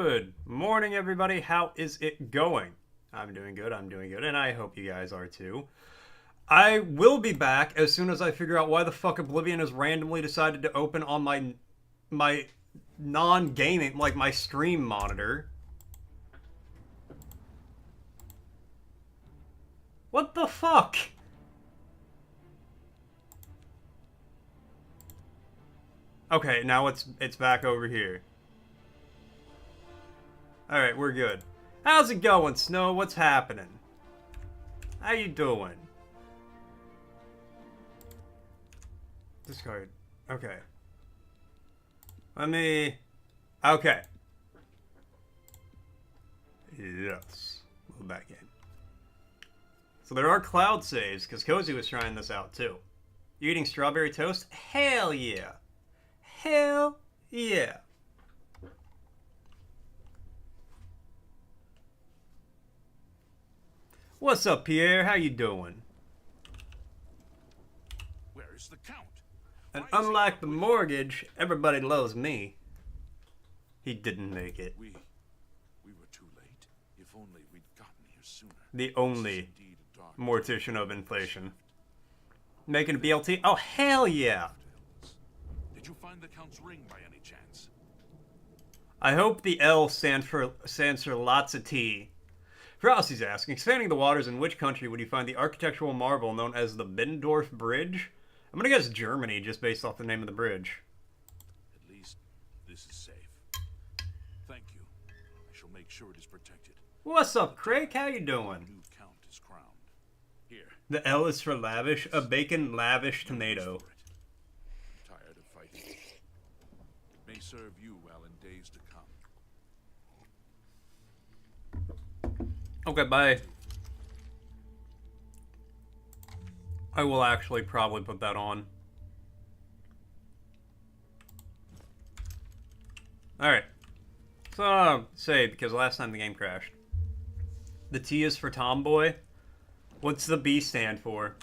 Good morning, everybody. How is it going? I'm doing good, and I hope you guys are too. I will be back as soon as I figure out why the fuck Oblivion has randomly decided to open on my non-gaming, like my stream monitor. What the fuck? Okay, now it's back over here. Alright, we're good. How's it going, Snow? What's happening? How you doing? Discard. Okay. Okay. Yes. We'll back in. So there are cloud saves, because Cozy was trying this out too. You eating strawberry toast? Hell yeah. Hell yeah. What's up, Pierre? How you doing? Where is the Count? And unlike the mortgage, everybody loves me. He didn't make it. We were too late. If only we'd gotten here sooner. The only mortician of inflation. Making a BLT? Oh, hell yeah! Did you find the Count's ring by any chance? I hope the L stands for lots of tea. Frosty's asking, expanding the waters, in which country would you find the architectural marvel known as the Bindorf Bridge? I'm gonna guess Germany, just based off the name of the bridge. At least this is safe. Thank you. I shall make sure it is protected. What's up, Craig? How you doing? The new Count is crowned. Here. The L is for lavish, a bacon lavish tomato. I'm tired of fighting. It may serve you well in days to come. Okay, bye. I will actually probably put that on. Alright. So, save, because last time the game crashed. The T is for tomboy. What's the B stand for?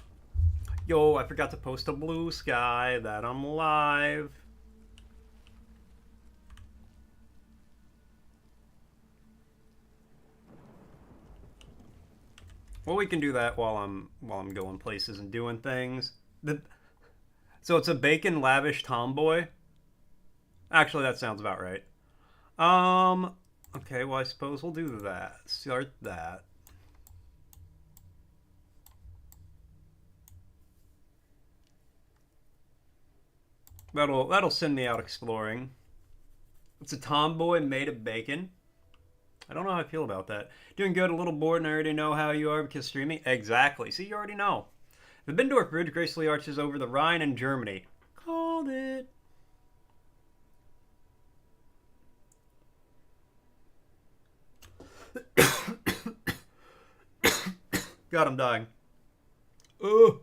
Yo, I forgot to post a blue sky that I'm live. Well, we can do that while I'm going places and doing things. So it's a bacon lavish tomboy. Actually, that sounds about right. Okay, well, I suppose we'll do that. Start that. That'll send me out exploring. It's a tomboy made of bacon. I don't know how I feel about that. Doing good, a little bored, and I already know how you are because streaming. Exactly. See, you already know. The Bindorf Bridge gracefully arches over the Rhine in Germany. Called it. God, I'm dying. Ugh.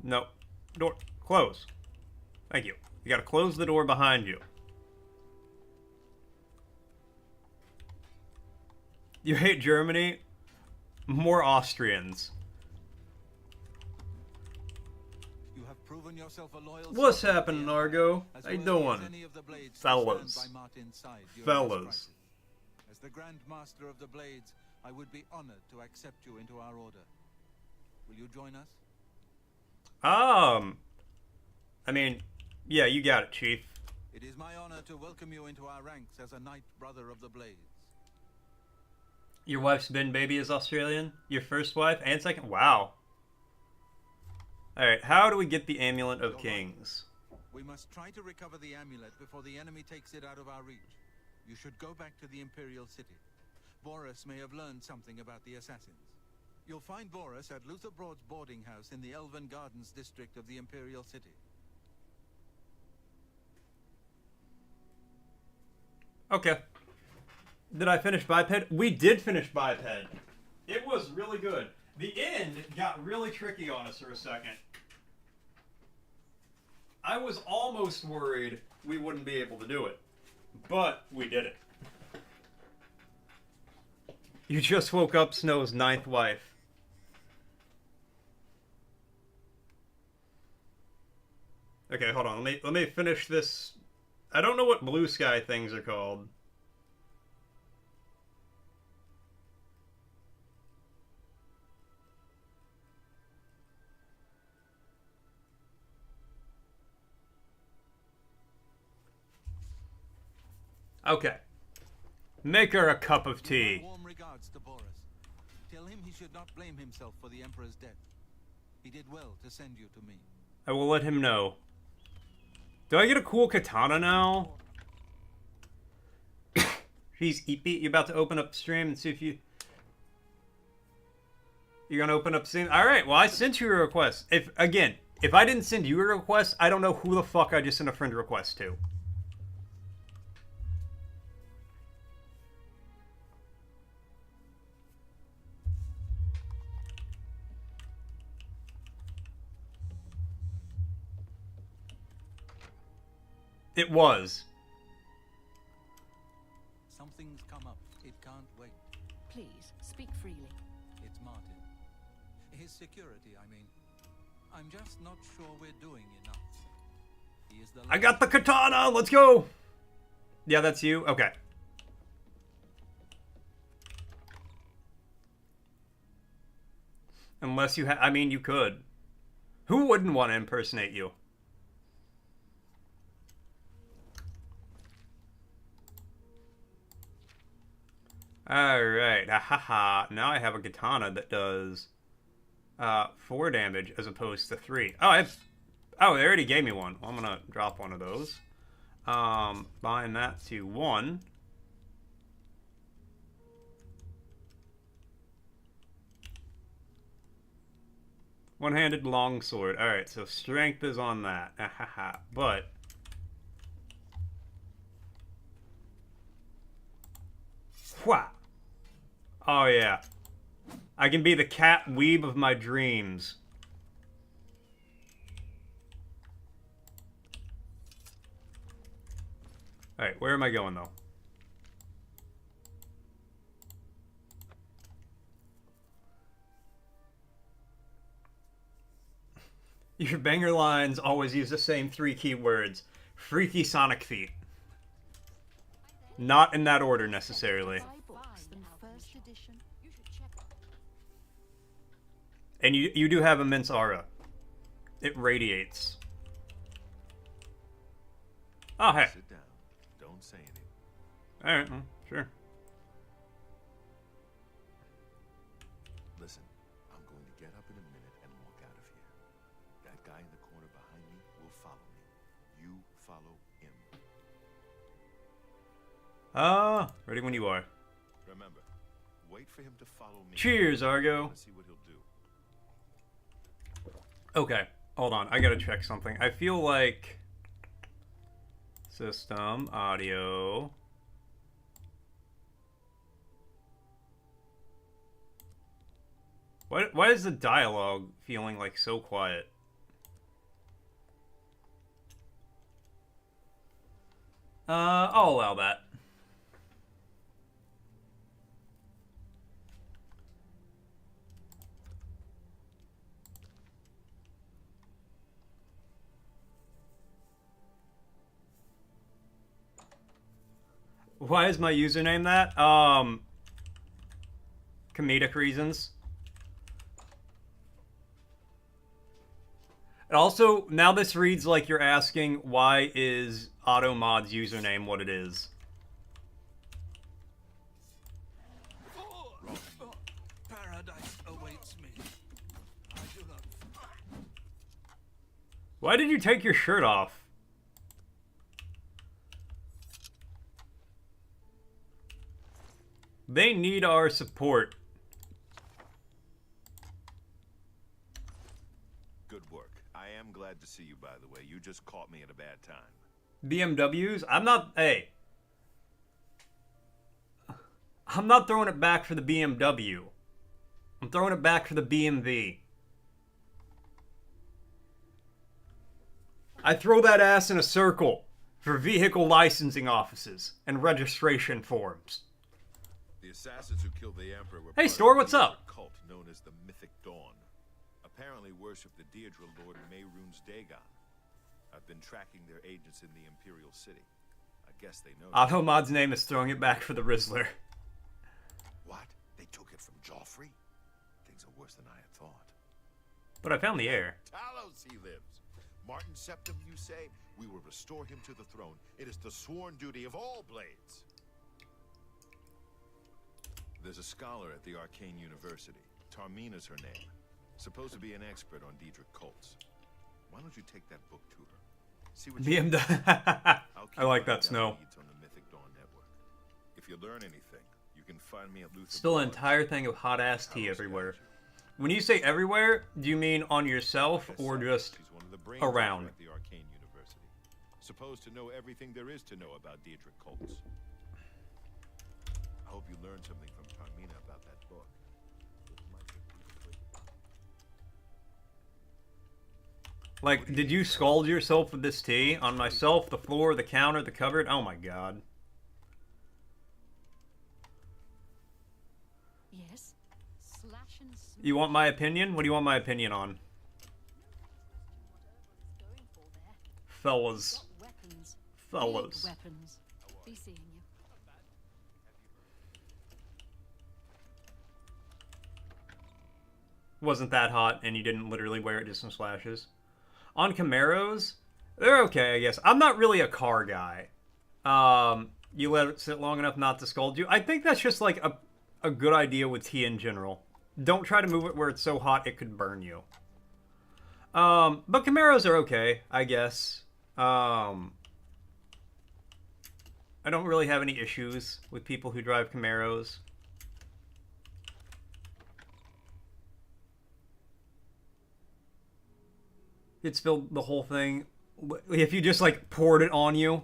No. Door. Close. Thank you. You gotta close the door behind you. You hate Germany? More Austrians. You have proven yourself a loyal. What's happening, Argo? How you doing? Fellas. Fellas. As the Grand Master of the Blades, I would be honored to accept you into our order. Will you join us? I mean, yeah, you got it, Chief. It is my honor to welcome you into our ranks as a Knight Brother of the Blades. Your wife's bin baby is Australian? Your first wife and second? Wow. Alright, how do we get the Amulet of Kings? We must try to recover the amulet before the enemy takes it out of our reach. You should go back to the Imperial City. Boris may have learned something about the assassins. You'll find Boris at Luther Broad's boarding house in the Elven Gardens district of the Imperial City. Okay. Did I finish Biped? We did finish Biped. It was really good. The end got really tricky on us for a second. I was almost worried we wouldn't be able to do it. But we did it. You just woke up Snow's ninth wife. Okay, hold on. Let me finish this. I don't know what blue sky things are called. Okay. Make her a cup of tea. Warm regards to Boris. Tell him he should not blame himself for the Emperor's death. He did well to send you to me. I will let him know. Do I get a cool katana now? Jeez, Eepy, you about to open up stream and see if you... You're gonna open up soon? Alright, well I sent you a request. If I didn't send you a request, I don't know who the fuck I just sent a friend request to. It was. Something's come up. It can't wait. Please, speak freely. It's Martin. His security, I mean. I'm just not sure we're doing enough. He is the I got the katana! Let's go! Yeah, that's you? Okay. Unless you I mean, you could. Who wouldn't want to impersonate you? Alright, haha. Now I have a katana that does 4 damage as opposed to 3. Oh, they already gave me one. Well, I'm gonna drop one of those. Bind that to 1. One-handed longsword. Alright, so strength is on that. Haha. But Wha! Oh yeah. I can be the cat weeb of my dreams. Alright, where am I going though? Your banger lines always use the same 3 keywords. Freaky Sonic feet. Not in that order necessarily. And you do have immense aura. It radiates. Oh, hey. Sit down. Don't say anything. Alright, well, sure. Listen, I'm going to get up in a minute and walk out of here. That guy in the corner behind me will follow me. You follow him. Ready when you are. Remember, wait for him to follow me. Cheers, Argo. Let's see what he'll do. Okay, hold on. I gotta check something. I feel like... System, audio... Why is the dialogue feeling like so quiet? I'll allow that. Why is my username that? Comedic reasons. Also, now this reads like you're asking why is AutoMod's username what it is. Paradise awaits me. I do not. Why did you take your shirt off? They need our support. Good work. I am glad to see you, by the way. You just caught me at a bad time. BMWs? I'm not... Hey. I'm not throwing it back for the BMW. I'm throwing it back for the BMW. I throw that ass in a circle for vehicle licensing offices and registration forms. The assassins who killed the Emperor were Hey, part Store, of what's a up? cult known as the Mythic Dawn. Apparently worship the Deirdre Lord Mehrunes Dagon. I've been tracking their agents in the Imperial City. I guess they know. Automod's name is throwing it back for the Rizzler. What? They took it from Joffrey? Things are worse than I had thought. But I found the heir. Talos he lives. Martin Septim, you say? We will restore him to the throne. It is the sworn duty of all Blades. There's a scholar at the Arcane University. Tarmina's her name. Supposed to be an expert on Daedric cults. Why don't you take that book to her? See what you I like that, Snow. On the Mythic Dawn network. If you learn anything, you can find me at Luther. Still an entire thing of hot ass tea everywhere. When you say everywhere, do you mean on yourself or just She's one of the brains around? at the Arcane University. Supposed to know everything there is to know about Daedric cults. I hope you learned something from Tarmina about that book. It might get people quick. Like, did you scald yourself with this tea? On myself, the floor, the counter, the cupboard? Oh my god. Yes. Slash and smash. You want my opinion? What do you want my opinion on? Fellas. Got weapons. Fellas. Big weapons. Be seeing you. Wasn't that hot, and you didn't literally wear it, just some slashes. On Camaros, they're okay, I guess. I'm not really a car guy. You let it sit long enough not to scald you. I think that's just like a good idea with tea in general. Don't try to move it where it's so hot it could burn you. But Camaros are okay, I guess. I don't really have any issues with people who drive Camaros. You'd spill the whole thing. If you just like poured it on you,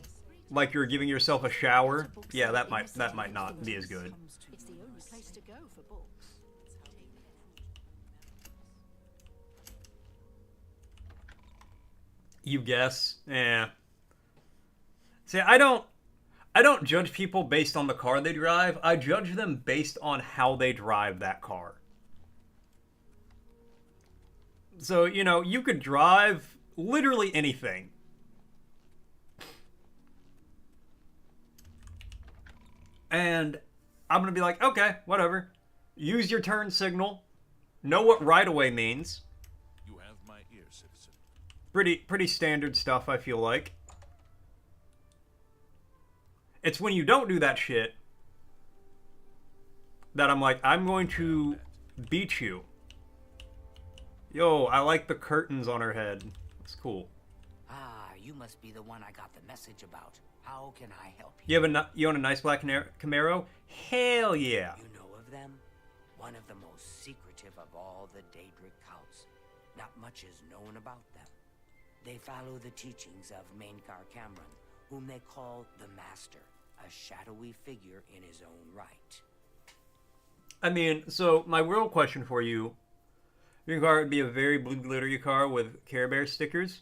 like you're giving yourself a shower, yeah, that might not be as good. It's the only place to go for books. You guess? Yeah. See, I don't judge people based on the car they drive. I judge them based on how they drive that car. So, you know, you could drive literally anything. And I'm going to be like, okay, whatever. Use your turn signal. Know what right away means. You have my ear, citizen. Pretty standard stuff, I feel like. It's when you don't do that shit that I'm like, I'm going to beat you. Yo, I like the curtains on her head. It's cool. Ah, you must be the one I got the message about. How can I help you? You own a nice black Camaro? Hell yeah. You know of them? One of the most secretive of all the Daedric cults. Not much is known about them. They follow the teachings of Mainkar Cameron, whom they call the Master, a shadowy figure in his own right. I mean, so my real question for you, your car would be a very blue glittery car with Care Bear stickers.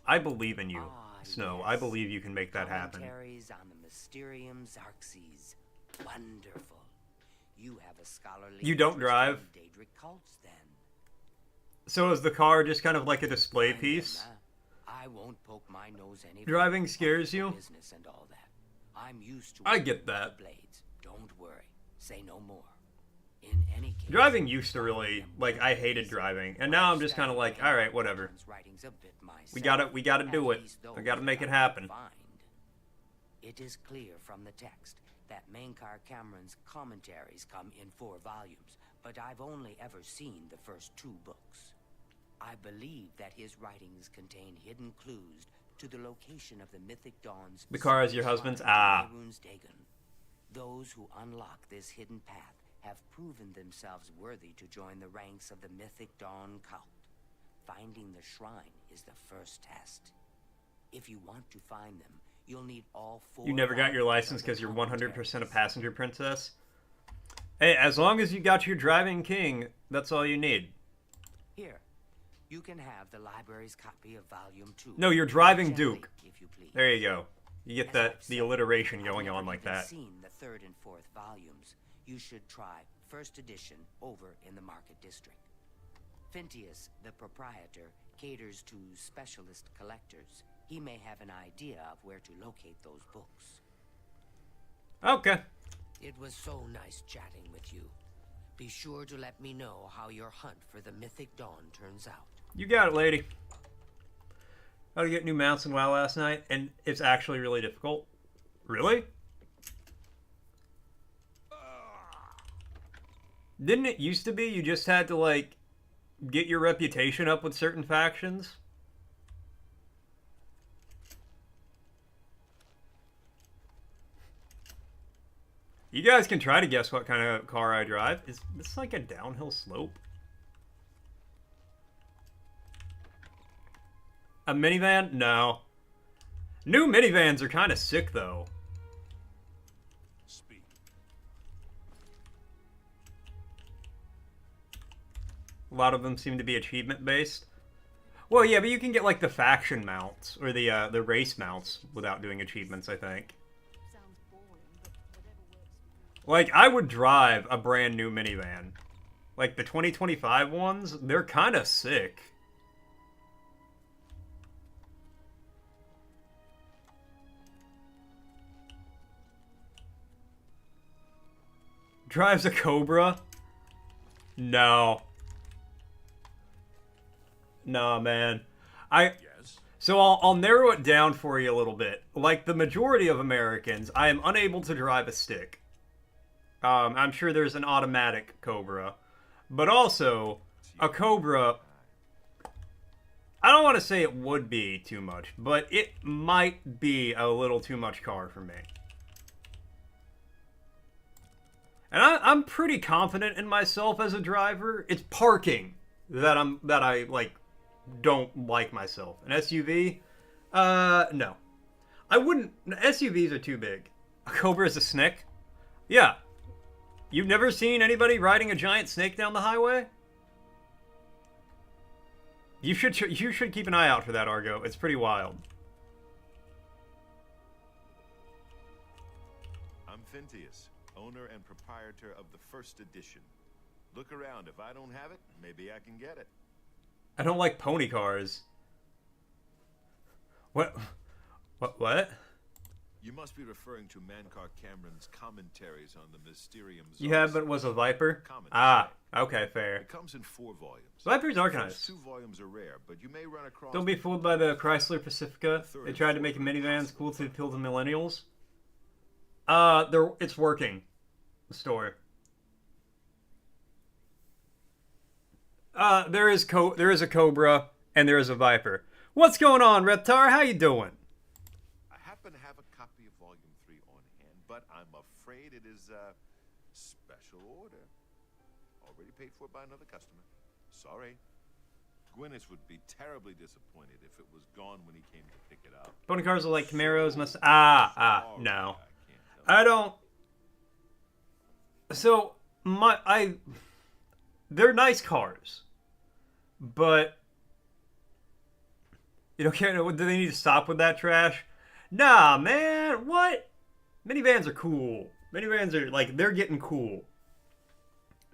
I believe in you, Snow. Yes. I believe you can make that happen. Commentaries on the Mysterium Xarxes. Wonderful. You have a scholarly You don't interest drive? in Daedric cults, then. So is the car just kind of like a display Fine, piece? then, I won't poke my nose any Driving further. scares you? Business and all that. I'm used to I working get with that. the Blades. Don't worry. Say no more. In any case, Driving used to really, like, I hated driving. And now I'm just kind of like, alright, whatever. We gotta do it. We gotta make it happen. It is clear from the text that Mainkar Cameron's commentaries come in 4 volumes, but I've only ever seen the first 2 books. I believe that his writings contain hidden clues to the location of the Mythic Dawn's... The car is your husband's? shrine Ah. in Mehrunes Dagon. Those who unlock this hidden path have proven themselves worthy to join the ranks of the Mythic Dawn cult. Finding the shrine is the first test. If you want to find them, you'll need all 4... You never got your volumes license of the because you're 100% a commentaries. passenger princess? Hey, as long as you got your driving king, that's all you need. Here, you can have the library's copy of Volume 2. No, you're driving Gently, Duke. if you please. There you go. You get As that I've the said, alliteration I've going never on like even that. seen the 3rd and 4th volumes. You should try first edition over in the Market District. Phintius, the proprietor, caters to specialist collectors. He may have an idea of where to locate those books. Okay. It was so nice chatting with you. Be sure to let me know how your hunt for the Mythic Dawn turns out. You got it, lady. How to get new mounts in WoW last night, and it's actually really difficult. Really? Didn't it used to be you just had to, like, get your reputation up with certain factions? You guys can try to guess what kind of car I drive. Is this like a downhill slope? A minivan? No. New minivans are kind of sick, though. Speed. A lot of them seem to be achievement-based. Well, yeah, but you can get, like, the faction mounts, or the race mounts, without doing achievements, I think. Sounds boring, but whatever works for you. Like, I would drive a brand new minivan. Like, the 2025 ones, they're kind of sick. Drives a Cobra? No. Nah, man. Yes. So I'll narrow it down for you a little bit. Like the majority of Americans, I am unable to drive a stick. I'm sure there's an automatic Cobra. But also, a Cobra, I don't want to say it would be too much, but it might be a little too much car for me. And I'm pretty confident in myself as a driver. It's parking that I like don't like myself. An SUV? No. I wouldn't. SUVs are too big. A Cobra is a snake? Yeah. You've never seen anybody riding a giant snake down the highway? You should keep an eye out for that, Argo. It's pretty wild. I'm Phintius, owner and proprietor of the first edition. Look around. If I don't have it, maybe I can get it. I don't like pony cars. What? What? You must be referring to Mankar Cameron's commentaries on the Mysterium. You have, but it was a Viper? Commentary. Ah, okay, fair. It comes in 4 volumes. Vipers are The nice. first 2 volumes are rare, but you may run across. Don't be fooled by the Chrysler Pacifica. They tried to make minivans cool to appeal to millennials. It's working. The store. There is a Cobra and there is a Viper. What's going on, Reptar? How you doing? I happen to have a copy of Volume 3 on hand, but I'm afraid it is a special order. Already paid for by another customer. Sorry. Gwyneth would be terribly disappointed if it was gone when he came to pick it up. Pony cars are like Camaros. No. Sorry, No. I can't tell I don't. So they're nice cars, but you don't care. Do they need to stop with that trash? Nah, man. What? Minivans are cool. Minivans are like they're getting cool.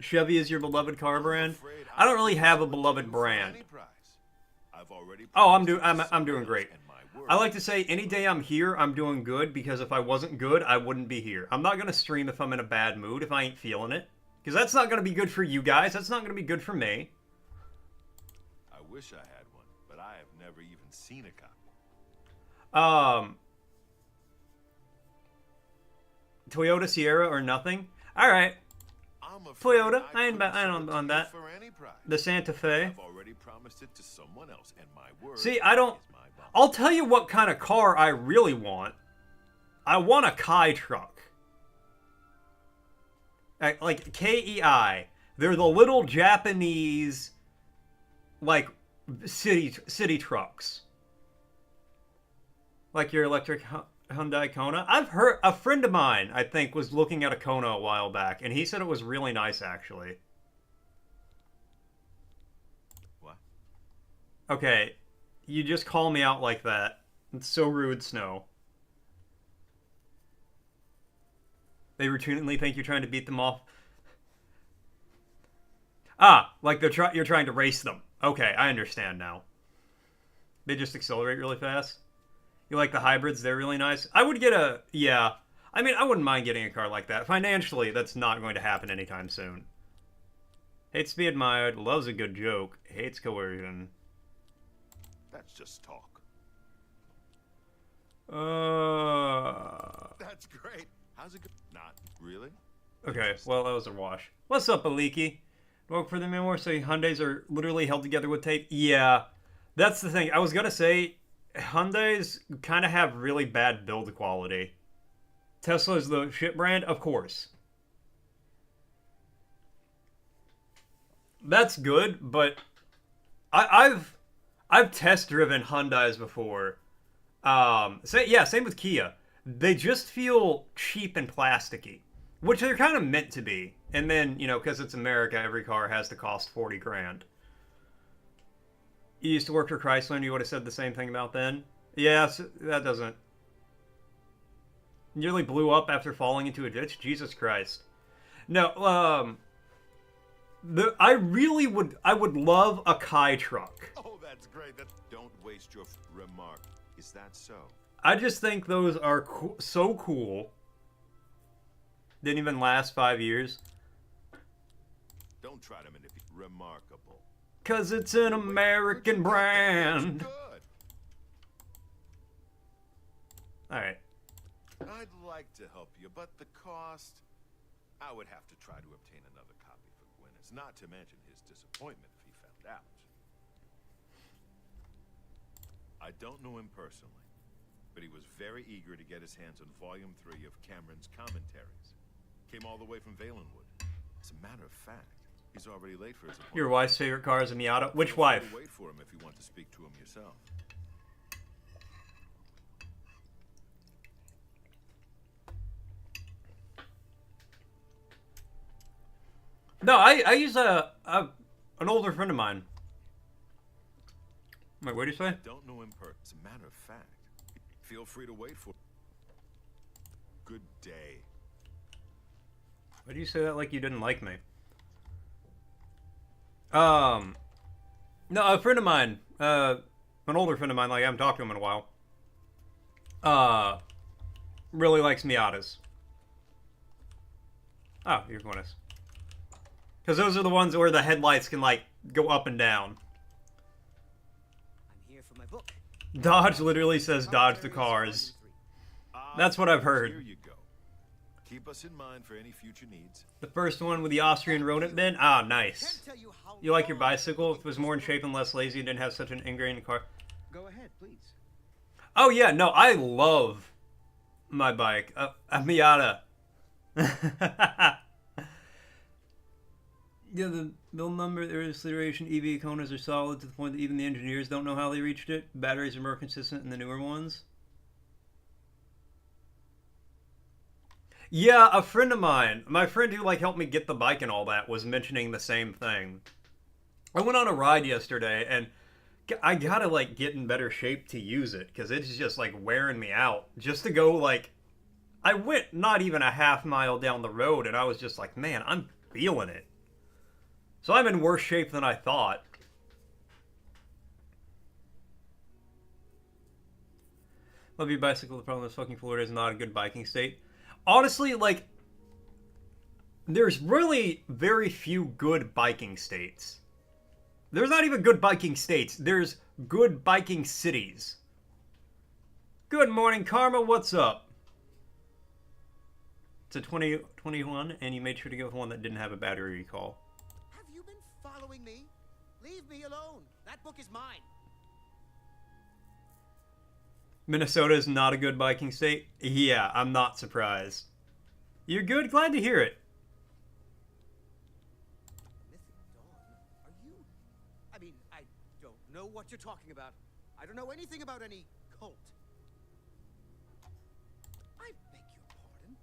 Chevy is your beloved car brand. I don't really have a beloved brand. Oh, I'm doing great. I like to say any day I'm here, I'm doing good, because if I wasn't good, I wouldn't be here. I'm not going to stream if I'm in a bad mood, if I ain't feeling it. Because that's not going to be good for you guys. That's not going to be good for me. I wish I had one, but I have never even seen a copy. Toyota Sierra or nothing? Alright. Toyota, I ain't on that. For any price. The Santa Fe. I've already promised it to someone else, and my word See, I don't... is my bond. I'll tell you what kind of car I really want. I want a Kai truck. Like, KEI. They're the little Japanese, like, city trucks. Like your electric Hyundai Kona. I've heard... A friend of mine, I think, was looking at a Kona a while back, and he said it was really nice, actually. What? Okay, you just call me out like that. It's so rude, Snow. They routinely think you're trying to beat them off. Ah, like you're trying to race them. Okay, I understand now. They just accelerate really fast. You like the hybrids? They're really nice. I would get a... Yeah. I mean, I wouldn't mind getting a car like that. Financially, that's not going to happen anytime soon. Hates to be admired. Loves a good joke. Hates coercion. That's just talk. That's great. How's it go? Not really. Okay, well, that was a wash. What's up, Aliki? Work for the memoir, so Hyundais are literally held together with tape? Yeah, that's the thing. I was gonna say, Hyundais kind of have really bad build quality. Tesla's the shit brand? Of course. That's good, but I've test driven Hyundais before. Same with Kia. They just feel cheap and plasticky, which they're kind of meant to be. And then, you know, because it's America, every car has to cost 40 grand. You used to work for Chrysler, and you would have said the same thing about then. Yeah, so that doesn't. Nearly blew up after falling into a ditch. Jesus Christ. No, I would love a Kai truck. Oh, that's great. Don't waste your remark. Is that so? I just think those are so cool. Didn't even last 5 years. Don't try to manipulate. Remarkable. 'Cause it's an American brand. Good. Alright. I'd like to help you, but the cost... I would have to try to obtain another copy for Gwyneth, not to mention his disappointment if he found out. I don't know him personally, but he was very eager to get his hands on Volume 3 of Cameron's commentaries. Came all the way from Valenwood. As a matter of fact, he's already late for his appointment. Your wife's favorite car is a Miata? Which Feel free wife? to wait for him if you want to speak to him yourself. No, I use an older friend of mine. Wait, what did you say? Don't know him as a matter of fact. Feel free to wait for... Good day. Why do you say that like you didn't like me? No, a friend of mine, an older friend of mine, like I haven't talked to him in a while, really likes Miatas. Oh, here's one is. Because those are the ones where the headlights can, like, go up and down. I'm here for my book. Dodge literally says dodge the cars. That's what I've heard. Here you go. Keep us in mind for any future needs. The first one with the Austrian rodent bin? Ah, nice. You like your bicycle? If it was more in shape and less lazy and didn't have such an ingrained car. Go ahead, please. Oh, yeah, no, I love my bike. A Miata. Yeah, the build number, the earliest iteration EV Konas are solid to the point that even the engineers don't know how they reached it. Batteries are more consistent in the newer ones. Yeah, a friend of mine, my friend who like helped me get the bike and all that, was mentioning the same thing. I went on a ride yesterday and I gotta like get in better shape to use it because it's just like wearing me out. Just to go like, I went not even a half mile down the road and I was just like, man, I'm feeling it. So I'm in worse shape than I thought. Love your bicycle. The problem is fucking Florida is not a good biking state. Honestly, like, there's really very few good biking states. There's not even good biking states. There's good biking cities. Good morning, Karma. What's up? It's a 2021, and you made sure to go with one that didn't have a battery recall. Have you been following me? Leave me alone. That book is mine. Minnesota is not a good biking state? Yeah, I'm not surprised. You're good? Glad to hear it. Mythic Dawn? Are you... I mean, I don't know what you're talking about. I don't know anything about any cult. I beg your pardon?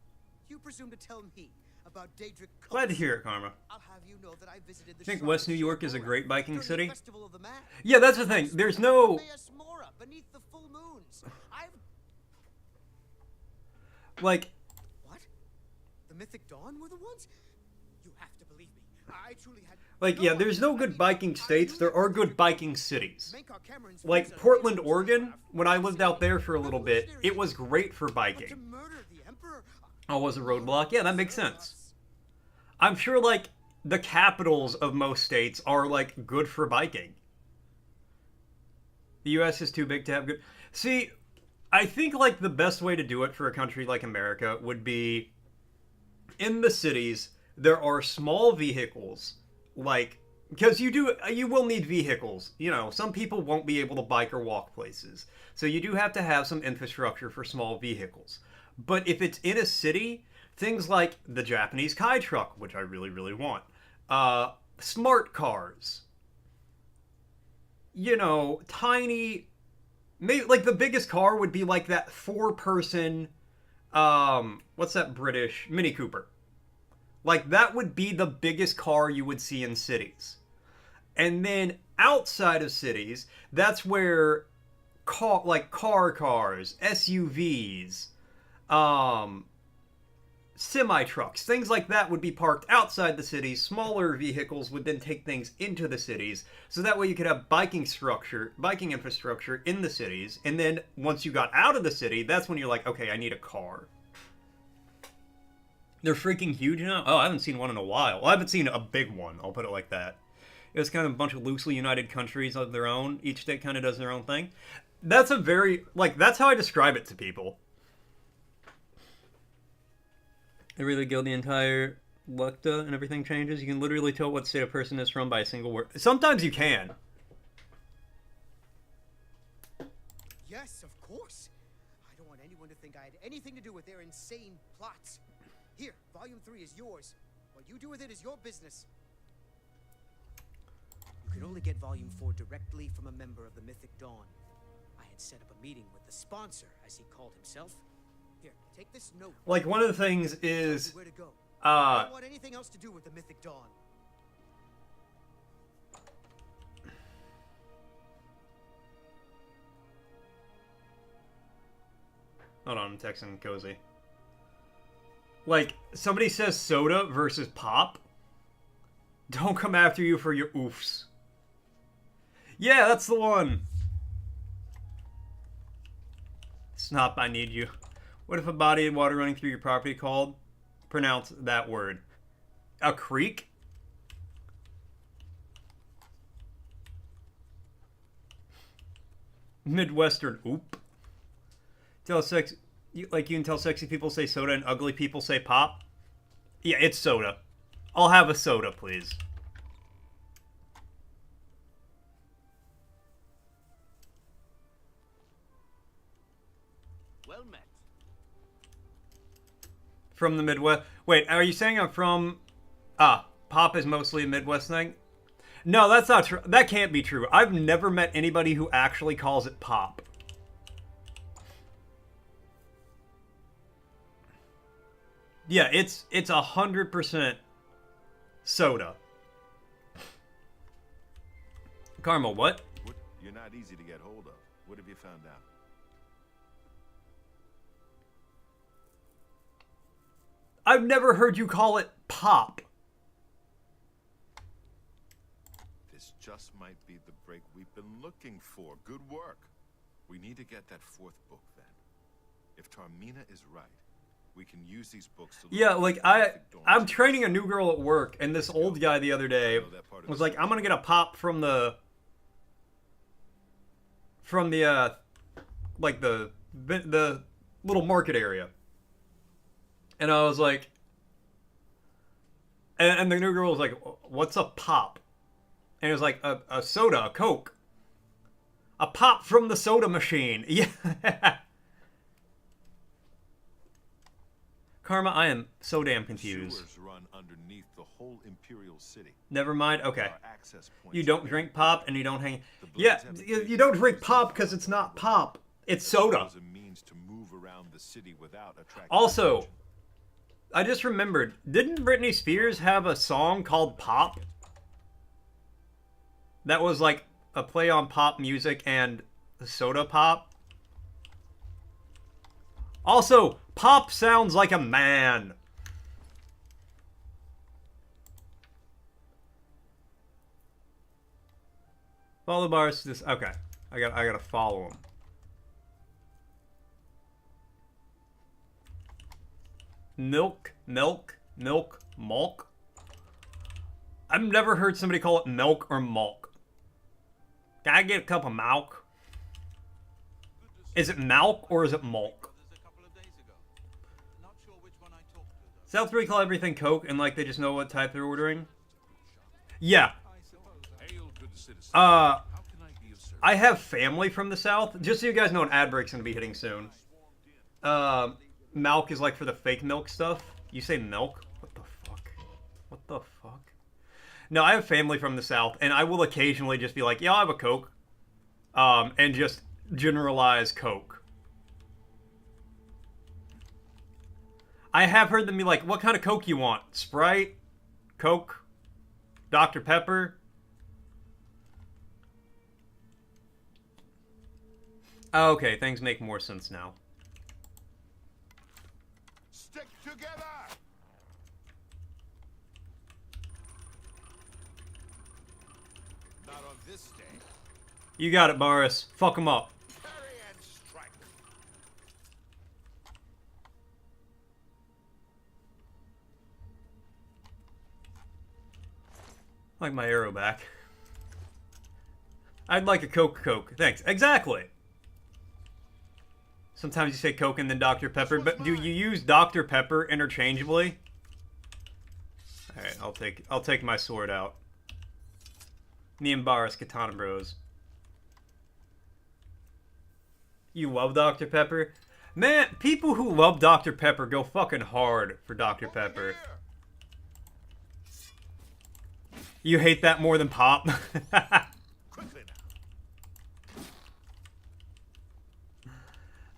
You presume to tell me about Daedric cults? Glad to hear it, Karma. I'll have you know that I visited the I think shrine West of New York is a Shambora great biking during the city. Festival of the Mad. Yeah, that's the thing. There's no... Mayas Mora beneath the full moons. I've... Like... What? The Mythic Dawn were the ones? You have to believe me. I truly had Like, yeah, there's no good biking states. There are good biking cities. Like Portland, Oregon, when I lived out there for a little bit, it was great for biking. Oh, was a roadblock? Yeah, that makes sense. I'm sure, like, the capitals of most states are, like, good for biking. The U.S. is too big to have good... See, I think, like, the best way to do it for a country like America would be... In the cities, there are small vehicles, like... Because you will need vehicles. You know, some people won't be able to bike or walk places. So you do have to have some infrastructure for small vehicles. But if it's in a city, things like the Japanese Kai truck, which I really, really want, smart cars, you know, tiny, maybe like the biggest car would be like that 4-person, what's that British Mini Cooper? Like that would be the biggest car you would see in cities. And then outside of cities, that's where car cars, SUVs, semi trucks, things like that would be parked outside the cities. Smaller vehicles would then take things into the cities, so that way you could have biking infrastructure in the cities. And then once you got out of the city, that's when you're like, okay, I need a car. They're freaking huge now. Oh, I haven't seen one in a while. Well, I haven't seen a big one. I'll put it like that. It was kind of a bunch of loosely united countries of their own. Each state kind of does their own thing. That's a very, like, that's how I describe it to people. They really go the entire Lecta and everything changes. You can literally tell what state a person is from by a single word. Sometimes you can. Yes, of course. I don't want anyone to think I had anything to do with their insane plots. Here, Volume 3 is yours. What you do with it is your business. You can only get Volume 4 directly from a member of the Mythic Dawn. I had set up a meeting with the sponsor, as he called himself. Here, take this note. Like, one of the things is... Where to go. I don't want anything else to do with the Mythic Dawn. Hold on, I'm texting Cozy. Like, somebody says soda versus pop. Don't come after you for your oofs. Yeah, that's the one. Snop, I need you. What if a body of water running through your property called? Pronounce that word. A creek? Midwestern oop. Tell sex, like you can tell sexy people say soda and ugly people say pop? Yeah, it's soda. I'll have a soda, please. Well met. From the Midwest. Wait, are you saying I'm from... pop is mostly a Midwest thing? No, that's not true. That can't be true. I've never met anybody who actually calls it pop. Yeah, it's 100% soda. Karma, what? You're not easy to get hold of. What have you found out? I've never heard you call it pop. This just might be the break we've been looking for. Good work. We need to get that 4th book then. If Tarmina is right, we can use these books to... Yeah, like, I'm training a new girl at work, and this old guy the other day was like, I'm gonna get a pop from the... like, the little market area. And I was like... And the new girl was like, what's a pop? And it was like, a soda, a Coke. A pop from the soda machine. Yeah. Karma, I am so damn confused. Sewers run underneath the whole Imperial City. Never mind. Okay. Our access points You don't are drink everywhere. pop and you don't hang. The Yeah, Blades have the you don't drink capability pop to because it's move not pop. It's soda. as a means to move around the city without attracting Also, attention. I just remembered, didn't Britney Spears have a song called Pop? That was like a play on pop music and soda pop. Also, pop sounds like a man. Follow the bars. This okay. I gotta follow them. Milk, milk, milk, mulk. I've never heard somebody call it milk or mulk. Can I get a cup of milk? Is it milk or is it mulk? A couple of days ago. Not sure which one I talked to, though. South 3 call everything Coke and like they just know what type they're ordering? Yeah. Hail, good citizen. Uh, How can I be of service? I have family from the South. Just so you guys know, an ad break's gonna be hitting soon. Milk is like for the fake milk stuff. You say milk? What the fuck? What the fuck? No, I have family from the South, and I will occasionally just be like, yeah, I'll have a Coke. And just generalize Coke. I have heard them be like, what kind of Coke you want? Sprite? Coke? Dr. Pepper? Okay, things make more sense now. Stick together. Not on this day. You got it, Boris. Fuck him up. Parry and strike. Like my arrow back. I'd like a Coke. Thanks. Exactly. Sometimes you say Coke and then Dr. Pepper, but do you use Dr. Pepper interchangeably? Alright, I'll take my sword out. Me and Boris, Katana Bros. You love Dr. Pepper? Man, people who love Dr. Pepper go fucking hard for Dr. Pepper. You hate that more than pop? Quickly now.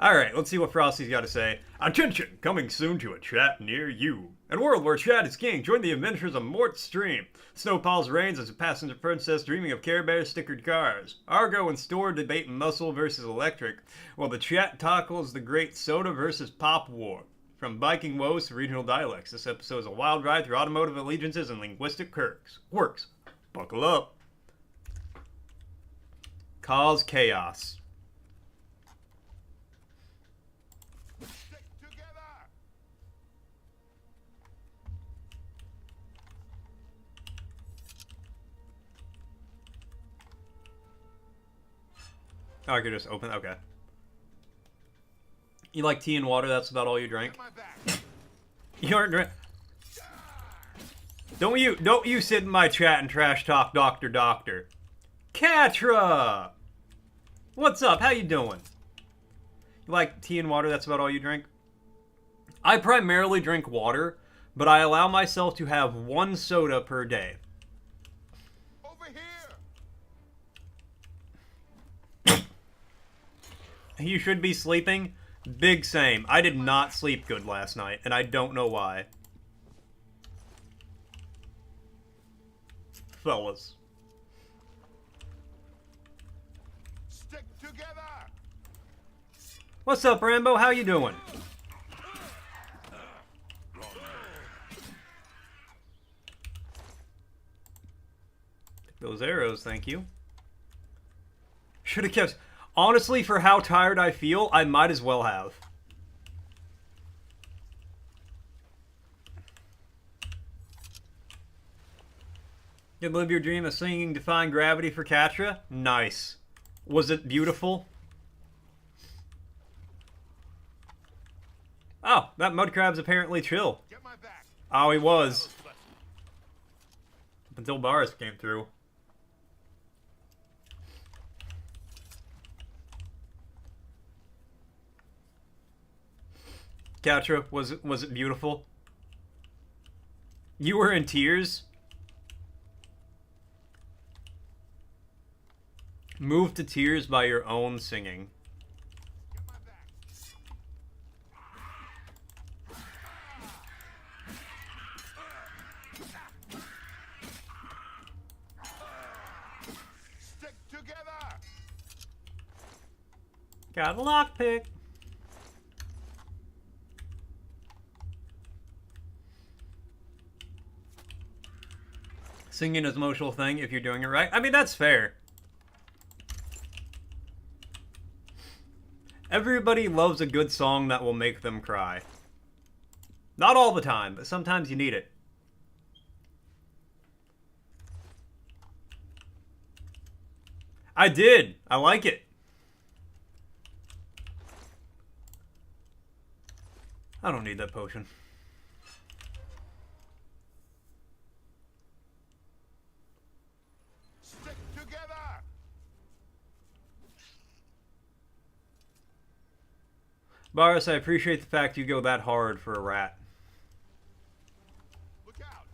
Alright, let's see what Frosty's got to say. Attention! Coming soon to a chat near you. In a world where chat is king, join the adventures of Mort's stream. Snowpal's reigns as a passenger princess dreaming of Care Bear stickered cars. Argo and Store debate muscle versus electric, while the chat tackles the great soda versus pop war. From biking woes to regional dialects, this episode is a wild ride through automotive allegiances and linguistic quirks. Buckle up. Cause chaos. Stick together. Oh, I could just open. Okay. You like tea and water? That's about all you drink. Get my back. You aren't drink. Don't you sit in my chat and trash talk, Doctor. Katra! What's up? How you doing? You like tea and water? That's about all you drink? I primarily drink water, but I allow myself to have one soda per day. Over here. You should be sleeping. Big same. I did not sleep good last night, and I don't know why. Fellas. Stick together. What's up, Rambo? How you doing? Those arrows, thank you. Should have kept... Honestly, for how tired I feel, I might as well have. You live your dream of singing Defying Gravity for Katra? Nice. Was it beautiful? Oh, that mudcrab's apparently chill. Get my back. Oh, he was. Up until Boris came through. Katra, was it beautiful? You were in tears? Moved to tears by your own singing. Get my back. Stick together. Got a lockpick. Singing is an emotional thing if you're doing it right. I mean, that's fair. Everybody loves a good song that will make them cry. Not all the time, but sometimes you need it. I did. I like it. I don't need that potion. Stick together! Boris, I appreciate the fact you go that hard for a rat. Look out!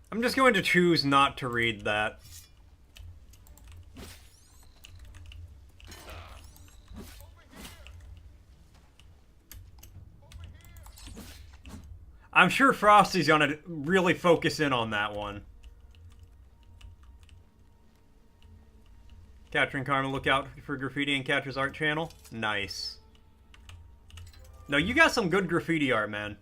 I'm just going to choose not to read that. I'm sure Frosty's gonna really focus in on that one. Catcher and Karma, look out for graffiti in Catcher's art channel. Nice. No, you got some good graffiti art, man.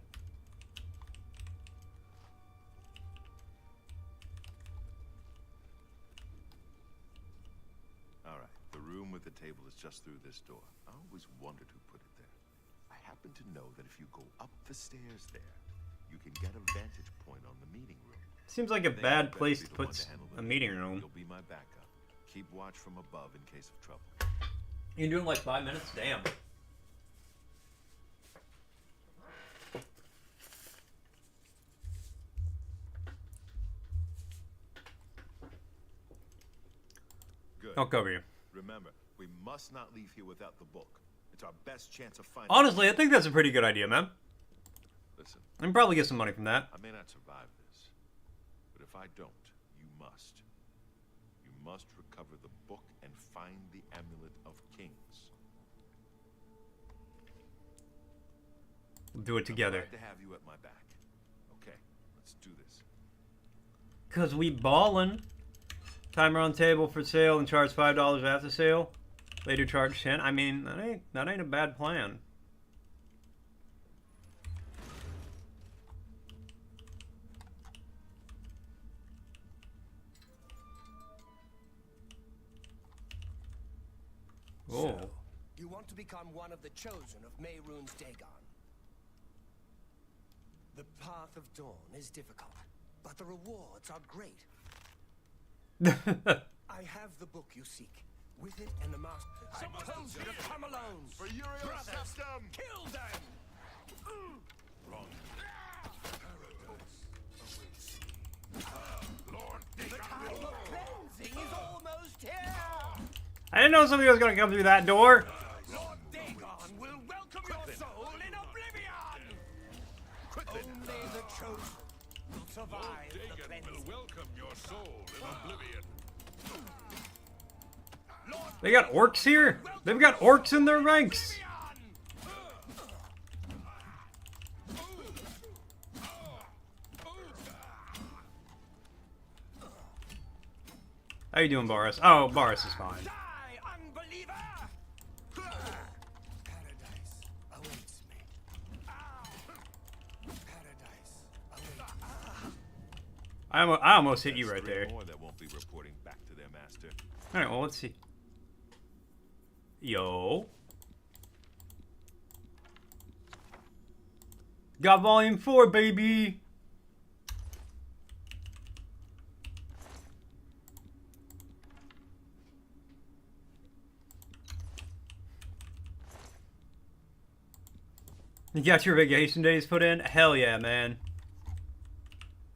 Alright, the room with the table is just through this door. I always wondered who put it there. I happen to know that if you go up the stairs there, you can get a vantage point on the meeting room. Seems like a They bad better place be to the one put handle the a meeting. meeting room. You'll be my backup. Keep watch from above in case of trouble. You doing like 5 minutes? Damn. Good. I'll cover you. Remember, we must not leave here without the book. It's our best chance of finding. Honestly, I think that's a pretty good idea, man. Listen, I can probably get some money from that. I may not survive this, but if I don't, you must. You must recover the book and find the Amulet of Kings. We'll do it together. I'm glad to have you at my back. Okay, let's do this. Cause we ballin'. Timer on table for sale and charge $5 after sale. Later charge 10. I mean, that ain't a bad plan. Oh. So, you want to become one of the chosen of Mehrunes Dagon. The path of dawn is difficult, but the rewards are great. I have the book you seek. With it and the master. I told you to come alone. For Uriel Brothers, Septum! kill them! Wrong. Lord The time of cleansing is almost here! I didn't know somebody was gonna come through that door. Lord Dagon will welcome your soul in oblivion! Only the chosen will survive the cleansing. welcome your soul in oblivion. They got orcs here? They've got orcs in their ranks. How you doing, Boris? Oh, Boris is fine. Die, unbeliever! Paradise awaits me. Paradise awaits me. I almost hit you right there. More that won't be reporting back to their master. All right, well, let's see. Yo. Got volume 4, baby. You got your vacation days put in? Hell yeah, man.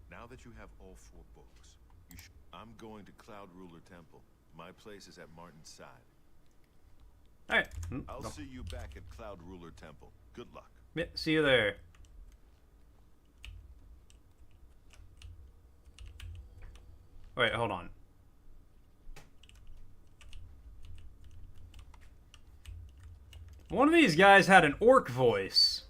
Now that you have all 4 books, I'm going to Cloud Ruler Temple. My place is at Martin's side. All right. I'll see you back at Cloud Ruler Temple. Good luck. Yeah, see you there. Wait, hold on. One of these guys had an orc voice.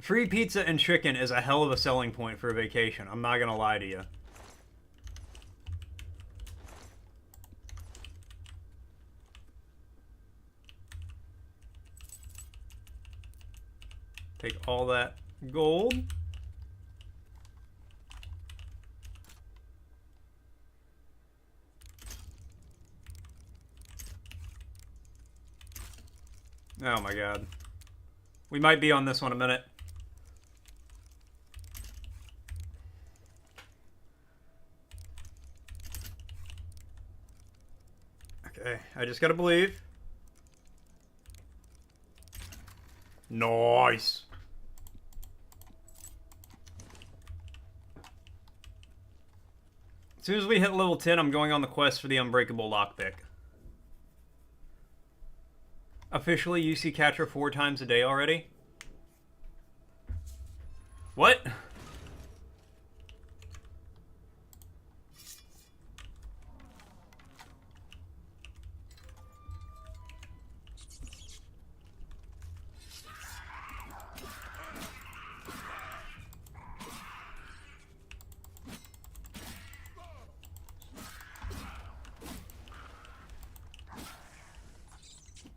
Free pizza and chicken is a hell of a selling point for a vacation. I'm not gonna lie to you. Take all that gold. Oh my god. We might be on this one a minute. Okay, I just gotta believe. Nice. As soon as we hit level 10, I'm going on the quest for the unbreakable lockpick. Officially, you see Catra 4 times a day already? What?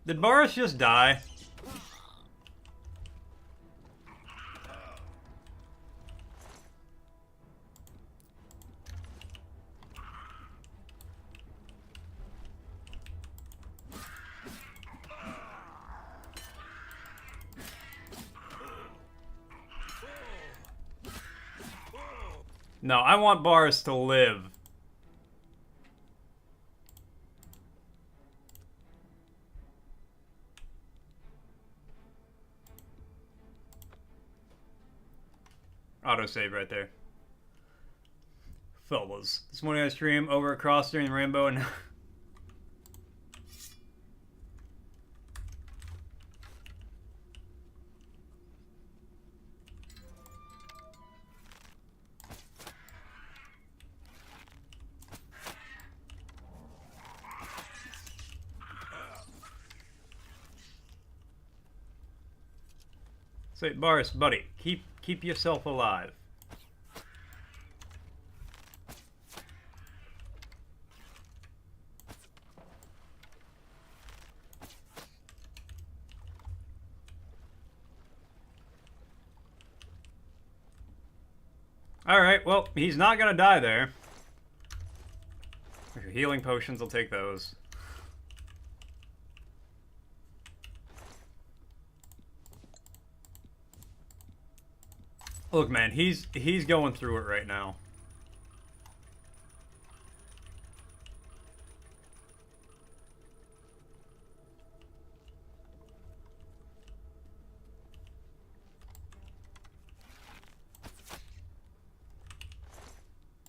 Did Boris just die? No, I want Boris to live. Autosave right there. Fellas, this morning I streamed over across during the rainbow and... Say, Boris, buddy, keep yourself alive. Alright, well, he's not gonna die there. Healing potions, I'll take those. Look, man, he's going through it right now.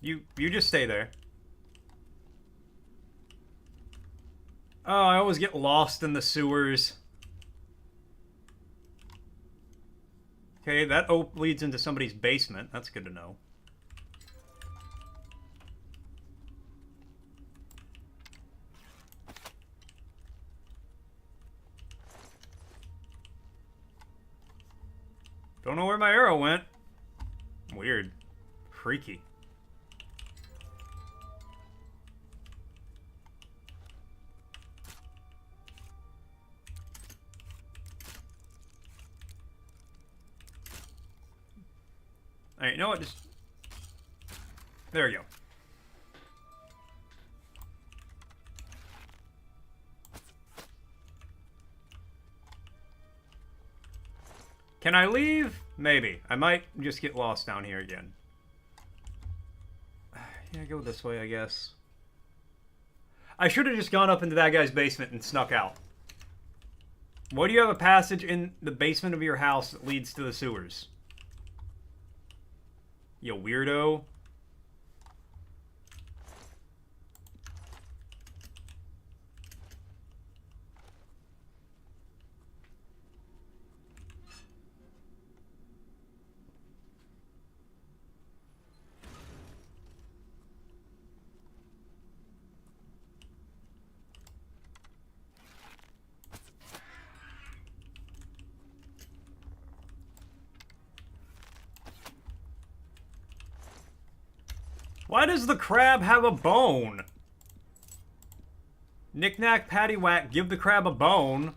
You just stay there. Oh, I always get lost in the sewers. Okay, that leads into somebody's basement. That's good to know. Don't know where my arrow went. Weird. Freaky. Alright, you know what? Just... There we go. Can I leave? Maybe. I might just get lost down here again. Yeah, go this way, I guess. I should have just gone up into that guy's basement and snuck out. Why do you have a passage in the basement of your house that leads to the sewers? You weirdo. Why does the crab have a bone? Knick-knack, paddywhack, give the crab a bone.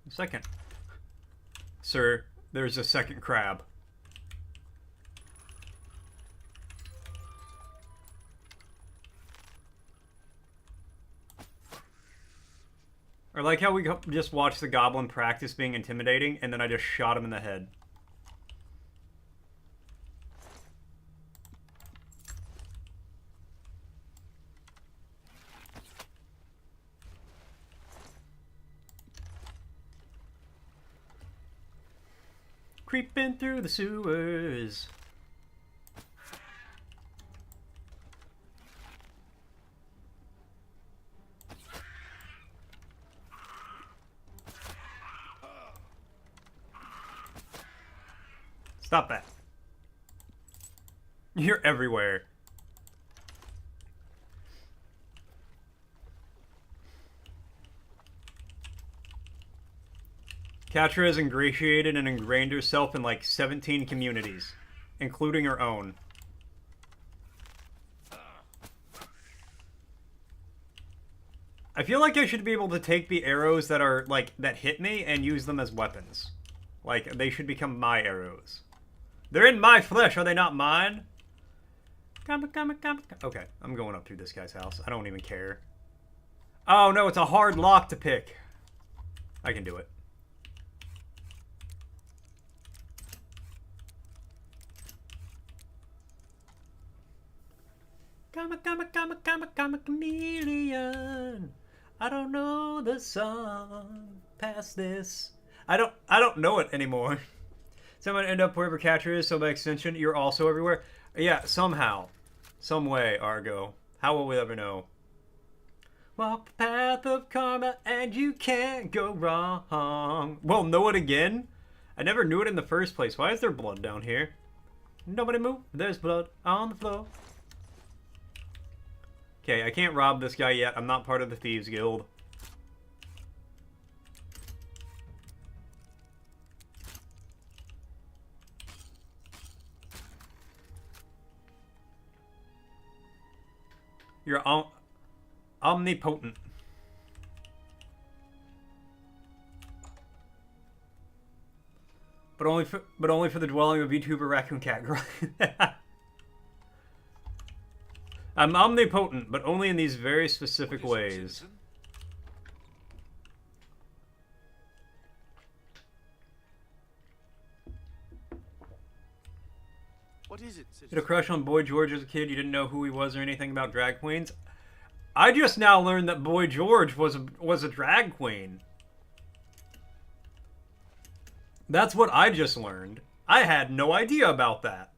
Second. Sir, there's a second crab. I like how we just watched the goblin practice being intimidating, and then I just shot him in the head. Creeping through the sewers. Stop that. You're everywhere. Katra has ingratiated and ingrained herself in like 17 communities, including her own. I feel like I should be able to take the arrows that are like that hit me and use them as weapons. Like they should become my arrows. They're in my flesh, are they not mine? Okay, I'm going up through this guy's house. I don't even care. Oh no, it's a hard lock to pick. I can do it. I'm a chameleon. I don't know the song past this. I don't know it anymore. So I'm gonna end up wherever Catcher is, so by extension, you're also everywhere. Yeah, somehow. Some way, Argo. How will we ever know? Walk the path of karma and you can't go wrong. Well, know it again? I never knew it in the first place. Why is there blood down here? Nobody move. There's blood on the floor. Okay, I can't rob this guy yet. I'm not part of the Thieves Guild. You're omnipotent. But only for the dwelling of VTuber Raccoon Cat Girl. I'm omnipotent, but only in these very specific ways. What is it, You had a crush on Boy George as a kid. You didn't know who he was or anything about drag queens. I just now learned that Boy George was a drag queen. That's what I just learned. I had no idea about that.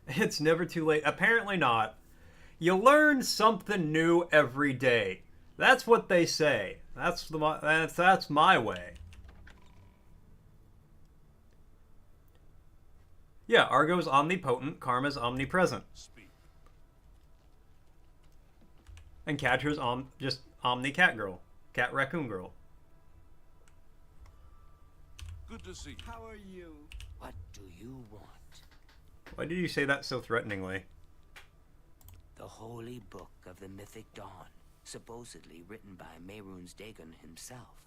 It's never too late. Apparently not. You learn something new every day. That's what they say. That's my way. Yeah, Argo's omnipotent, Karma's omnipresent. Speak. And Catra's just omni-cat girl. Cat raccoon girl. Good to see you. How are you? What do you want? Why did you say that so threateningly? The holy book of the mythic dawn, supposedly written by Mehrunes Dagon himself.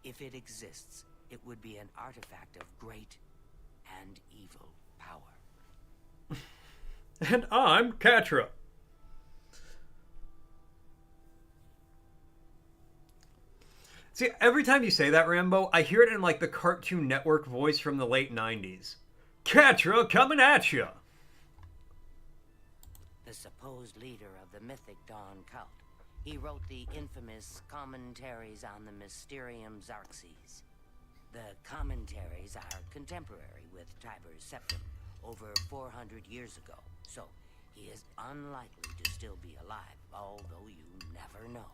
If it exists, it would be an artifact of great and evil power. And I'm Catra. See, every time you say that, Rambo, I hear it in like the Cartoon Network voice from the late 90s. Catra coming at ya! The supposed leader of the mythic dawn cult. He wrote the infamous Commentaries on the Mysterium Xarxes. The commentaries are contemporary with Tiber's Septim, over 400 years ago, so he is unlikely to still be alive, although you never know.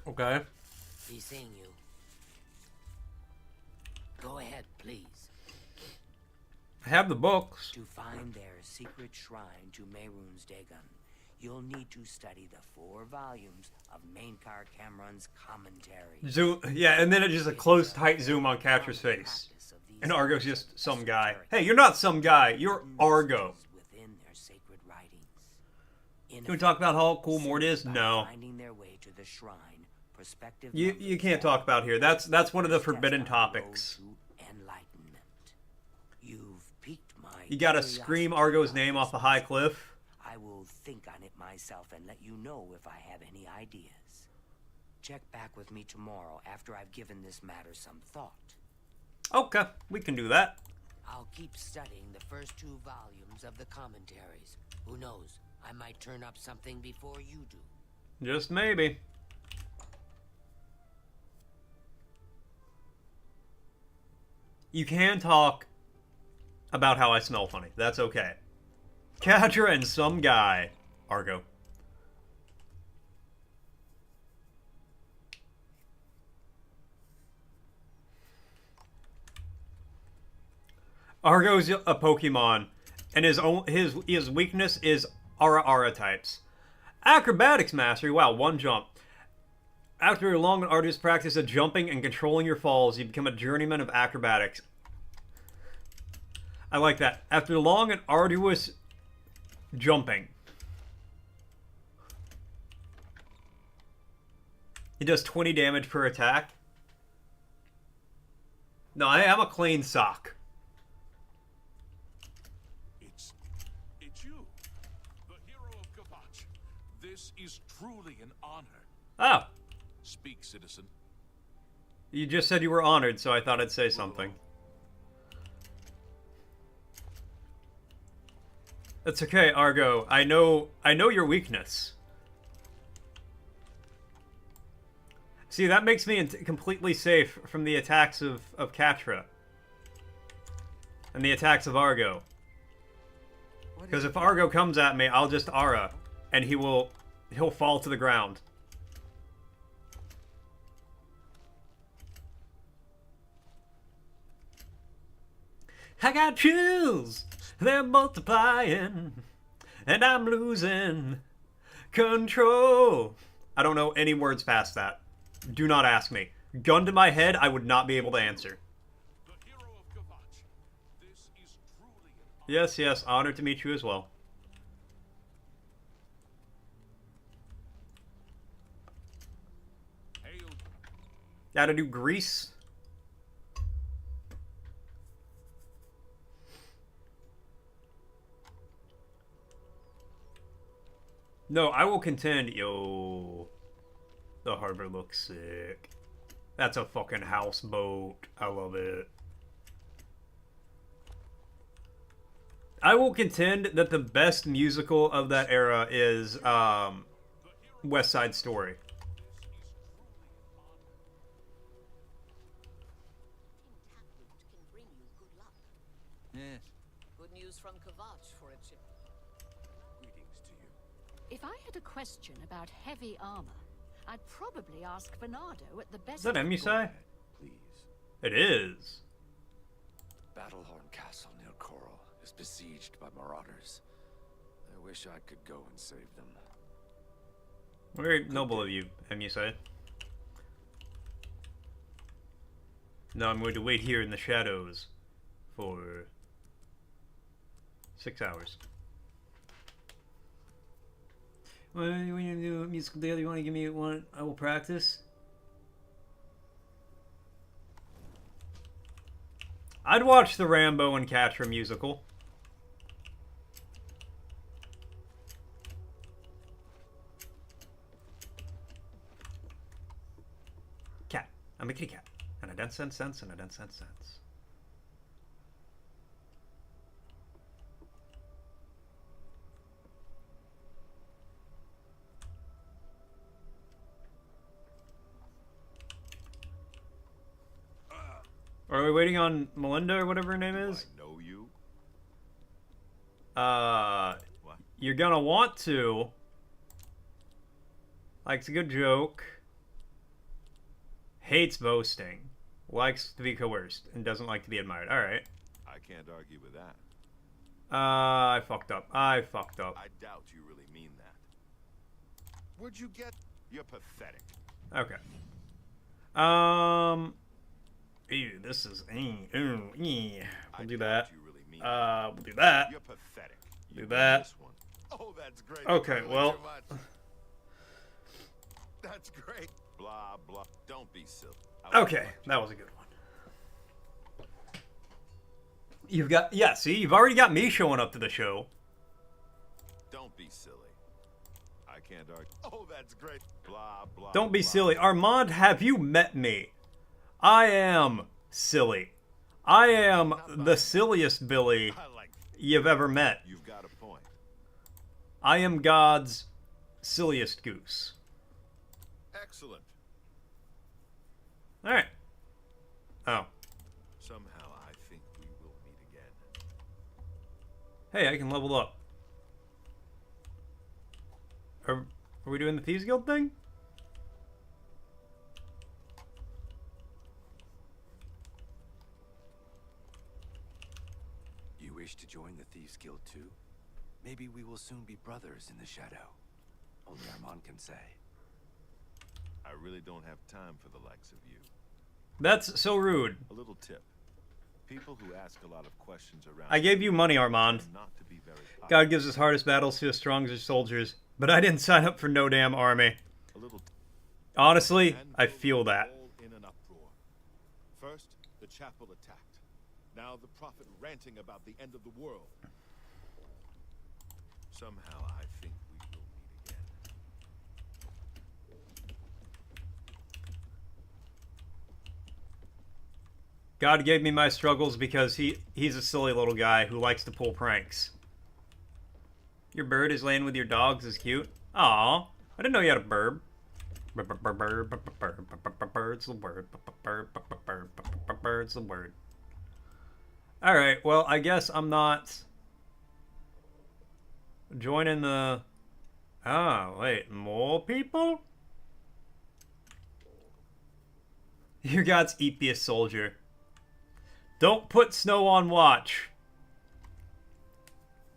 Okay. He's seeing you. Go ahead, please. I have the books. To find their secret shrine to Mehrunes Dagon, you'll need to study the 4 volumes of Mainkar Cameron's commentary. Zoom, yeah, and then it's just a close, tight zoom on Catra's face. And Argo's just some guy. Hey, you're not some guy. You're Argo. Within their sacred writings. Can we talk about how cool Mort is? No. Finding their way to the shrine, prospective You can't talk about here. That's one of the forbidden topics. Enlightenment. You've piqued my You gotta scream Argo's name off a high cliff. I will think on it myself and let you know if I have any ideas. Check back with me tomorrow after I've given this matter some thought. Okay, we can do that. I'll keep studying the first 2 volumes of the commentaries. Who knows? I might turn up something before you do. Just maybe. You can talk about how I smell funny. That's okay. Catra and some guy. Argo. Argo's a Pokemon, and his weakness is Ara types. Acrobatics mastery. Wow, 1 jump. After a long and arduous practice of jumping and controlling your falls, you become a journeyman of acrobatics. I like that. After long and arduous jumping. It does 20 damage per attack. No, I am a clean sock. It's you, the hero of Kavach. This is truly an honor. Oh, Speak, citizen. you just said you were honored, so I thought I'd say something. It's okay, Argo. I know your weakness. See, that makes me completely safe from the attacks of Catra. And the attacks of Argo. Because if Argo comes at me, I'll just Ara. And he'll fall to the ground. I got chills. They're multiplying. And I'm losing control. I don't know any words past that. Do not ask me. Gun to my head, I would not be able to answer. The hero of Kavach. This is truly an honor. Yes, yes, honored to meet you as well. Hail. Gotta do Grease. No, I will contend. Yo, the harbor looks sick. That's a fucking houseboat. I love it. I will contend that the best musical of that era is West Side Story. King Taproot can bring you good luck. Yes. Good news from Kavach for a chip. Greetings to you. If I had a question about heavy armor, I'd probably ask Bernardo at the best. Is that Emusai? Please. It is. Battlehorn Castle near Coral is besieged by marauders. I wish I could go and save them. Very noble of you, Emusai. Now I'm going to wait here in the shadows for 6 hours. What are you going to do a musical daily? You want to give me one? I will practice. I'd watch the Rambo and Catra musical. Cat. I'm a kitty cat. And I dance sense and I dance sense. Are we waiting on Melinda or whatever her name is? I know you. What? You're gonna want to. Likes a good joke. Hates boasting. Likes to be coerced and doesn't like to be admired. Alright. I can't argue with that. I fucked up. I doubt you really mean that. Where'd you get? You're pathetic. Okay. Ew, this is. We'll do that. You really mean We'll do that. You're pathetic. Do You that. win this one. Oh, that's great. Okay, Thank you well. too much. That's great. Blah blah. Don't be silly. Okay, that was a good one. You've got. Yeah, see, you've already got me showing up to the show. Don't be silly. I can't argue. Oh, that's great. Blah blah. Don't be blah. silly. Armand, have you met me? I am silly. I am the silliest Billy I like. you've ever met. You've got a point. I am God's silliest goose. Excellent. Alright. Oh. Somehow I think we will meet again. Hey, I can level up. Are we doing the Thieves Guild thing? You wish to join the Thieves Guild too? Maybe we will soon be brothers in the shadow. Only Armand can say. I really don't have time for the likes of you. That's so rude. A little tip. People who ask a lot of questions around I gave you money, Armand. tend not to be very popular. God gives his hardest battles to his strongest soldiers, but I didn't sign up for no damn army. A little Honestly, I feel that. all in an uproar. First, the chapel attacked. Now the prophet ranting about the end of the world. Somehow I think we will meet again. God gave me my struggles because he's a silly little guy who likes to pull pranks. Your bird is laying with your dogs is cute. Aw, I didn't know you had a bird. Bird's the word. Bird's the word. Alright, well, I guess I'm not joining the... Oh, wait, more people? Your God's eepiest soldier. Don't put Snow on watch.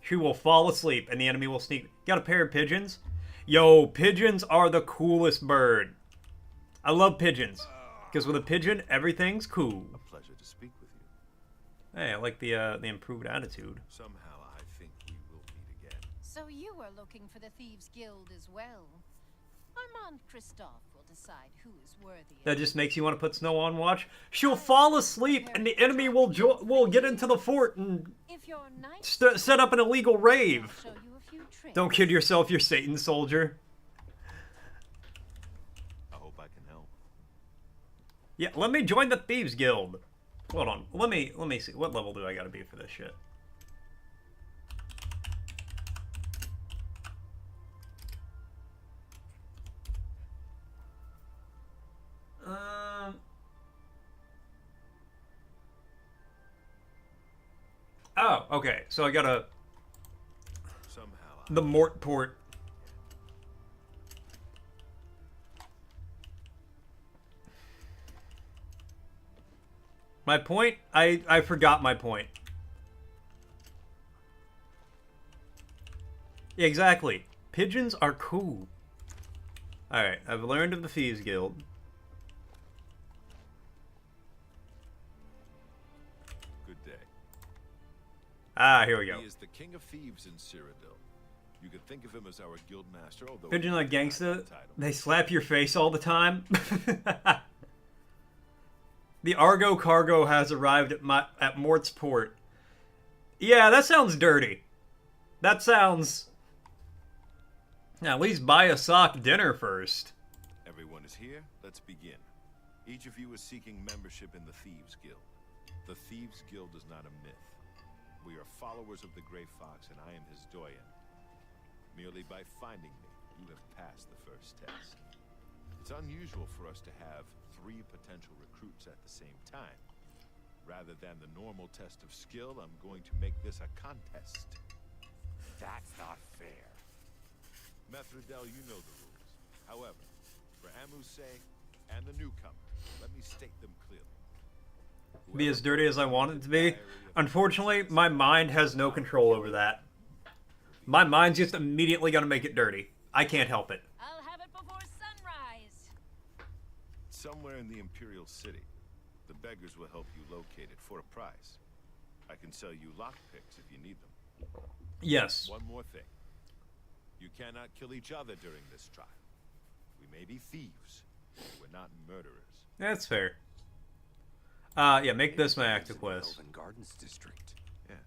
She will fall asleep and the enemy will sneak. Got a pair of pigeons? Yo, pigeons are the coolest bird. I love pigeons. Because with a pigeon, everything's cool. A pleasure to speak with you. Hey, I like the improved attitude. Somehow I think we will meet again. So you were looking for the Thieves Guild as well. Armand Christophe will decide who is worthy. That just makes you want to put Snow on watch. She'll fall asleep and the enemy will get into the fort and If you're nice, set up an illegal I'll rave. show you a few tricks. Don't kid yourself, you're Satan's soldier. I hope I can help. Yeah, let me join the Thieves Guild. Hold on, let me see. What level do I gotta be for this shit? Oh, okay. So I gotta Somehow the Mort port. My point? I forgot my point. Yeah, exactly. Pigeons are cool. Alright, I've learned of the Thieves Guild. good day. Ah, here we go. He is the king of thieves in Cyrodiil. You could think of him as our guild master, although Pigeon like he does not gangsta, have that title. they slap your face all the time. The Argo cargo has arrived at Mort's port. Yeah, that sounds dirty. That sounds... At least buy a sock dinner first. Everyone is here. Let's begin. Each of you is seeking membership in the Thieves Guild. The Thieves Guild is not a myth. We are followers of the Grey Fox, and I am his doyen. Merely by finding me, you have passed the first test. It's unusual for us to have 3 potential recruits at the same time. Rather than the normal test of skill, I'm going to make this a contest. That's not fair. Methridel, you know the rules. However, for Amuse and the newcomer, let me state them clearly. Be as dirty as I want it to be. Unfortunately, my mind has no control over that. My mind's just immediately gonna make it dirty. I can't help it. I'll have it before sunrise. Somewhere in the Imperial City, the beggars will help you locate it for a price. I can sell you lockpicks if you need them. Yes. One more thing. You cannot kill each other during this trial. We may be thieves, but we're not murderers. That's fair. Yeah, make this my active quest. Elven Gardens District. Yes,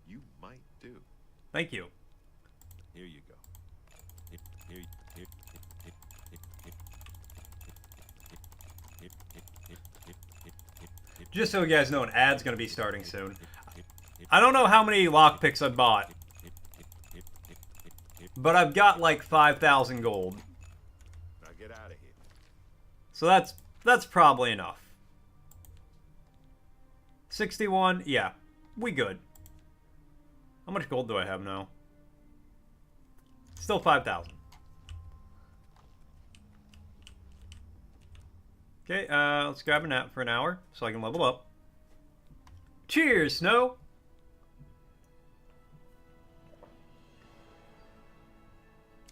you might do. Thank you. Here you go. Here, here, Just so you guys know, an ad's gonna be starting soon. I don't know how many lockpicks I bought, but I've got like 5,000 gold. Now get out of here. So that's probably enough. 61, yeah, we good. How much gold do I have now? Still 5,000. Okay, let's grab a nap for an hour so I can level up. Cheers, Snow!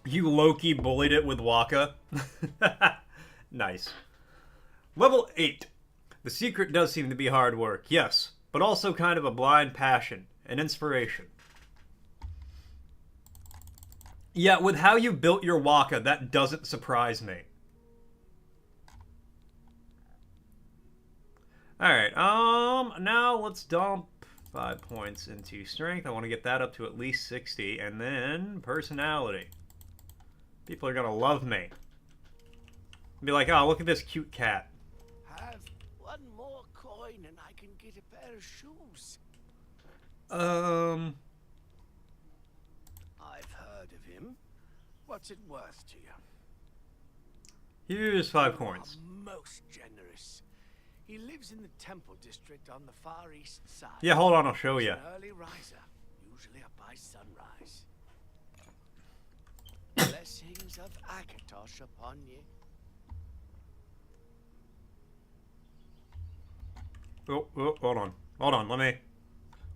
You low-key bullied it with Waka. Nice. Level 8. The secret does seem to be hard work, yes, but also kind of a blind passion, an inspiration. Yeah, with how you built your Waka, that doesn't surprise me. Alright, now let's dump 5 points into strength. I want to get that up to at least 60, and then personality. People are gonna love me. Be like, oh, look at this cute cat. Have one more coin and I can get a pair of shoes. Um, I've heard of him. What's it worth to you? here's 5 coins. Most generous. He lives in the Temple District on the far east side. Yeah, hold on, I'll show He's you. an early riser, usually up by sunrise. Blessings of Akatosh upon you. Oh, hold on. Hold on, let me...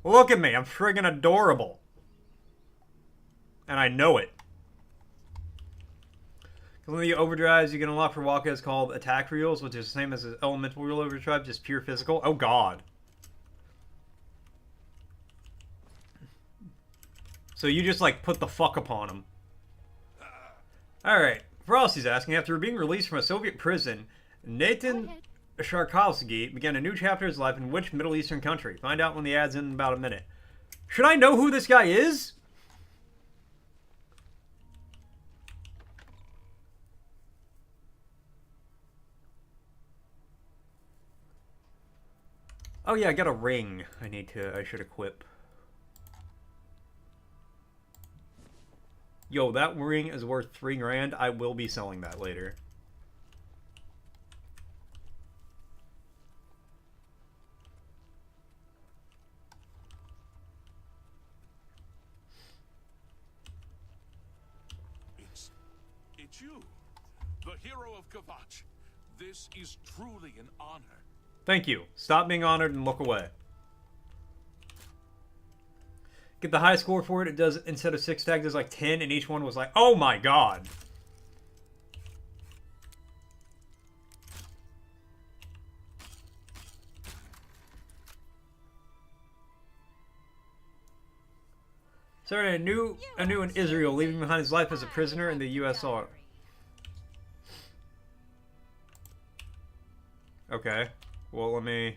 Look at me, I'm friggin' adorable. And I know it. One of the overdrives you can unlock for Waka is called attack reels, which is the same as the elemental reel overdrive, just pure physical. Oh god. So you just like put the fuck upon him. Alright, Frosty's asking, after being released from a Soviet prison, Nathan Sharkovsky began a new chapter of his life in which Middle Eastern country? Find out when the ad's in about a minute. Should I know who this guy is? Oh yeah, I got a ring I should equip. Yo, that ring is worth 3 grand. I will be selling that later. It's you, the hero of Kvatch. This is truly an honor. Thank you. Stop being honored and look away. Get the high score for it. It does, instead of 6 tags, it's like 10, and each one was like, oh my god. Started anew in Israel, leaving behind his life as a prisoner in the USSR. Okay. Well, let me...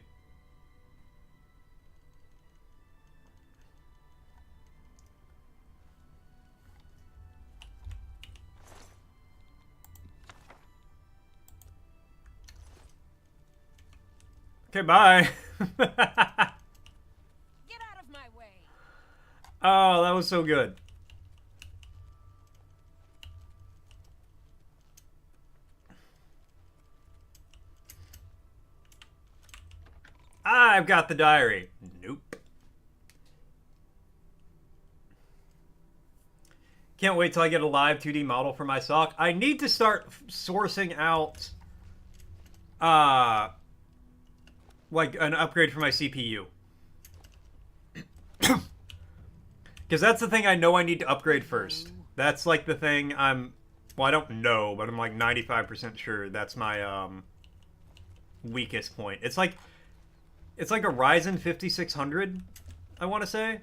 Okay, bye. Get out of my way. Oh, that was so good. I've got the diary. Nope. Can't wait till I get a live 2D model for my sock. I need to start sourcing out like an upgrade for my CPU. Because that's the thing I know I need to upgrade first. That's like the thing I'm... Well, I don't know, but I'm like 95% sure that's my weakest point. It's like It's like a Ryzen 5600, I want to say.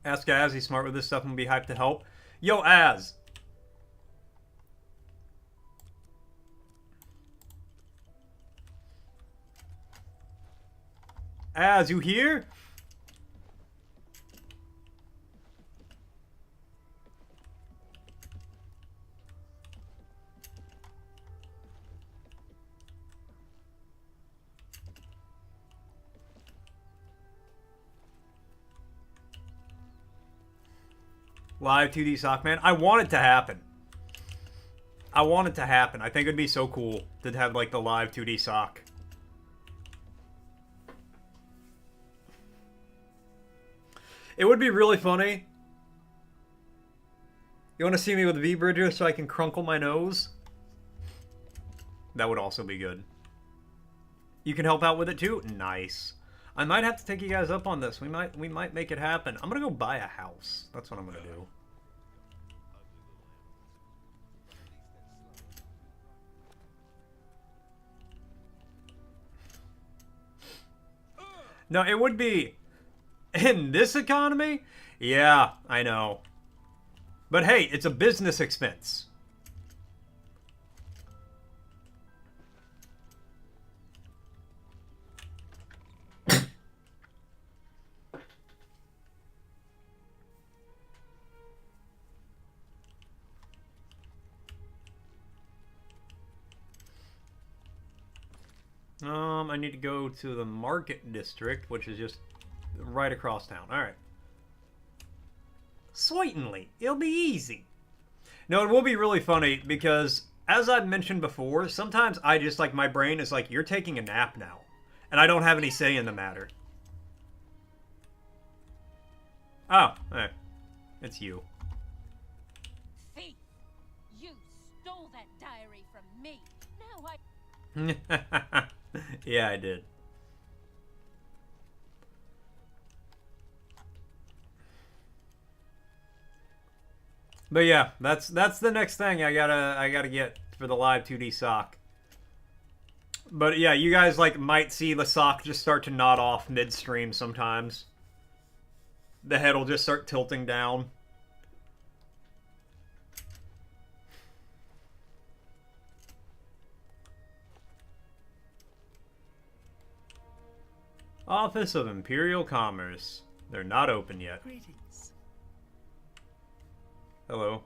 Ask Az, he's smart with this stuff and be hyped to help. Yo, Az! Az, you here? Live 2D Sockman. I want it to happen. I want it to happen. I think it'd be so cool to have like the live 2D sock. It would be really funny. You want to see me with V-Bridger so I can crunkle my nose? That would also be good. You can help out with it too? Nice. I might have to take you guys up on this. We might make it happen. I'm gonna go buy a house. That's what I'm gonna do. No, it would be... In this economy? Yeah, I know. But hey, it's a business expense. I need to go to the market district, which is just right across town. Alright. Certainly. It'll be easy. No, it will be really funny because, as I've mentioned before, sometimes I just, like, my brain is like, you're taking a nap now. And I don't have any say in the matter. Oh, hey. It's you. Thief! You stole that diary from me. Now I... Yeah, I did. But yeah, that's the next thing I gotta get for the live 2D sock. But yeah, you guys like might see the sock just start to nod off midstream sometimes. The head will just start tilting down. Office of Imperial Commerce. They're not open yet. Greetings. Hello.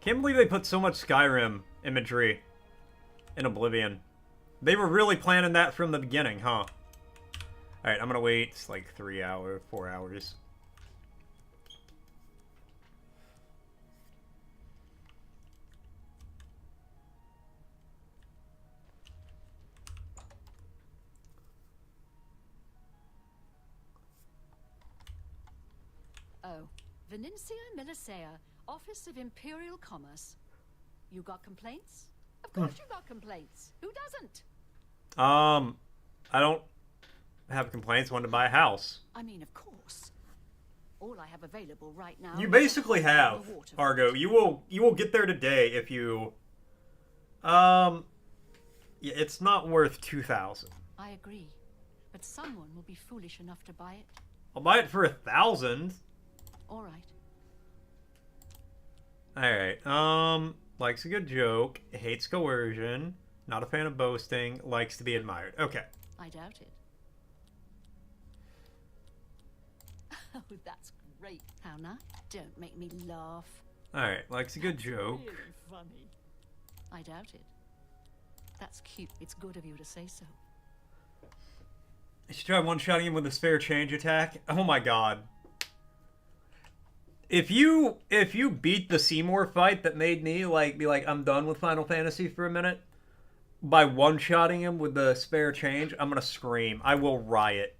Can't believe they put so much Skyrim imagery in Oblivion. They were really planning that from the beginning, huh? Alright, I'm gonna wait like 4 hours. Oh, Venencia Melisea, Office of Imperial Commerce. You got complaints? Of course you got complaints. Who doesn't? I don't have complaints. Want to buy a house. I mean, of course. All I have available right now... You basically have, Argo. You will get there today if you... Yeah, it's not worth 2,000. I agree. But someone will be foolish enough to buy it. I'll buy it for 1,000. All right. Alright, likes a good joke, hates coercion, not a fan of boasting, likes to be admired. Okay. I doubt it. Oh, that's great. How nice. Don't make me laugh. Alright, likes a good joke. Really funny. I doubt it. That's cute. It's good of you to say so. I should try one-shotting him with a spare change attack. Oh my god. If you beat the Seymour fight that made me be like I'm done with Final Fantasy for a minute, by one-shotting him with the spare change, I'm gonna scream. I will riot.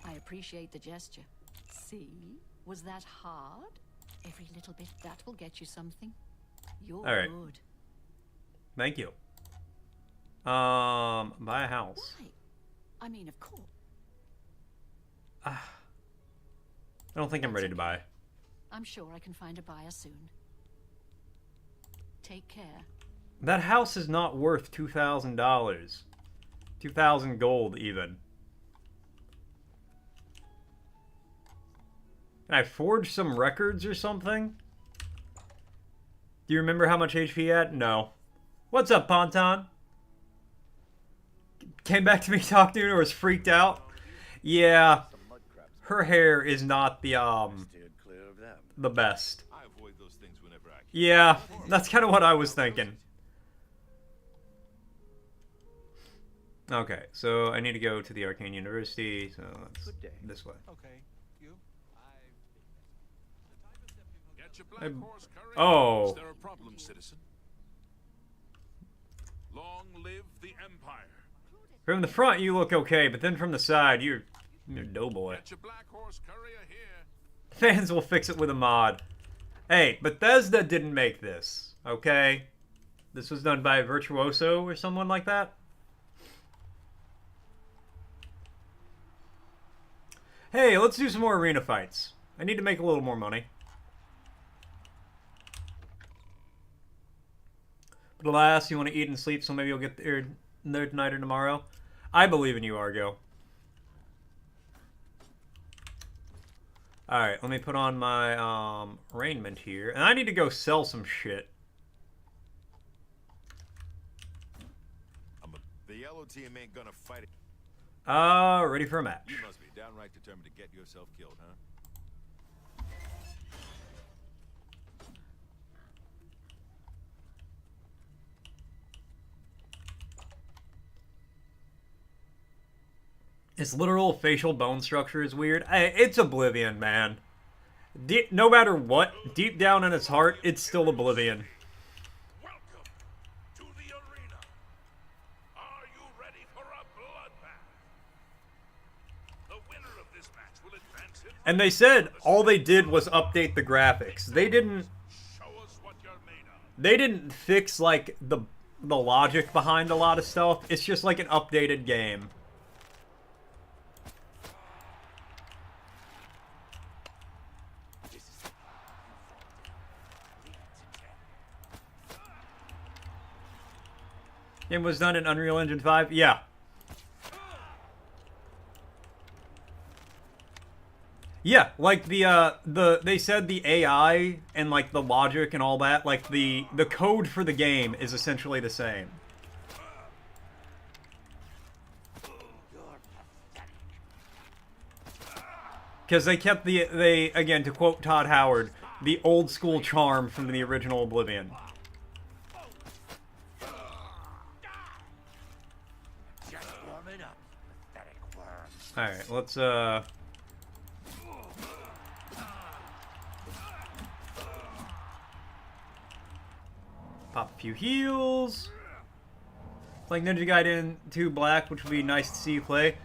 I appreciate the gesture. See? Was that hard? Every little bit, that will get you something. You're All right. good. Thank you. Buy a house. Why? I mean, of course. I don't think I'm ready to buy. I'm sure I can find a buyer soon. Take care. That house is not worth $2,000. 2,000 gold, even. Can I forge some records or something? Do you remember how much HP he had? No. What's up, Ponton? Came back to me, talked to her, was freaked out. Yeah. Her hair is not the best. I avoid those things whenever I can. Yeah, that's kind of what I was thinking. Okay, so I need to go to the Arcane University, so that's this way. Okay, you? Get your black horse, Courier. Oh. Is there a problem, citizen? Long live the Empire. From the front, you look okay, but then from the side, you're a doughboy. Get your black horse, Courier, here. Fans will fix it with a mod. Hey, Bethesda didn't make this, okay? This was done by Virtuoso or someone like that. Hey, let's do some more arena fights. I need to make a little more money. But alas, you want to eat and sleep, so maybe you'll get there tonight or tomorrow. I believe in you, Argo. Alright, let me put on my raiment here. And I need to go sell some shit. The yellow team ain't gonna fight it. Ready for a match. You must be downright determined to get yourself killed, huh? His literal facial bone structure is weird. It's Oblivion, man. No matter what, deep down in its heart, it's still Oblivion. Welcome to the arena. Are you ready for a bloodbath? The winner of this match will advance it. And they said all they did was update the graphics. They didn't. Show us what you're made of. They didn't fix like the logic behind a lot of stuff. It's just like an updated game. Game was done in Unreal Engine 5? Yeah. Yeah, like they said the AI and like the logic and all that, like the code for the game is essentially the same. Because they kept again, to quote Todd Howard, the old school charm from the original Oblivion. Alright, let's, pop a few heals. Like Ninja Gaiden 2 Black, which would be nice to see you play.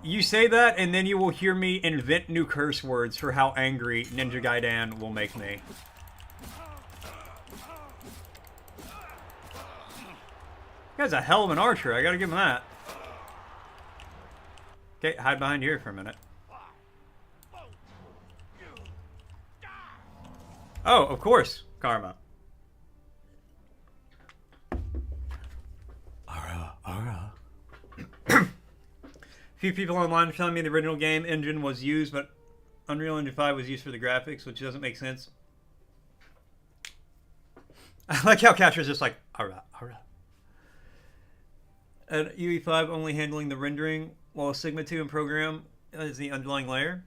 You say that, and then you will hear me invent new curse words for how angry Ninja Gaiden will make me. This guy's a hell of an archer, I gotta give him that. Okay, hide behind here for a minute. Oh, of course, Karma. Ara. Few people online are telling me the original game engine was used, but Unreal Engine 5 was used for the graphics, which doesn't make sense. I like how Catcher's just like, ara. And UE5 only handling the rendering, while Sigma 2 in program is the underlying layer.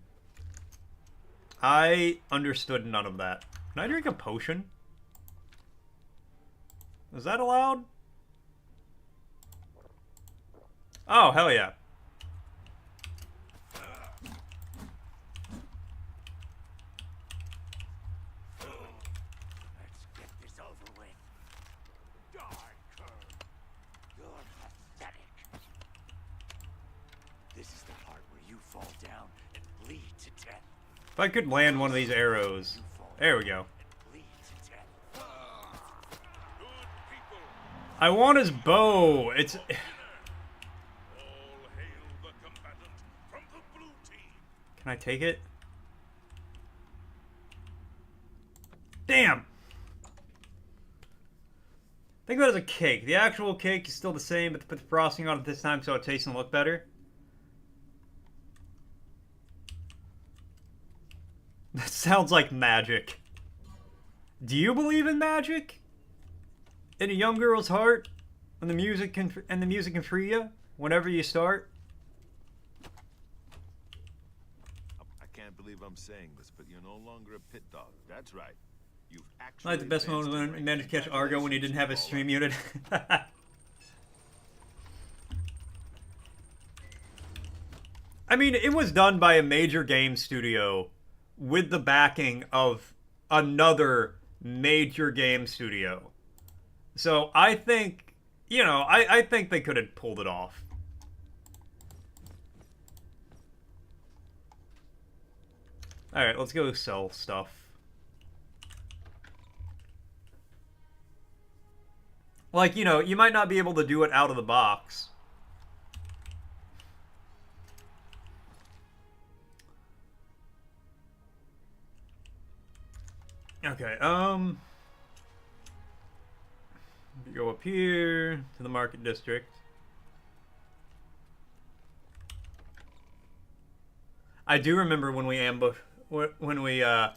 I understood none of that. Can I drink a potion? Is that allowed? Oh, hell yeah. Let's get this over with. Die, Kurt. You're pathetic. This is the part where you fall down and bleed to death. If I could land one of these arrows. There we go. Bleed to death. Good I want his bow. It's... All hail the combatant from the blue team. Can I take it? Damn! Think about it as a cake. The actual cake is still the same, but put the frosting on it this time so it tastes and look better. That sounds like magic. Do you believe in magic? In a young girl's heart? And the music can free you whenever you start? I can't believe I'm saying this, but you're no longer a pit dog. That's right. You've I actually like the best moment advanced in when he rank. managed to catch Argo when he didn't have his stream muted. I mean, it was done by a major game studio with the backing of another major game studio. So I think, you know, I think they could have pulled it off. Alright, let's go sell stuff. Like, you know, you might not be able to do it out of the box. Okay, go up here to the market district. I do remember when we ambushed, when we, I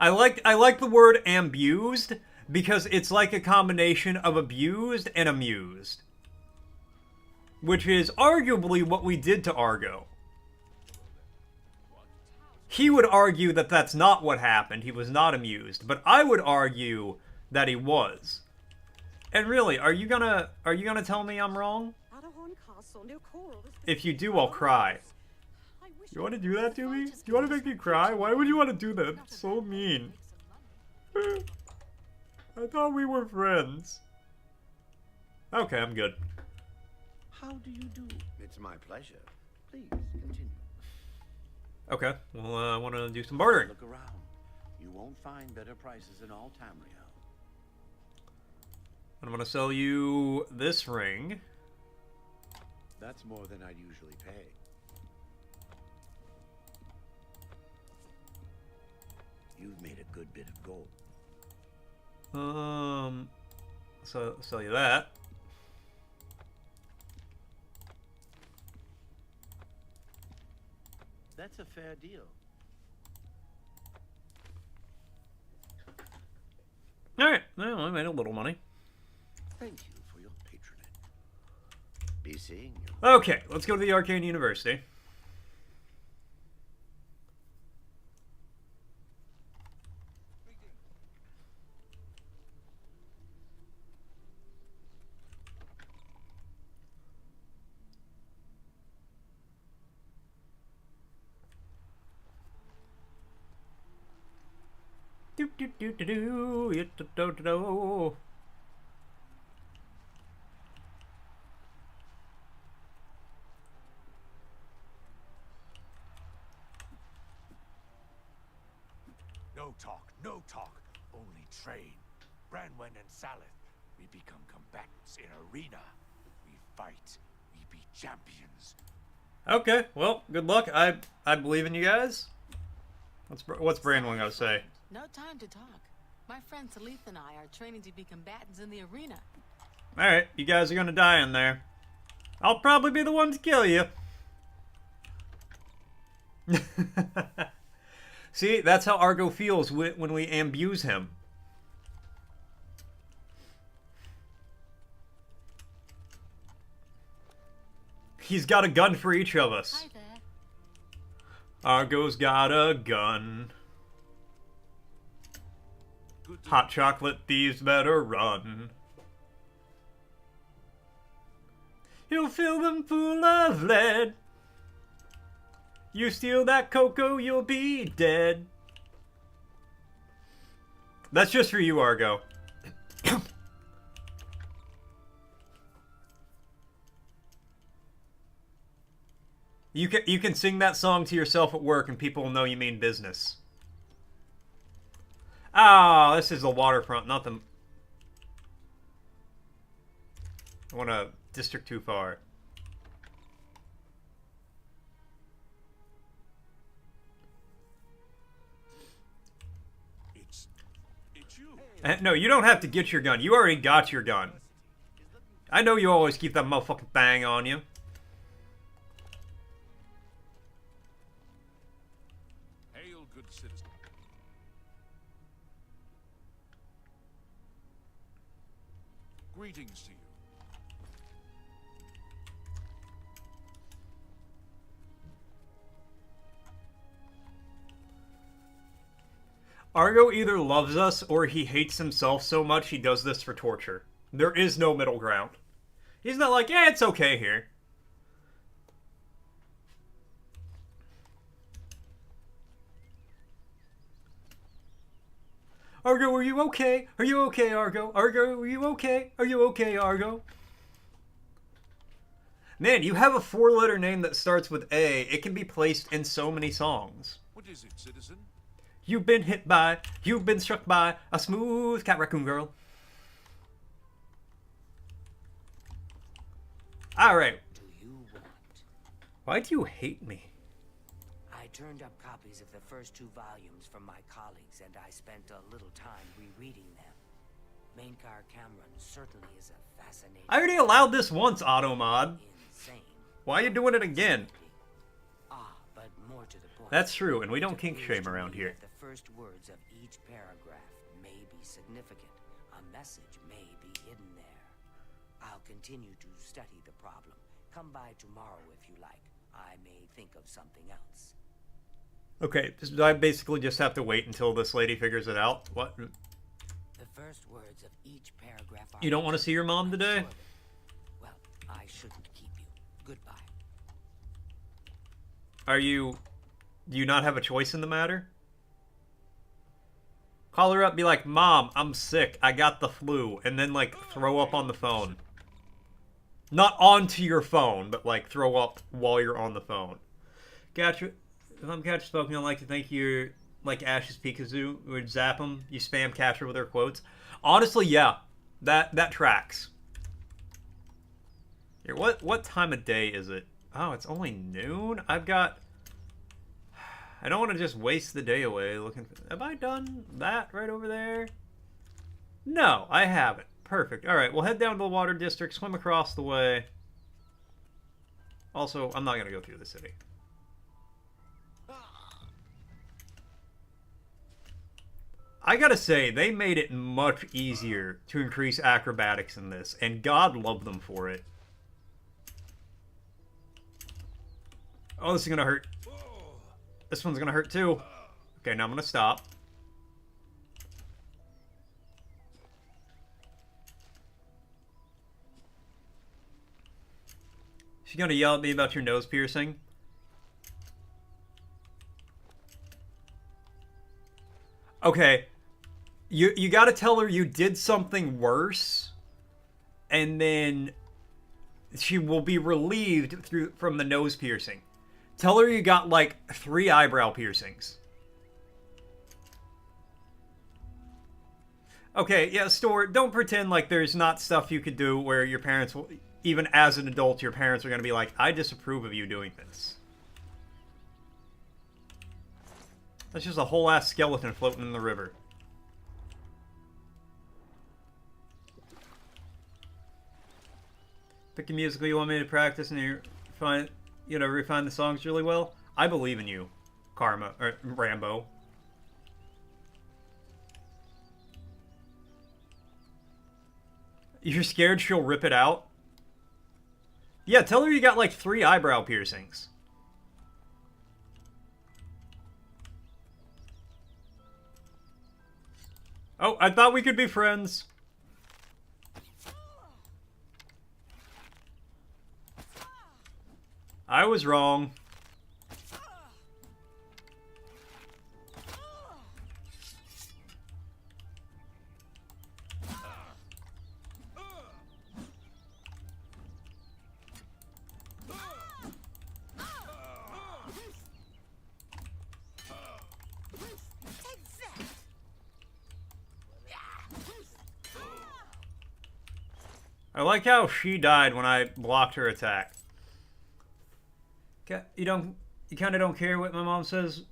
like the word ambused because it's like a combination of abused and amused. Which is arguably what we did to Argo. He would argue that that's not what happened. He was not amused, but I would argue that he was. And really, are you gonna tell me I'm wrong? If you do, I'll cry. You want to do that to me? You want to make me cry? Why would you want to do that? That's so mean. I thought we were friends. Okay, I'm good. How do you do? It's my pleasure. Please continue. Okay, well, I want to do some bartering. Look around. You won't find better prices in all Tamriel. I'm going to sell you this ring. That's more than I'd usually pay. You've made a good bit of gold. So sell you that. That's a fair deal. Alright, well, I made a little money. Thank you for your patronage. Be seeing you. Okay, let's go to the Arcane University. Do do do do do do do do do. No talk, no talk. Only train. Branwen and Salith, we become combatants in arena. We fight. We be champions. Okay, well, good luck. I believe in you guys. What's Brandon gonna say? No time to talk. My friend Salith and I are training to be combatants in the arena. Alright, you guys are gonna die in there. I'll probably be the one to kill you. See, that's how Argo feels when we ambuse him. He's got a gun for each of us. Hi there. Argo's got a gun. Hot chocolate thieves better run. He'll fill them full of lead. You steal that cocoa, you'll be dead. That's just for you, Argo. You can sing that song to yourself at work and people will know you mean business. Ah, this is the waterfront, not the I want a district too far. It's you. No, you don't have to get your gun. You already got your gun. I know you always keep that motherfucking thing on you. Hail, good citizen. Greetings to you. Argo either loves us or he hates himself so much he does this for torture. There is no middle ground. He's not like, yeah, it's okay here. Argo, are you okay? Are you okay, Argo? Argo, are you okay? Are you okay, Argo? Man, you have a 4-letter name that starts with A. It can be placed in so many songs. What is it, citizen? You've been struck by a smooth cat raccoon girl. Alright. Do you want? Why do you hate me? I turned up copies of the first 2 volumes from my colleagues, and I spent a little time rereading them. Mainkar Cameron certainly is a fascinating... I already allowed this once, Automod. Insane. Why are you doing it again? But more to the point. That's true, and we don't kink shame around here. The first words of each paragraph may be significant. A message may be hidden there. I'll continue to study the problem. Come by tomorrow if you like. I may think of something else. Okay, I basically just have to wait until this lady figures it out. What? The first words of each paragraph are... You don't want to see your mom today? Well, I shouldn't keep you. Goodbye. Are you... Do you not have a choice in the matter? Call her up, be like, Mom, I'm sick, I got the flu, and then, like, throw up on the phone. Not onto your phone, but, like, throw up while you're on the phone. Gotcha. If I'm Catcher Spoken, I'd like to thank you, like Ash's Pikachu, would zap him, you spam Catcher with her quotes. Honestly, yeah, that tracks. Here, what time of day is it? Oh, it's only noon? I don't want to just waste the day away looking for... Have I done that right over there? No, I haven't. Perfect. Alright, we'll head down to the Water District, swim across the way. Also, I'm not going to go through the city. I gotta say, they made it much easier to increase acrobatics in this, and God love them for it. Oh, this is gonna hurt. This one's gonna hurt too. Okay, now I'm gonna stop. She's gonna yell at me about your nose piercing. Okay. You gotta tell her you did something worse, and then she will be relieved from the nose piercing. Tell her you got, like, 3 eyebrow piercings. Okay, yeah, Stuart, don't pretend like there's not stuff you could do where your parents will... Even as an adult, your parents are going to be like, I disapprove of you doing this. That's just a whole-ass skeleton floating in the river. Pick a musical you want me to practice and refine the songs really well. I believe in you, Rambo. You're scared she'll rip it out? Yeah, tell her you got like 3 eyebrow piercings. Oh, I thought we could be friends. I was wrong. I like how she died when I blocked her attack. You kind of don't care what my mom says?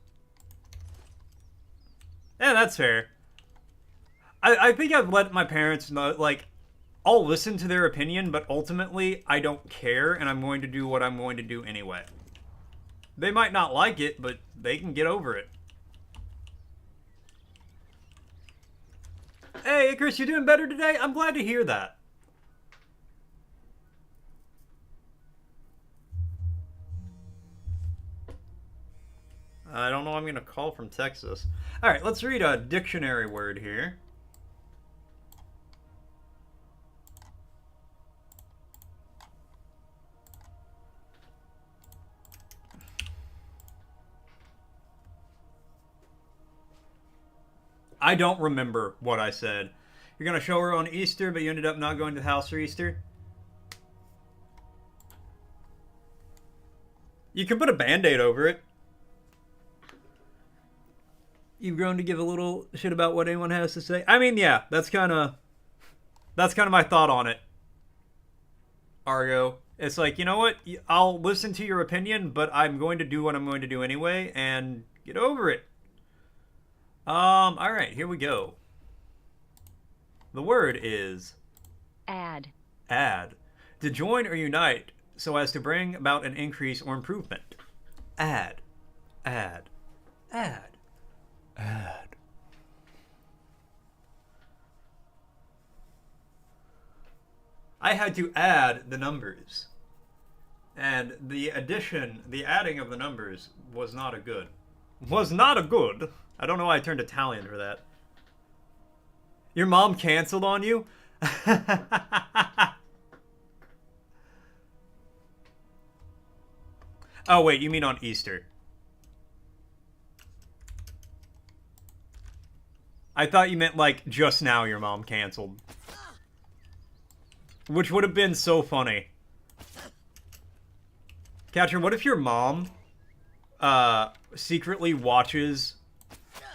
Yeah, that's fair. I think I've let my parents know, like, I'll listen to their opinion, but ultimately, I don't care, and I'm going to do what I'm going to do anyway. They might not like it, but they can get over it. Hey, Chris, you doing better today? I'm glad to hear that. I don't know I'm going to call from Texas. All right, let's read a dictionary word here. I don't remember what I said. You're going to show her on Easter, but you ended up not going to the house for Easter? You can put a Band-Aid over it. You've grown to give a little shit about what anyone has to say. I mean, yeah, that's kind of my thought on it. Argo. It's like, you know what? I'll listen to your opinion, but I'm going to do what I'm going to do anyway, and get over it. Alright, here we go. The word is... Add. Add. To join or unite so as to bring about an increase or improvement. Add. Add. Add. Add. I had to add the numbers. And the adding of the numbers was not a good. Was not a good. I don't know why I turned Italian for that. Your mom canceled on you? Oh, wait, you mean on Easter. I thought you meant, like, just now your mom canceled. Which would have been so funny. Catcher, what if your mom, secretly watches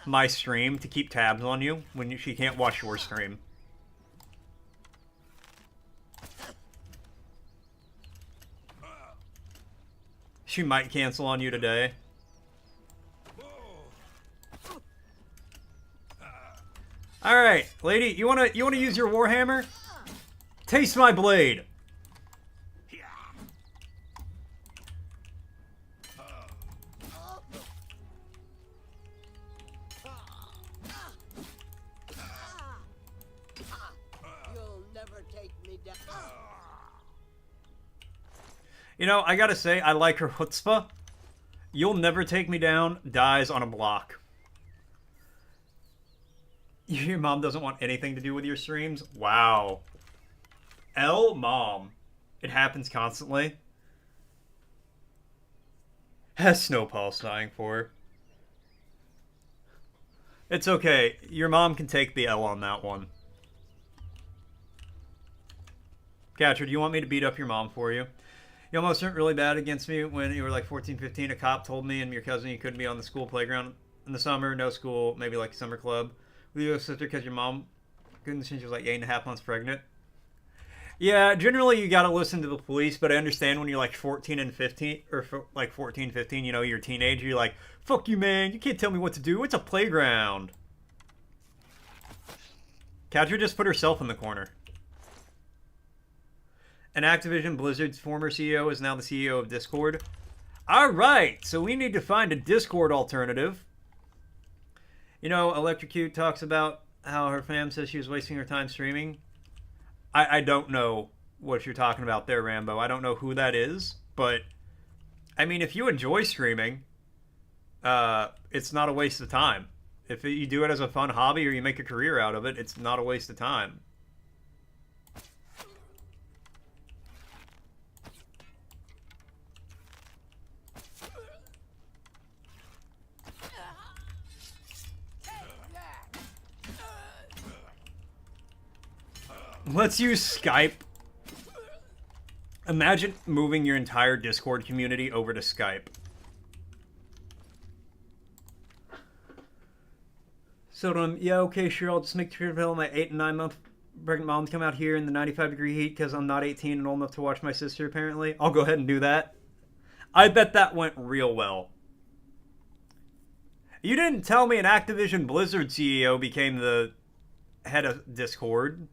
my stream to keep tabs on you when she can't watch your stream? She might cancel on you today. Alright, lady, you wanna use your warhammer? Taste my blade! You'll never take me down. You know, I gotta say, I like her chutzpah. You'll never take me down, dies on a block. Your mom doesn't want anything to do with your streams? Wow. Mom. It happens constantly. Has Snowpulse dying for her. It's okay. Your mom can take the L on that one. Catcher, do you want me to beat up your mom for you? You almost turned really bad against me when you were like 14, 15. A cop told me and your cousin you couldn't be on the school playground in the summer. No school, maybe like summer club. With your sister because your mom couldn't since she was like 8.5 months pregnant. Yeah, generally you gotta listen to the police, but I understand when you're like 14 and 15, or like 14, 15, you know, you're a teenager, you're like, fuck you, man, you can't tell me what to do, it's a playground. Catcher just put herself in the corner. And Activision Blizzard's former CEO is now the CEO of Discord. Alright, so we need to find a Discord alternative. You know, Electrocute talks about how her fam says she was wasting her time streaming. I don't know what you're talking about there, Rambo. I don't know who that is, but I mean, if you enjoy streaming, it's not a waste of time. If you do it as a fun hobby or you make a career out of it, it's not a waste of time. Let's use Skype. Imagine moving your entire Discord community over to Skype. So, yeah, okay, sure, I'll just make sure to tell my 8 and 9 month pregnant moms come out here in the 95-degree heat because I'm not 18 and old enough to watch my sister, apparently. I'll go ahead and do that. I bet that went real well. You didn't tell me an Activision Blizzard CEO became the head of Discord.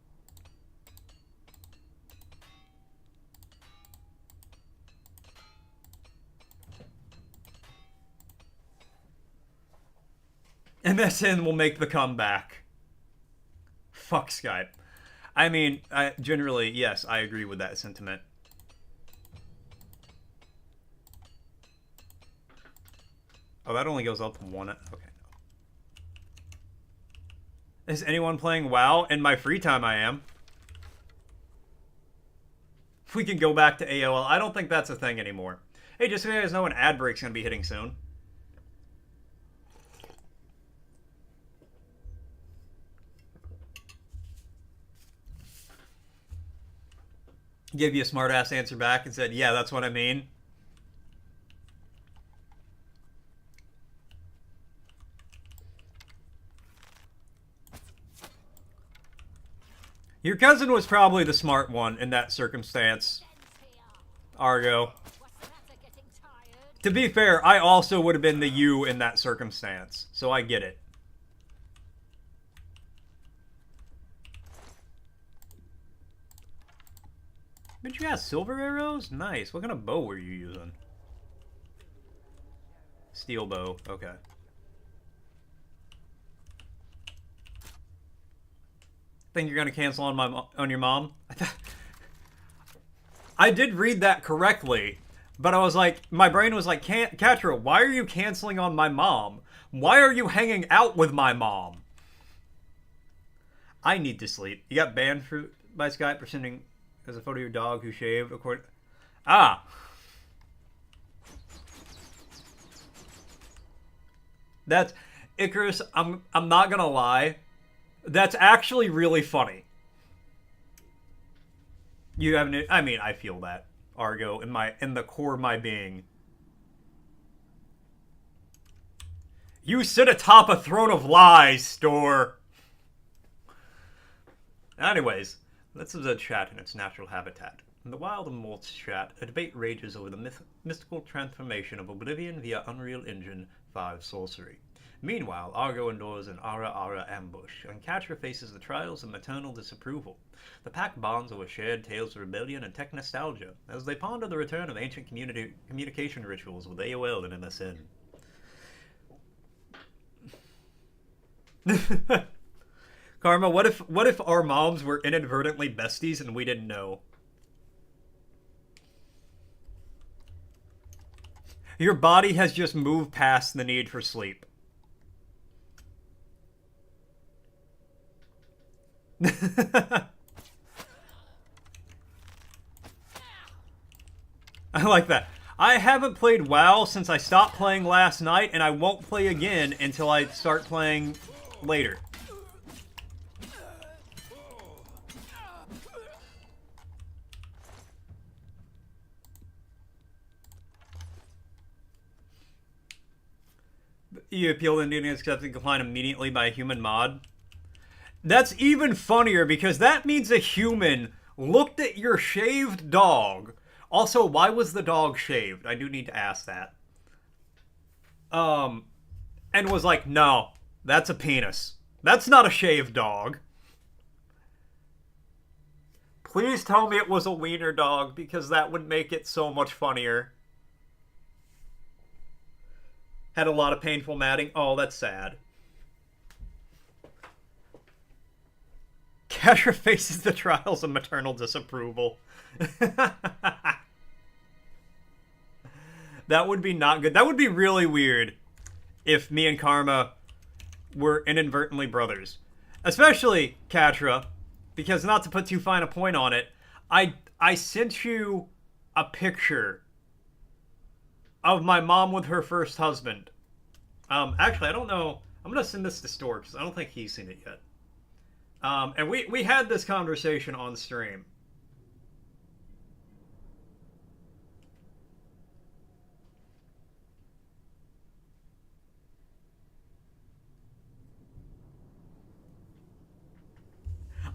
MSN will make the comeback. Fuck Skype. I mean, generally, yes, I agree with that sentiment. Oh, that only goes up one. Okay. Is anyone playing WoW? In my free time, I am. If we can go back to AOL, I don't think that's a thing anymore. Hey, just so you guys know, an ad break's gonna be hitting soon. Gave you a smart-ass answer back and said, yeah, that's what I mean. Your cousin was probably the smart one in that circumstance, Argo. To be fair, I also would have been the you in that circumstance, so I get it. But you got silver arrows? Nice. What kind of bow were you using? Steel bow. Okay. Think you're gonna cancel on your mom? I did read that correctly, but I was like, my brain was like, Katra, why are you canceling on my mom? Why are you hanging out with my mom? I need to sleep. You got banned by Skype for sending as a photo of your dog who shaved. Ah. That's Icarus. I'm not gonna lie. That's actually really funny. You haven't. I mean, I feel that, Argo, in the core of my being. You sit atop a throne of lies, Store. Anyways, this is a chat in its natural habitat. In the Wild and Molts chat, a debate rages over the mystical transformation of Oblivion via Unreal Engine 5 sorcery. Meanwhile, Argo endures an Ara ambush, and Katra faces the trials of maternal disapproval. The pack bonds over shared tales of rebellion and tech nostalgia, as they ponder the return of ancient communication rituals with AOL and MSN. Karma, what if our moms were inadvertently besties and we didn't know? Your body has just moved past the need for sleep. I like that. I haven't played WoW since I stopped playing last night, and I won't play again until I start playing later. You appeal to Indian accepted decline immediately by a human mod. That's even funnier because that means a human looked at your shaved dog. Also, why was the dog shaved? I do need to ask that. And was like, no, that's a penis. That's not a shaved dog. Please tell me it was a wiener dog because that would make it so much funnier. Had a lot of painful matting. Oh, that's sad. Katra faces the trials of maternal disapproval. That would be not good. That would be really weird if me and Karma were inadvertently brothers. Especially Katra, because not to put too fine a point on it, I sent you a picture of my mom with her first husband. Actually, I don't know. I'm going to send this to Stork because I don't think he's seen it yet. And we had this conversation on stream.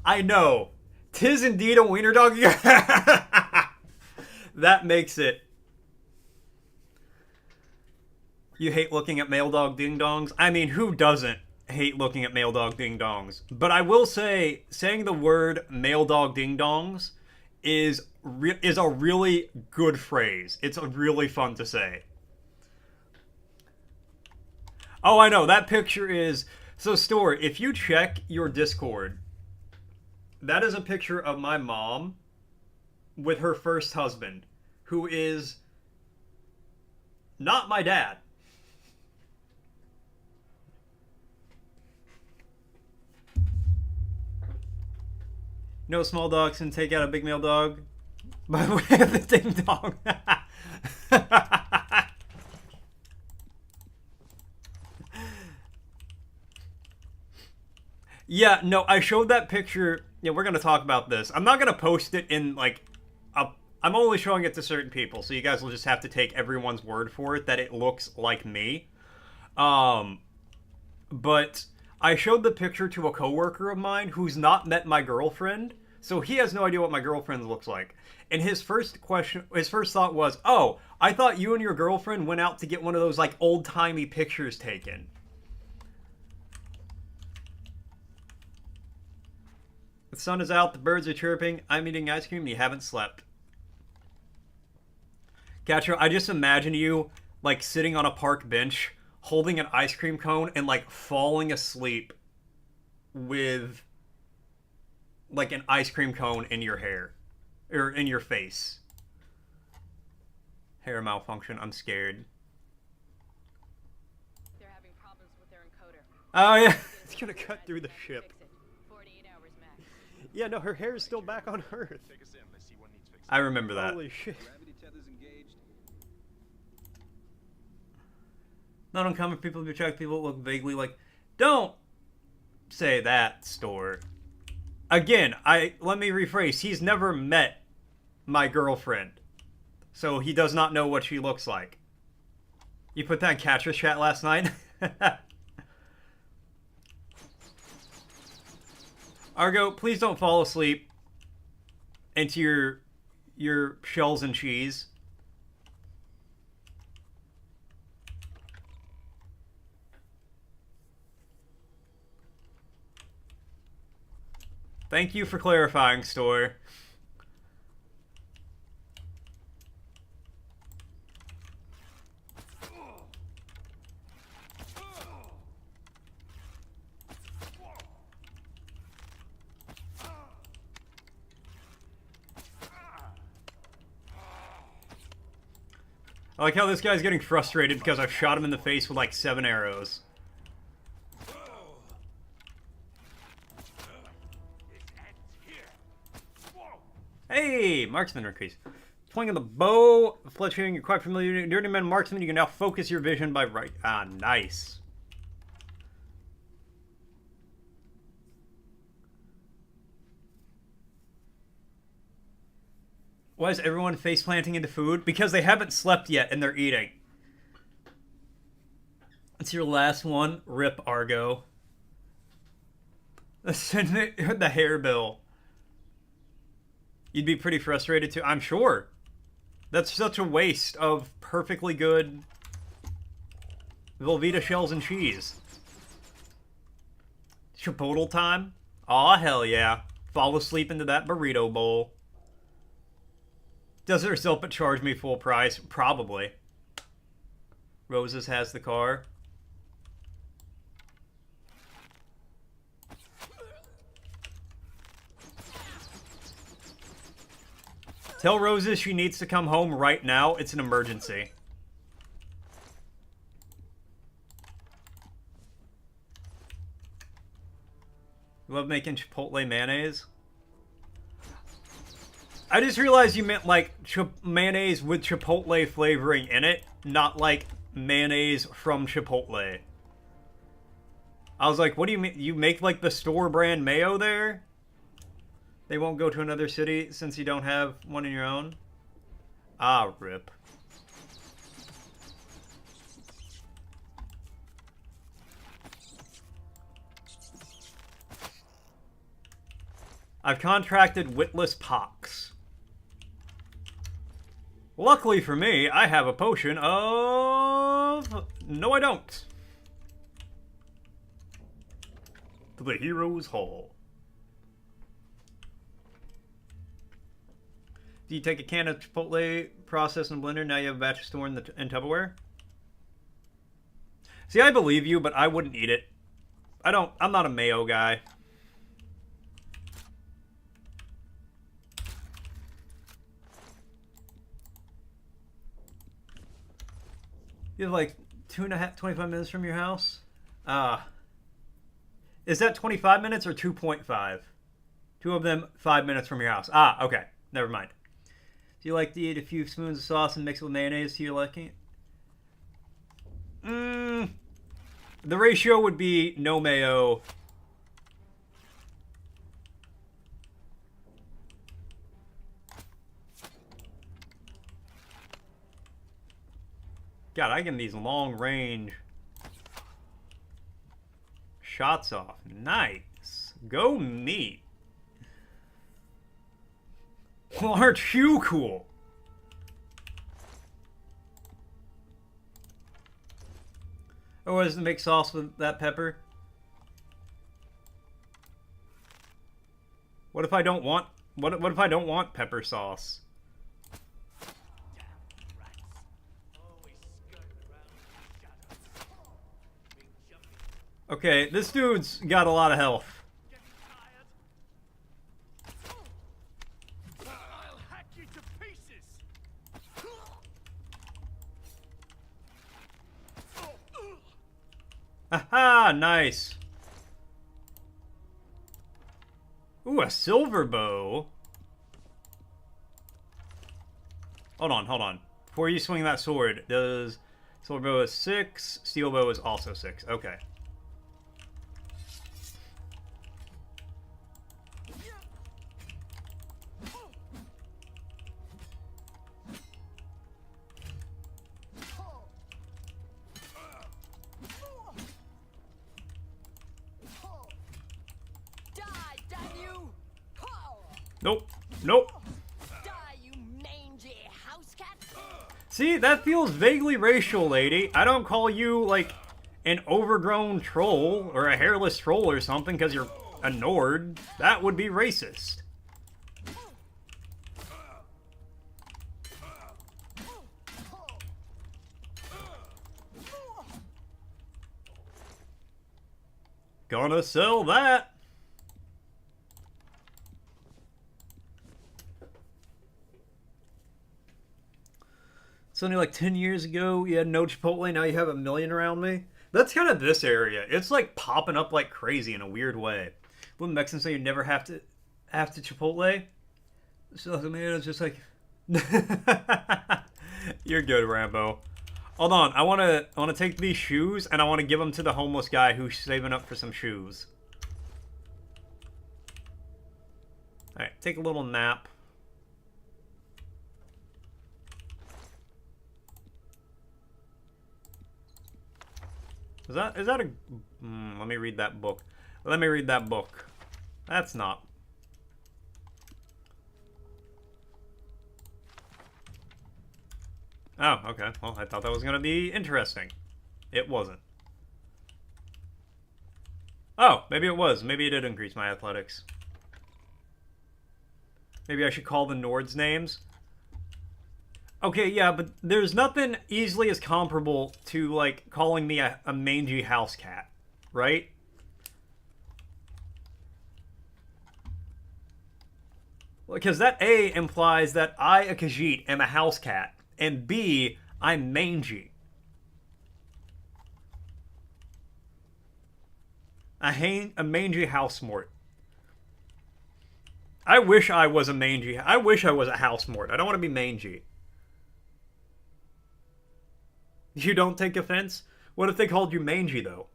I know. 'Tis indeed a wiener dog. That makes it. You hate looking at male dog ding-dongs? I mean, who doesn't hate looking at male dog ding-dongs? But I will say, saying the word male dog ding-dongs is a really good phrase. It's really fun to say. Oh, I know. That picture is... So, Store, if you check your Discord, that is a picture of my mom with her first husband, who is not my dad. No small dogs can take out a big male dog. By the way of the ding dong. Yeah, no, I showed that picture. Yeah, we're going to talk about this. I'm not going to post it in, like, I'm only showing it to certain people, so you guys will just have to take everyone's word for it that it looks like me. But I showed the picture to a coworker of mine who's not met my girlfriend, so he has no idea what my girlfriend looks like. And his first thought was, oh, I thought you and your girlfriend went out to get one of those, like, old-timey pictures taken. The sun is out, the birds are chirping, I'm eating ice cream, and you haven't slept. Gotcha, I just imagine you, like, sitting on a park bench, holding an ice cream cone, and, like, falling asleep with, like, an ice cream cone in your hair. Or in your face. Hair malfunction, I'm scared. They're having problems with their encoder. Oh, yeah, it's gonna cut through the ship. Yeah, no, her hair is still back on Earth. I remember that. Holy shit. Not uncommon for people to attract people that look vaguely like... Don't say that, Store. Again, let me rephrase. He's never met my girlfriend. So he does not know what she looks like. You put that in Catcher's chat last night? Argo, please don't fall asleep into your shells and cheese. Thank you for clarifying, Store. I like how this guy's getting frustrated because I've shot him in the face with like 7 arrows. Hey, marksman increase. Swinging the bow, fletching, you're quite familiar. Dirty man marksman, you can now focus your vision by right. Ah, nice. Why is everyone face planting into food? Because they haven't slept yet and they're eating. It's your last one. Rip, Argo. The hair bill. You'd be pretty frustrated too, I'm sure. That's such a waste of perfectly good Velveeta shells and cheese. Chipotle time? Aw, hell yeah. Fall asleep into that burrito bowl. Does it herself but charge me full price? Probably. Roses has the car. Tell Roses she needs to come home right now. It's an emergency. Love making Chipotle mayonnaise. I just realized you meant like mayonnaise with Chipotle flavoring in it, not like mayonnaise from Chipotle. I was like, what do you mean? You make like the store brand mayo there? They won't go to another city since you don't have one in your own? Ah, rip. I've contracted witless pox. Luckily for me, I have a potion of... No, I don't. To the Hero's Hall. Do you take a can of Chipotle, process in a blender, now you have a batch stored in Tupperware? See, I believe you, but I wouldn't eat it. I'm not a mayo guy. You have like 25 minutes from your house? Is that 25 minutes or 2.5? Two of them 5 minutes from your house. Okay. Never mind. Do you like to eat a few spoons of sauce and mix it with mayonnaise to your liking? The ratio would be no mayo. God, I get these long range shots off. Nice. Go me. Well, aren't you cool? Oh, what does it make sauce with that pepper? What if I don't want what if I don't want pepper sauce? Okay, this dude's got a lot of health. I'll hack you to pieces. Haha, nice. Ooh, a silver bow. Hold on. Before you swing that sword, does silver bow is 6, steel bow is also 6. Okay. Nope. See, that feels vaguely racial, lady. I don't call you, like, an overgrown troll or a hairless troll or something because you're a Nord. That would be racist. Gonna sell that. It's only like 10 years ago, you had no Chipotle, now you have a million around me. That's kind of this area. It's like popping up like crazy in a weird way. Wouldn't Mexicans say you never have to Chipotle? So man, it's just like you're good, Rambo. Hold on, I wanna take these shoes and I wanna give them to the homeless guy who's saving up for some shoes. Alright, take a little nap. Is that a... let me read that book. Let me read that book. That's not... Oh, okay. Well, I thought that was going to be interesting. It wasn't. Oh, maybe it was. Maybe it did increase my athletics. Maybe I should call the Nords names. Okay, yeah, but there's nothing easily as comparable to, like, calling me a mangy house cat, right? Because that A implies that I, a Khajiit, am a house cat, and B, I'm mangy. A mangy house mort. I wish I was a mangy. I wish I was a house mort. I don't want to be mangy. You don't take offense? What if they called you mangy, though?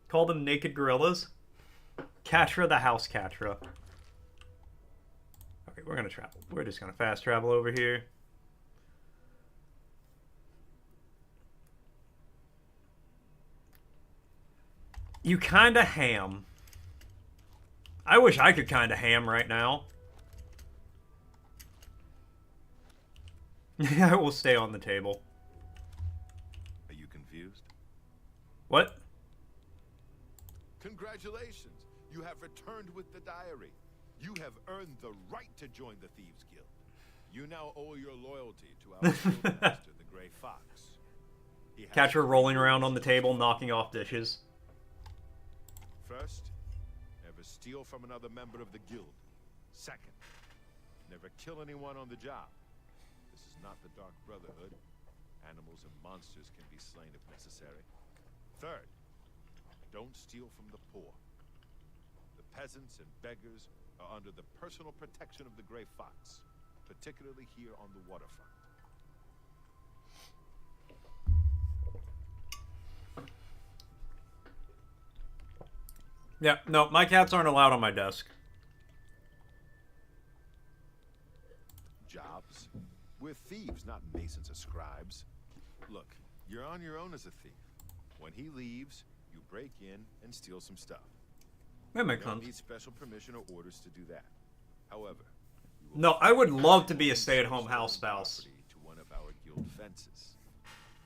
Call them naked gorillas? Catra the house Catra. Okay, we're gonna travel. We're just gonna fast travel over here. You kinda ham. I wish I could kind of ham right now. I will stay on the table. Are you confused? What? Congratulations! You have returned with the diary. You have earned the right to join the Thieves Guild. You now owe your loyalty to our guild master, the Grey Fox. Catch her rolling around on the table, knocking off dishes. First, never steal from another member of the guild. Second, never kill anyone on the job. This is not the Dark Brotherhood. Animals and monsters can be slain if necessary. Third, don't steal from the poor. The peasants and beggars are under the personal protection of the Grey Fox, particularly here on the waterfront. Yeah, no, my cats aren't allowed on my desk. Jobs? We're thieves, not masons or scribes. Look, you're on your own as a thief. When he leaves, you break in and steal some stuff. That makes You don't sense. need special permission or orders to do that. However, No, I would love to be a stay-at-home house spouse. to one of our guild fences.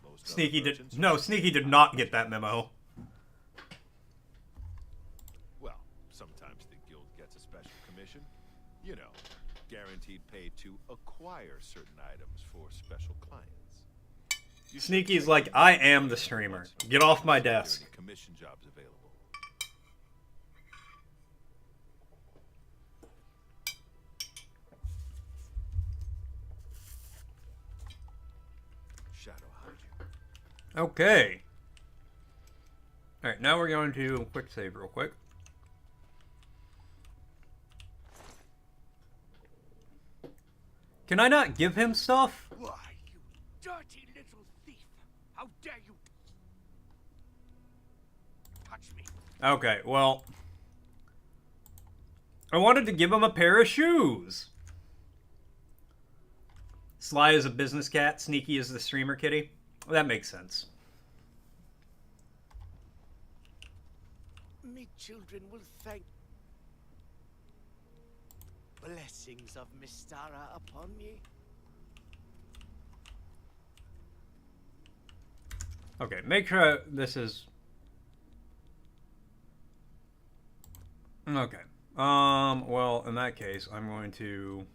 Most other Sneaky did merchants no, are- Sneaky did not get that memo. Well, sometimes the guild gets a special commission. You know, guaranteed pay to acquire certain items for special clients. You should Sneaky's check like, with I the am the guild streamer. once a Get off my month if there are desk. any commission jobs available. Shadow hide. Okay. Alright, now we're going to quick save real quick. Can I not give him stuff? Why, you dirty little thief! How dare you touch me? Okay, well, I wanted to give him a pair of shoes. Sly is a business cat, Sneaky is the streamer kitty. That makes sense. Me children will thank blessings of Mystara upon ye. Okay, make sure this is... Okay. Well, in that case, I'm going to...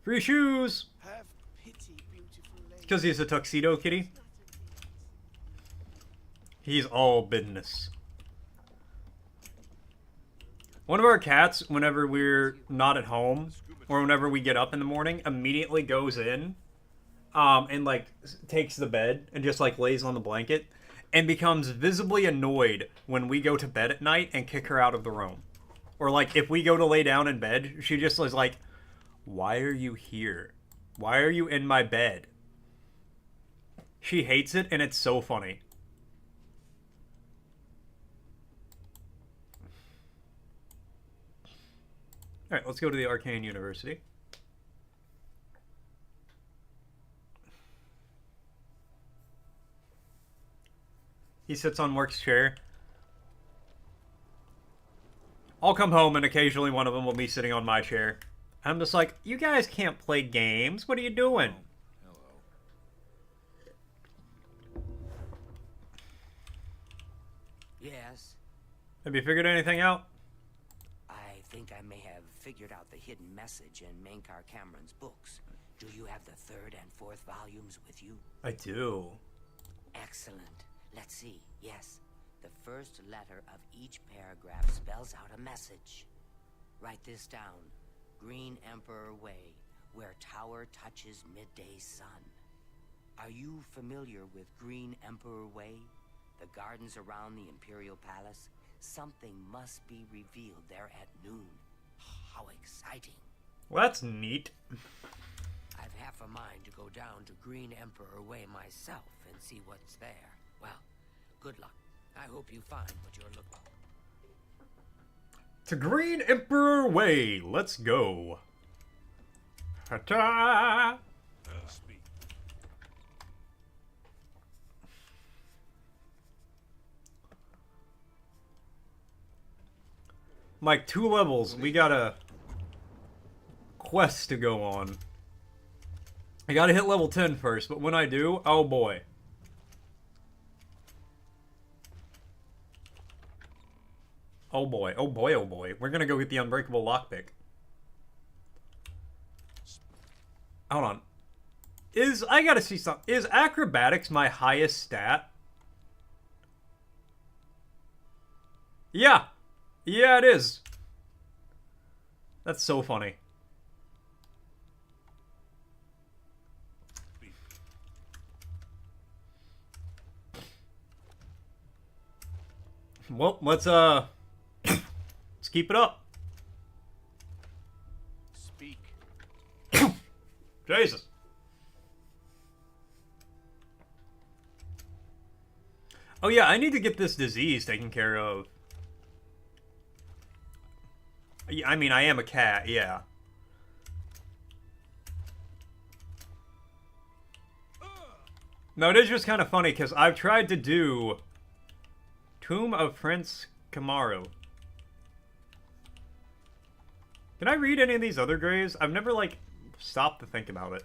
Free shoes! Have pity, beautiful lady. Because he's a tuxedo kitty. He's all business. One of our cats, whenever we're not at home, or whenever we get up in the morning, immediately goes in, and, like, takes the bed and just, like, lays on the blanket, and becomes visibly annoyed when we go to bed at night and kick her out of the room. Or, like, if we go to lay down in bed, she just is like, why are you here? Why are you in my bed? She hates it, and it's so funny. Alright, let's go to the Arcane University. He sits on Mark's chair. I'll come home and occasionally one of them will be sitting on my chair. I'm just like, you guys can't play games. What are you doing? Yes, Have you figured anything out? I think I may have figured out the hidden message in Mainkar Cameron's books. Do you have the third and fourth volumes with you? I do. Excellent. Let's see. Yes. The first letter of each paragraph spells out a message. Write this down. Green Emperor Way, where tower touches midday sun. Are you familiar with Green Emperor Way? The gardens around the Imperial Palace? Something must be revealed there at noon. How exciting. Well, that's neat. I've half a mind to go down to Green Emperor Way myself and see what's there. Well, good luck. I hope you find what you're looking for. To Green Emperor Way, let's go. Ta-ta! Speak. Like 2 levels. We got a quest to go on. I gotta hit level 10 first, but when I do, oh boy. Oh boy, oh boy, oh boy. We're gonna go get the unbreakable lockpick. Hold on. I gotta see something. Is acrobatics my highest stat? Yeah. Yeah, it is. That's so funny. Well, let's keep it up. Speak. Jesus. Oh yeah, I need to get this disease taken care of. I mean, I am a cat, yeah. No, it is just kind of funny, because I've tried to do Tomb of Prince Kamaru. Can I read any of these other graves? I've never, like, stopped to think about it.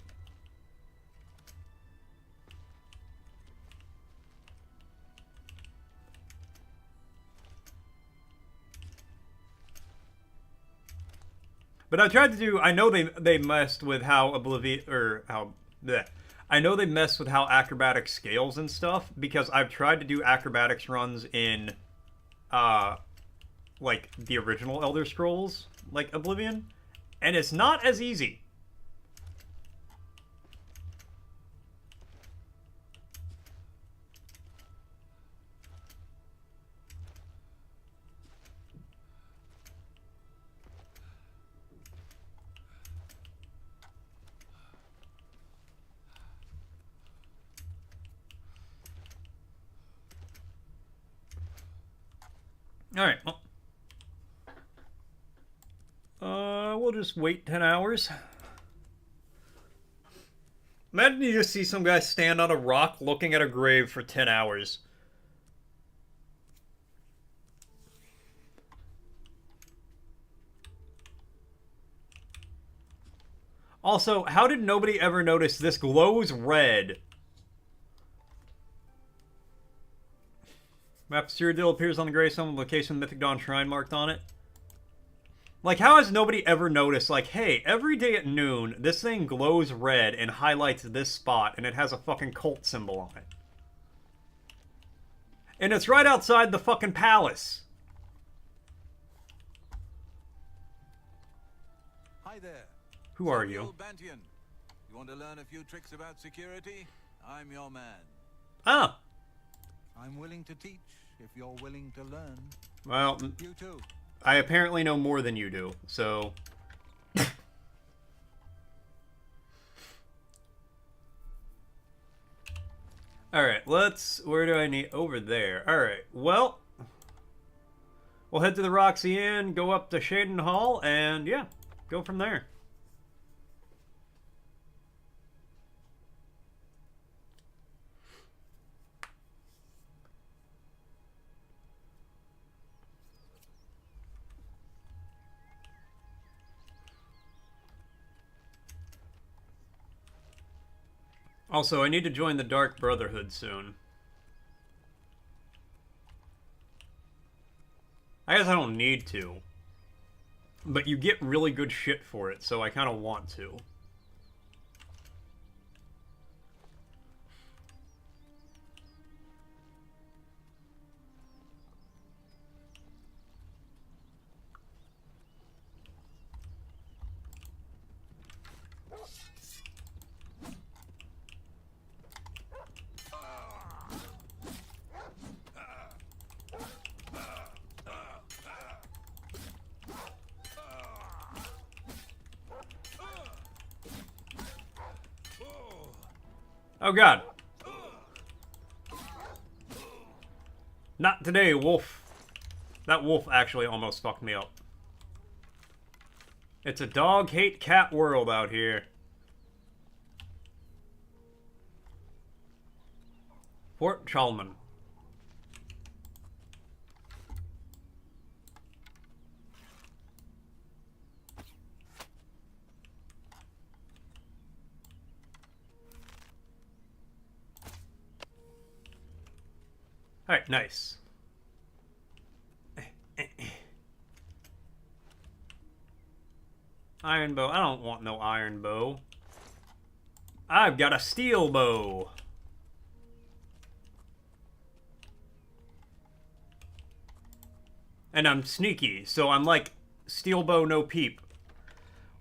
But I tried to do. I know they messed with how I know they messed with how acrobatic scales and stuff because I've tried to do acrobatics runs in, like the original Elder Scrolls, like Oblivion, and it's not as easy. Alright, well. We'll just wait 10 hours. Imagine you just see some guy stand on a rock looking at a grave for 10 hours. Also, how did nobody ever notice this glows red? Map of Cyrodiil appears on the gravestone with location Mythic Dawn Shrine marked on it. Like, how has nobody ever noticed, like, hey, every day at noon, this thing glows red and highlights this spot, and it has a fucking cult symbol on it. And it's right outside the fucking palace. Hi there. Who are you? Bantian. You want to learn a few tricks about security? I'm your man. Ah. I'm willing to teach if you're willing to learn. Well, you too. I apparently know more than you do, so... Alright, where do I need... Over there. Alright, well... We'll head to the Roxy Inn, go up to Shaden Hall, and yeah, go from there. Also, I need to join the Dark Brotherhood soon. I guess I don't need to. But you get really good shit for it, so I kind of want to. Oh god. Not today, wolf. That wolf actually almost fucked me up. It's a dog-hate-cat world out here. Fort Chalman. Alright, nice. Iron bow. I don't want no iron bow. I've got a steel bow. And I'm sneaky, so I'm like steel bow, no peep.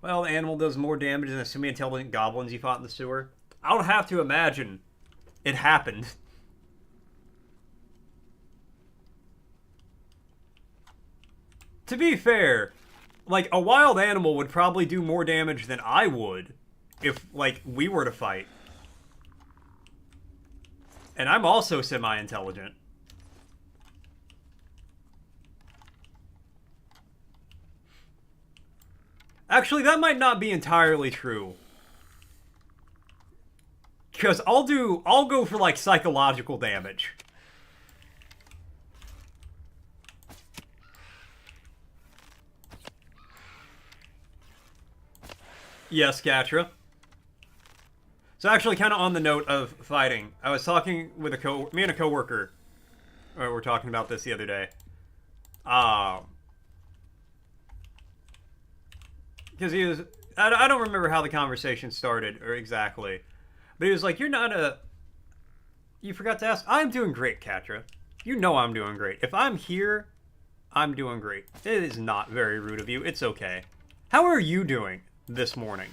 Well, the animal does more damage than the semi-intelligent goblins you fought in the sewer. I would have to imagine it happened. To be fair, like, a wild animal would probably do more damage than I would if, like, we were to fight. And I'm also semi-intelligent. Actually, that might not be entirely true. Because I'll go for, like, psychological damage. Yes, Katra. So actually, kind of on the note of fighting, I was talking with me and a coworker. We were talking about this the other day. Because he was, I don't remember how the conversation started or exactly, but he was like, you forgot to ask. I'm doing great, Katra. You know I'm doing great. If I'm here, I'm doing great. It is not very rude of you. It's okay. How are you doing this morning?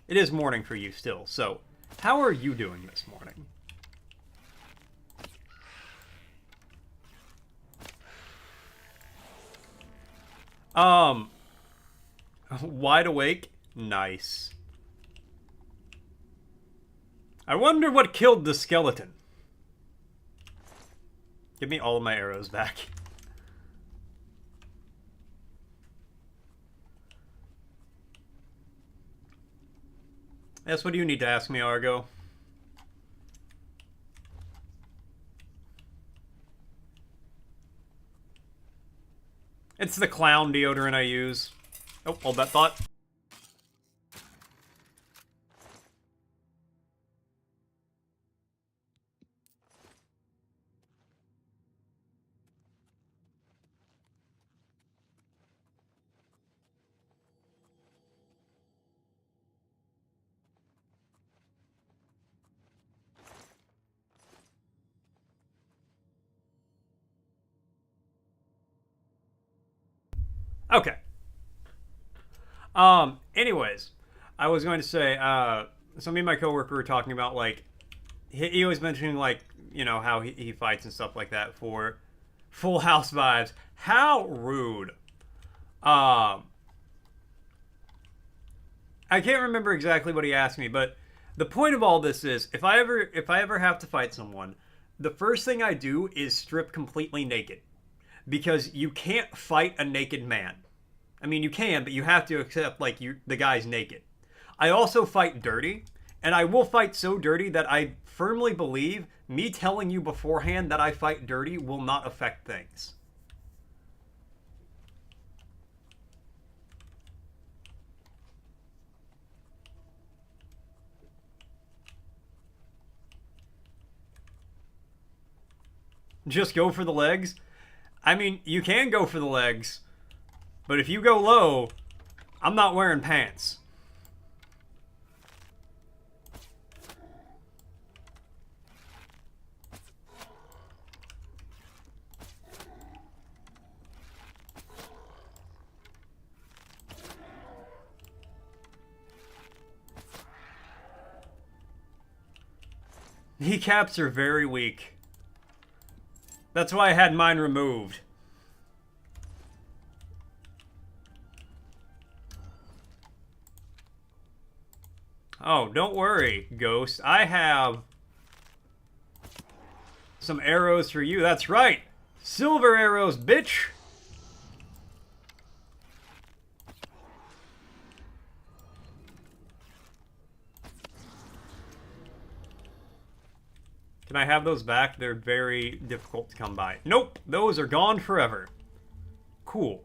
It is morning for you still, so how are you doing this morning? Wide awake? Nice. I wonder what killed the skeleton. Give me all of my arrows back. Yes, what do you need to ask me, Argo? It's the clown deodorant I use. Oh, hold that thought. Okay. Anyways, I was going to say, so me and my coworker were talking about, like, he was mentioning, like, you know, how he fights and stuff like that for Full House vibes. How rude. I can't remember exactly what he asked me, but the point of all this is, if I ever have to fight someone, the first thing I do is strip completely naked. Because you can't fight a naked man. I mean, you can, but you have to accept, like, the guy's naked. I also fight dirty, and I will fight so dirty that I firmly believe me telling you beforehand that I fight dirty will not affect things. Just go for the legs? I mean, you can go for the legs, but if you go low, I'm not wearing pants. Kneecaps are very weak. That's why I had mine removed. Oh, don't worry, Ghost. I have some arrows for you. That's right. Silver arrows, bitch. Can I have those back? They're very difficult to come by. Nope, those are gone forever. Cool.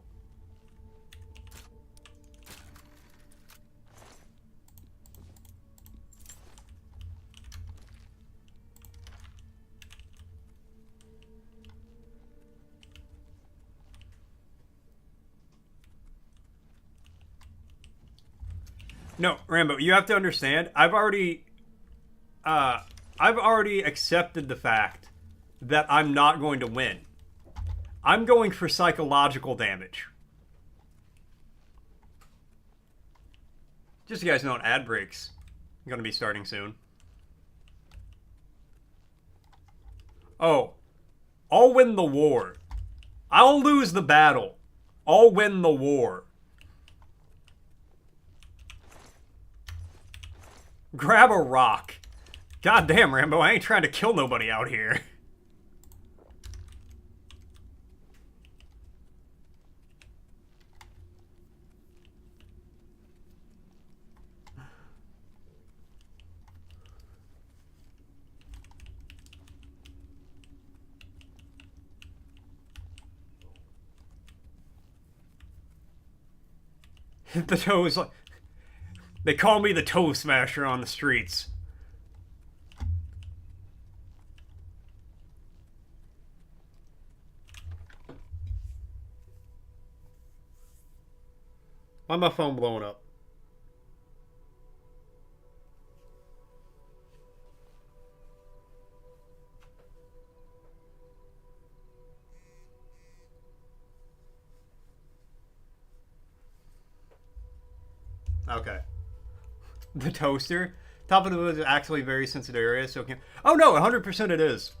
No, Rambo, you have to understand. I've already accepted the fact that I'm not going to win. I'm going for psychological damage. Just so you guys know, ad breaks going to be starting soon. Oh, I'll win the war. I'll lose the battle. I'll win the war. Grab a rock. God damn, Rambo, I ain't trying to kill nobody out here. The toes, they call me the toe smasher on the streets. Why my phone blowing up? Okay. The toaster. Top of the hood is actually very sensitive area, so it can... Oh no, 100% it is.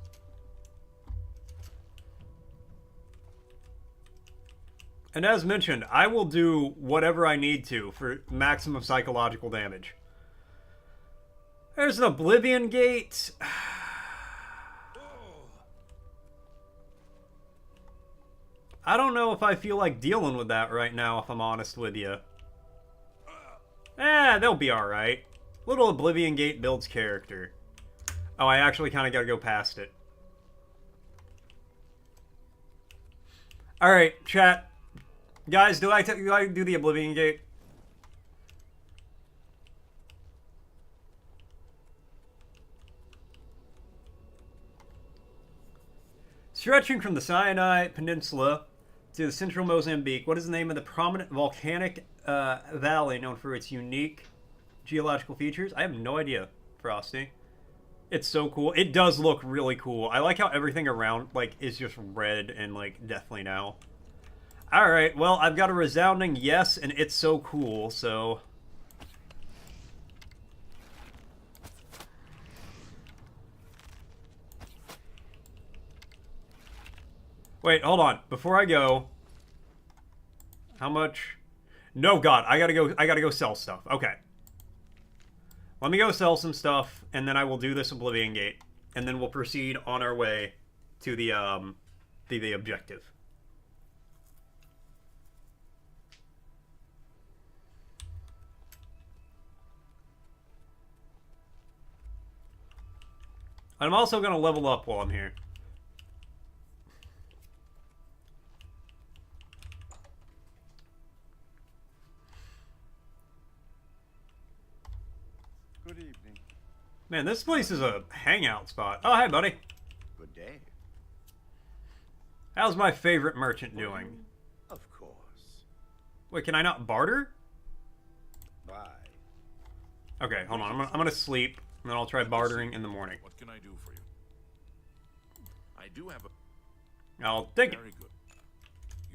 And as mentioned, I will do whatever I need to for maximum psychological damage. There's an Oblivion Gate. I don't know if I feel like dealing with that right now, if I'm honest with you. They'll be alright. Little Oblivion Gate builds character. Oh, I actually kind of got to go past it. Alright, chat. Guys, do I do the Oblivion Gate? Stretching from the Sinai Peninsula to the central Mozambique, what is the name of the prominent volcanic valley known for its unique geological features? I have no idea, Frosty. It's so cool. It does look really cool. I like how everything around, like, is just red and, like, deathly now. Alright, well, I've got a resounding yes, and it's so cool, so... Wait, hold on. Before I go... How much... No, God, I gotta go sell stuff. Okay. Let me go sell some stuff, and then I will do this Oblivion Gate. And then we'll proceed on our way to the objective. I'm also going to level up while I'm here. Good evening. Man, this place is a hangout spot. Oh, hi, buddy. Good day. How's my favorite merchant doing? Of course. Wait, can I not barter? Bye. Okay, hold on. I'm gonna sleep, and then I'll try bartering in the morning. What can I do for you? I do have a... I'll take it. Very good.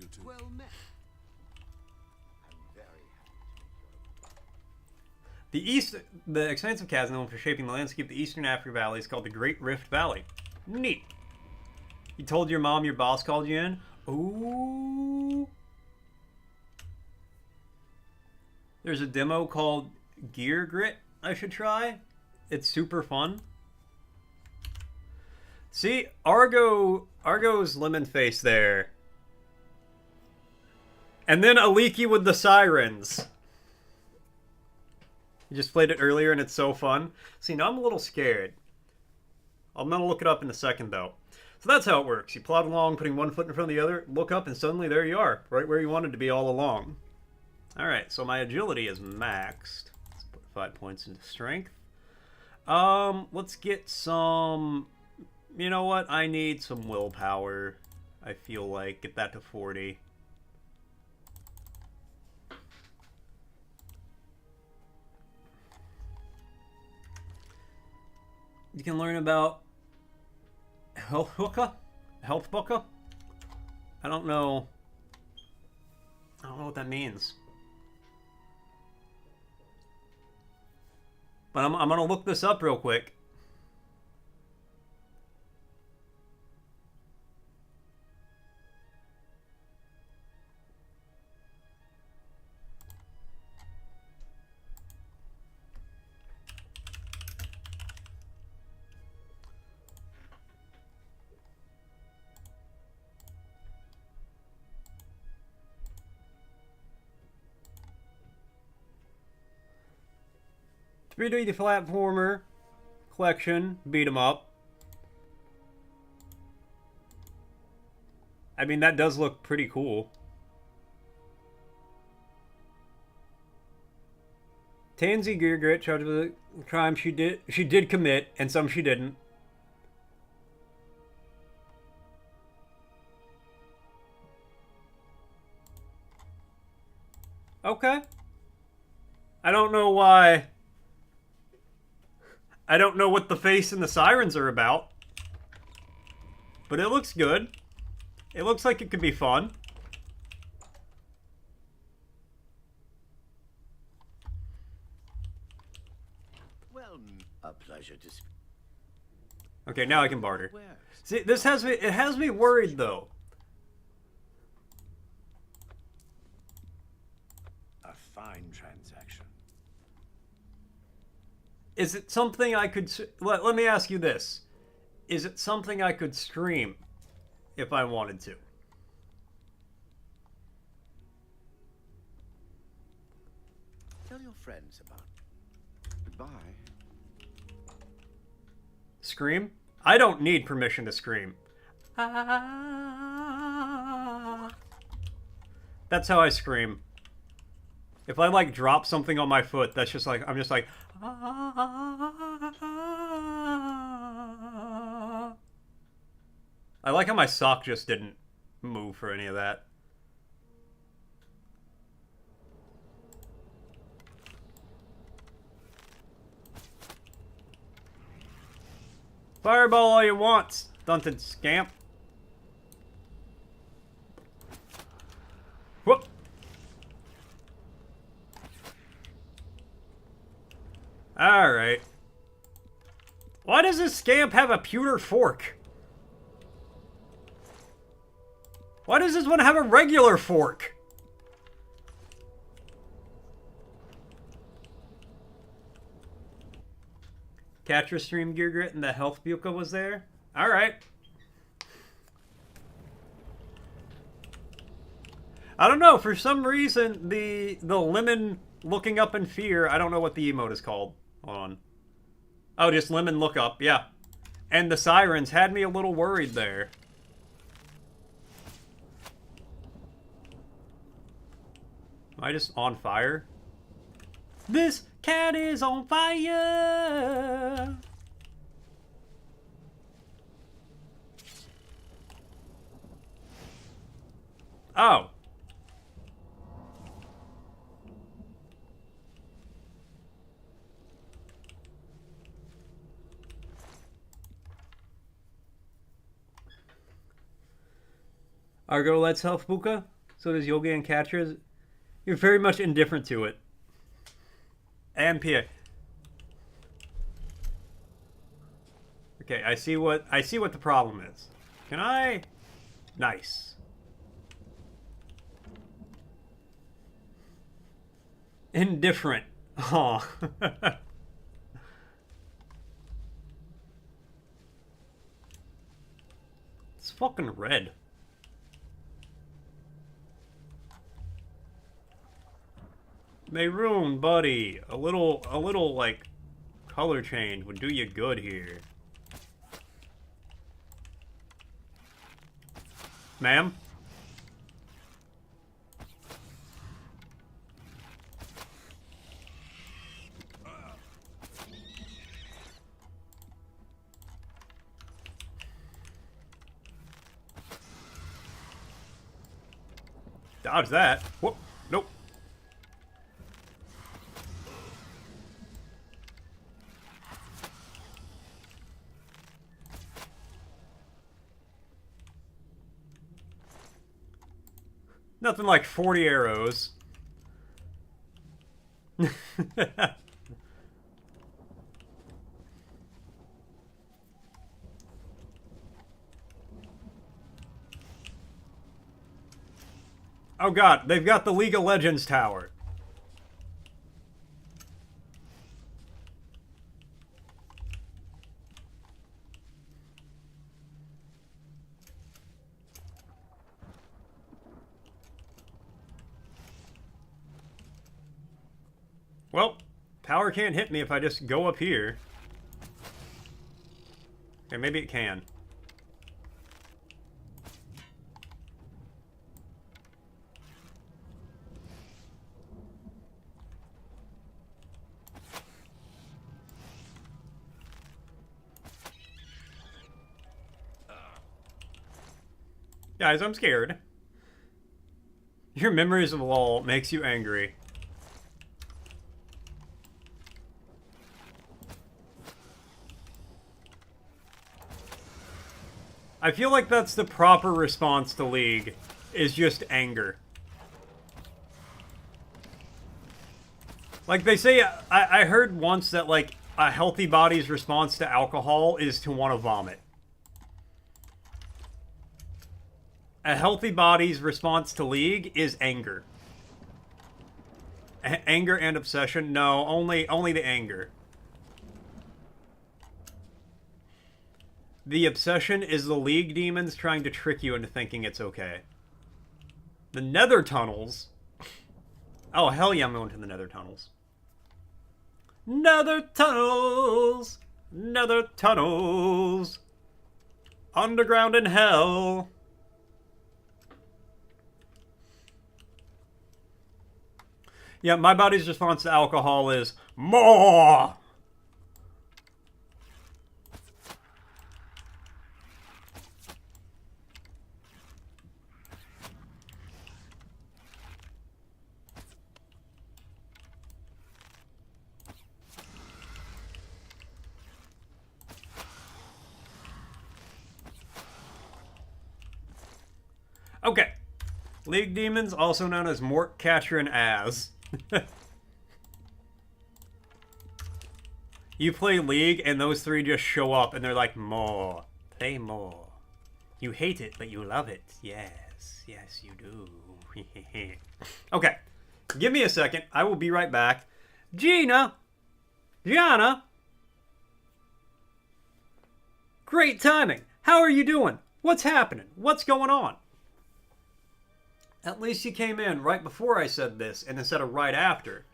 You too. Well met. I'm very happy. The expansive chasm known for shaping the landscape of the Eastern Africa Valley is called the Great Rift Valley. Neat. You told your mom your boss called you in? Ooh. There's a demo called Gear Grit I should try. It's super fun. See, Argo's lemon face there. And then Aliki with the sirens. You just played it earlier and it's so fun. See, now I'm a little scared. I'm gonna look it up in a second though. So that's how it works. You plod along, putting one foot in front of the other, look up, and suddenly there you are, right where you wanted to be all along. Alright, so my agility is maxed. Let's put 5 points into strength. Let's get some... You know what? I need some willpower. I feel like. Get that to 40. You can learn about health booker? Health booker? I don't know. I don't know what that means. But I'm gonna look this up real quick. Three-D platformer collection, beat 'em up. I mean, that does look pretty cool. Tansy Geargrit charged with a crime she did commit, and some she didn't. Okay. I don't know why. I don't know what the face and the sirens are about. But it looks good. It looks like it could be fun. Well, a pleasure to speak. Okay, now I can barter. See, this has me. It has me worried though. A fine transaction. Is it something I could... Let me ask you this. Is it something I could stream if I wanted to? Tell your friends about it. Goodbye. Scream? I don't need permission to scream. That's how I scream. If I like drop something on my foot, that's just like, I'm just like, I like how my sock just didn't move for any of that. Fireball all you want, stunted scamp. Whoop. Alright. Why does this scamp have a pewter fork? Why does this one have a regular fork? Catcher stream Gear Grit and the health Buka was there? Alright. I don't know, for some reason the lemon looking up in fear, I don't know what the emote is called. Hold on. Oh, just lemon look up, yeah. And the sirens had me a little worried there. Am I just on fire? This cat is on fire! Oh. Argo lets health Buka. So does Yogi and Catchers. You're very much indifferent to it. And PA. Okay, I see what the problem is. Can I? Nice. Indifferent. Aw. It's fucking red. Maroon, buddy. A little like color change would do you good here. Ma'am? Dodge that. Whoop. Nope. Nothing like 40 arrows. Oh god, they've got the League of Legends tower. Well, power can't hit me if I just go up here. Okay, maybe it can. Guys, I'm scared. Your memories of LOL makes you angry. I feel like that's the proper response to League, is just anger. Like they say, I heard once that like a healthy body's response to alcohol is to want to vomit. A healthy body's response to League is anger. Anger and obsession? No, only the anger. The obsession is the League demons trying to trick you into thinking it's okay. The Nether tunnels. Oh, hell yeah, I'm going to the Nether tunnels. Nether tunnels! Nether tunnels! Underground in hell! Yeah, my body's response to alcohol is more! Okay. League demons, also known as Mort, Catcher, and Az. You play League, and those three just show up, and they're like, more. Play more. You hate it, but you love it. Yes. Yes, you do. Okay. Give me a second. I will be right back. Gianna! Great timing. How are you doing? What's happening? What's going on? At least you came in right before I said this, and instead of right after.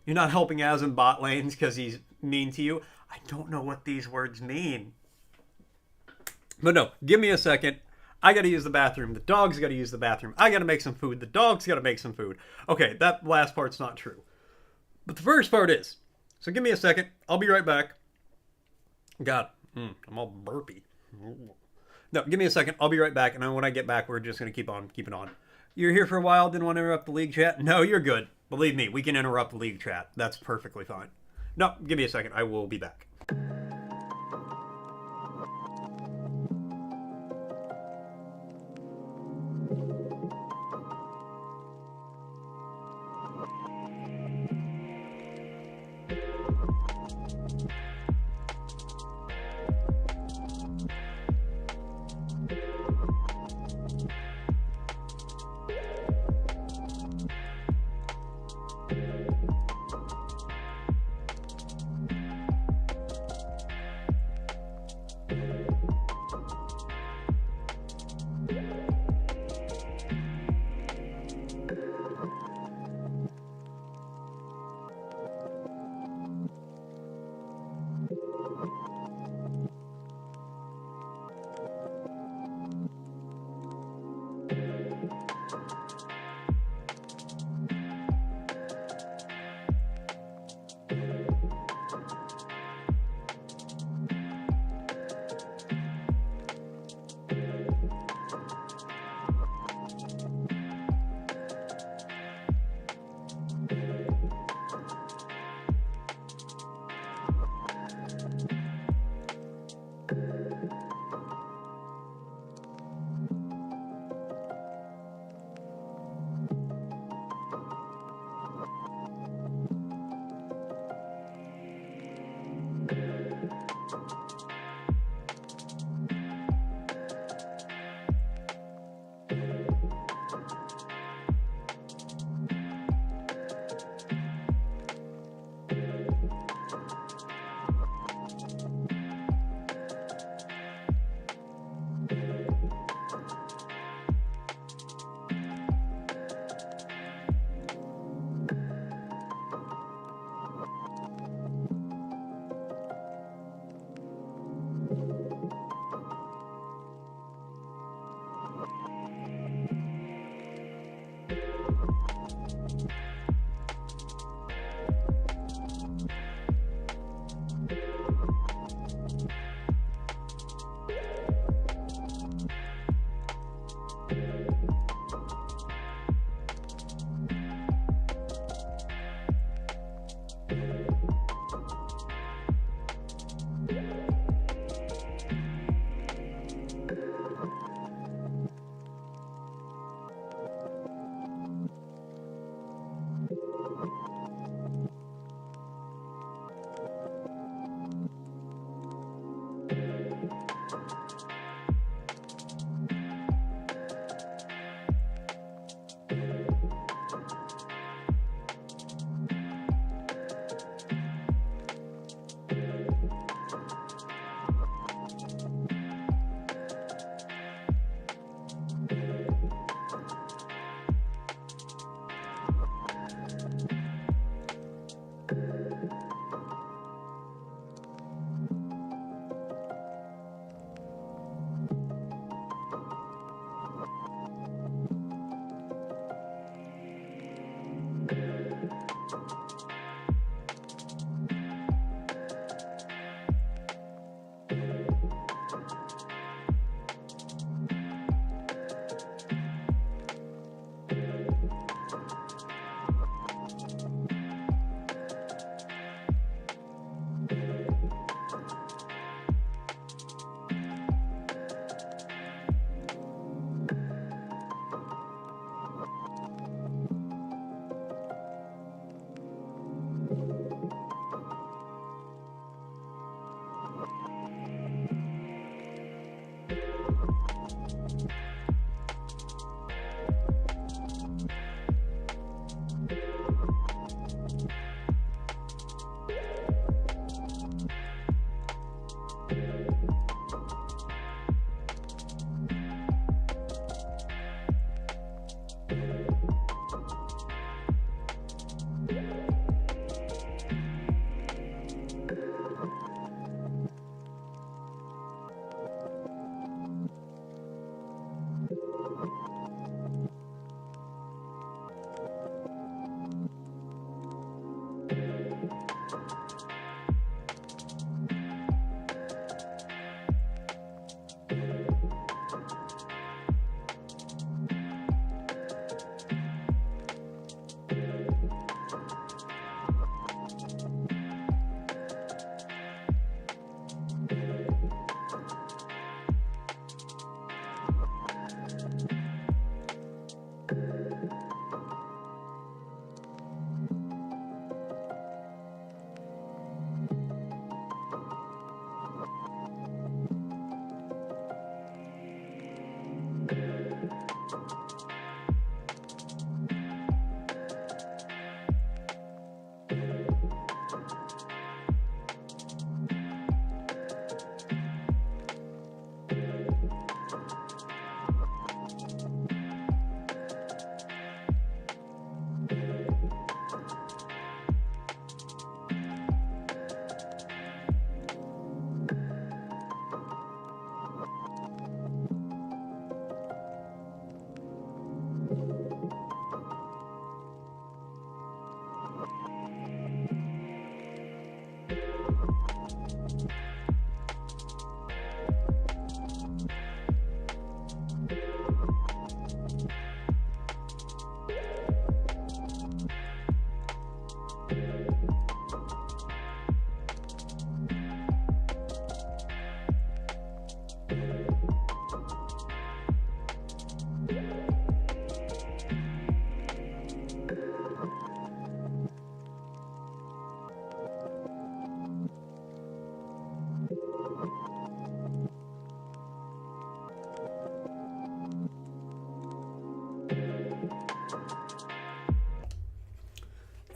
You're not helping Az in bot lanes because he's mean to you. I don't know what these words mean. But no, give me a second. I gotta use the bathroom. The dog's gotta use the bathroom. I gotta make some food. The dog's gotta make some food. Okay, that last part's not true. But the first part is. So give me a second. I'll be right back. God, I'm all burpy. No, give me a second. I'll be right back. And then when I get back, we're just going to keep on keeping on. You're here for a while. Didn't want to interrupt the League chat? No, you're good. Believe me, we can interrupt the League chat. That's perfectly fine. No, give me a second. I will be back.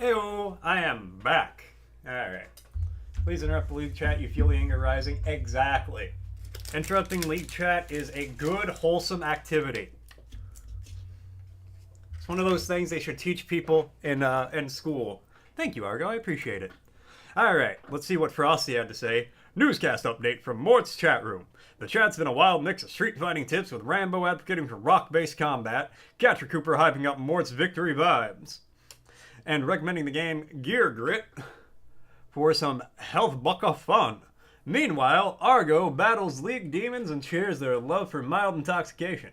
Heyo, I am back. Alright. Please interrupt the League chat, you feel the anger rising. Exactly. Interrupting League chat is a good, wholesome activity. It's one of those things they should teach people in school. Thank you, Argo, I appreciate it. Alright, let's see what Frosty had to say. Newscast update from Mort's chat room. The chat's been a wild mix of street fighting tips with Rambo advocating for rock-based combat, Catcher Cooper hyping up Mort's victory vibes, and recommending the game Gear Grit for some health bucka fun. Meanwhile, Argo battles League demons and shares their love for mild intoxication.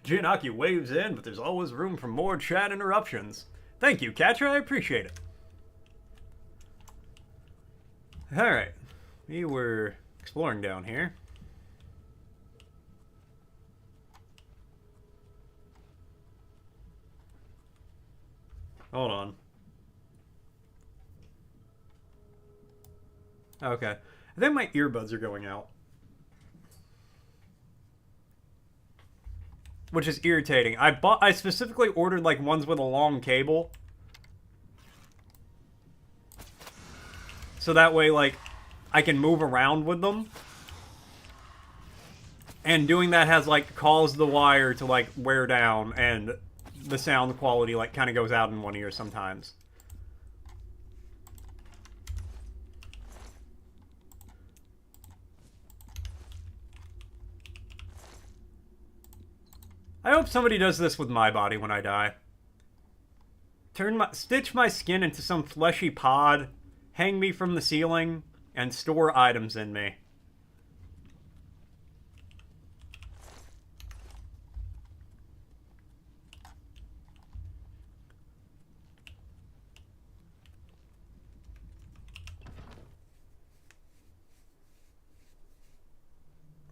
Gianaki waves in, but there's always room for more chat interruptions. Thank you, Catcher, I appreciate it. Alright, we were exploring down here. Hold on. Okay. I think my earbuds are going out. Which is irritating. I specifically ordered like ones with a long cable. So that way like I can move around with them. And doing that has like caused the wire to like wear down and the sound quality like kind of goes out in one ear sometimes. I hope somebody does this with my body when I die. Stitch my skin into some fleshy pod, hang me from the ceiling, and store items in me.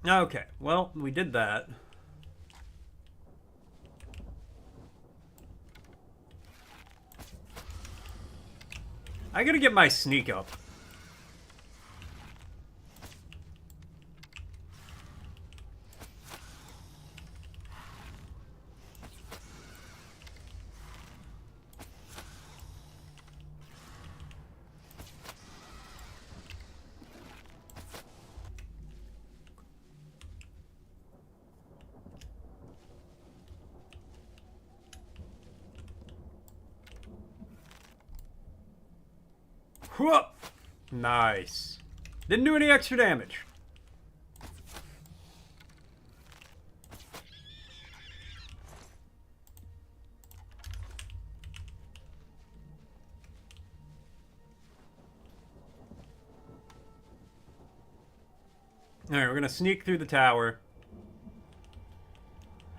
Okay, well, we did that. I gotta get my sneak up. Whoop! Nice. Didn't do any extra damage. Alright, we're gonna sneak through the tower.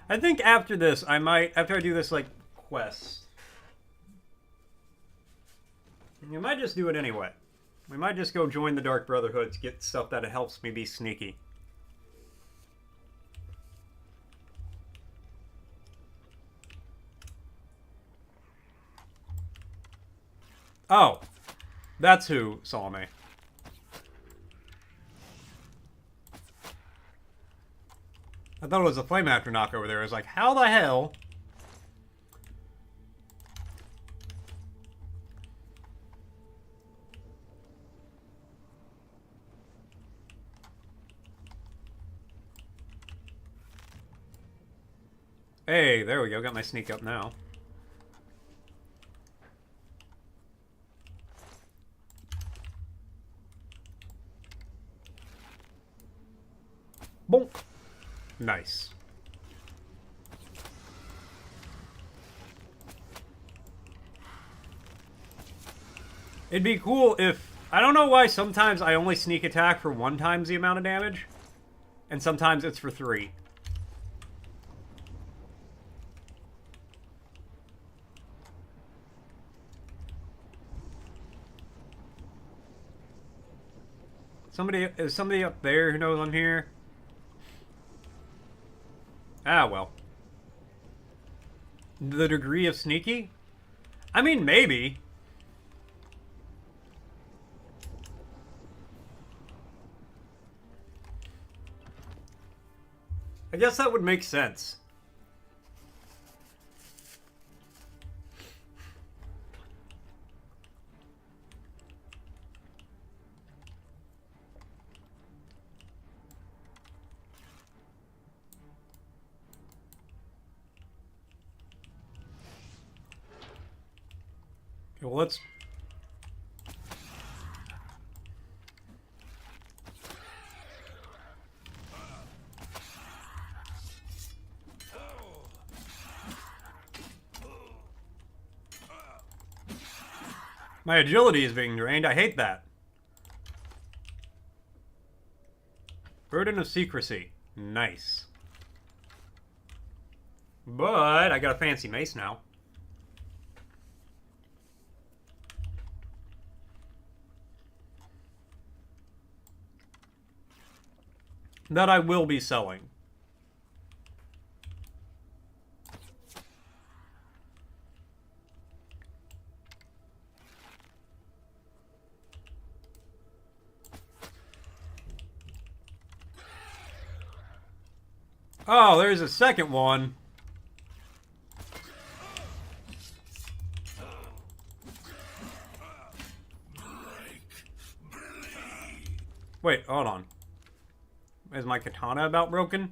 I think after this, after I do this, like, quest, we might just do it anyway. We might just go join the Dark Brotherhood to get stuff that helps me be sneaky. Oh, that's who saw me. I thought it was a Flame After knock over there. I was like, how the hell? Hey, there we go. Got my sneak up now. Bonk. Nice. It'd be cool if... I don't know why sometimes I only sneak attack for 1 times the amount of damage. And sometimes it's for 3. Is somebody up there who knows I'm here? Ah, well. The degree of sneaky? I mean, maybe. I guess that would make sense. Well, let's... My agility is being drained. I hate that. Burden of secrecy. Nice. But I got a fancy mace now. That I will be selling. Oh, there's a second one. Wait, hold on. Is my katana about broken?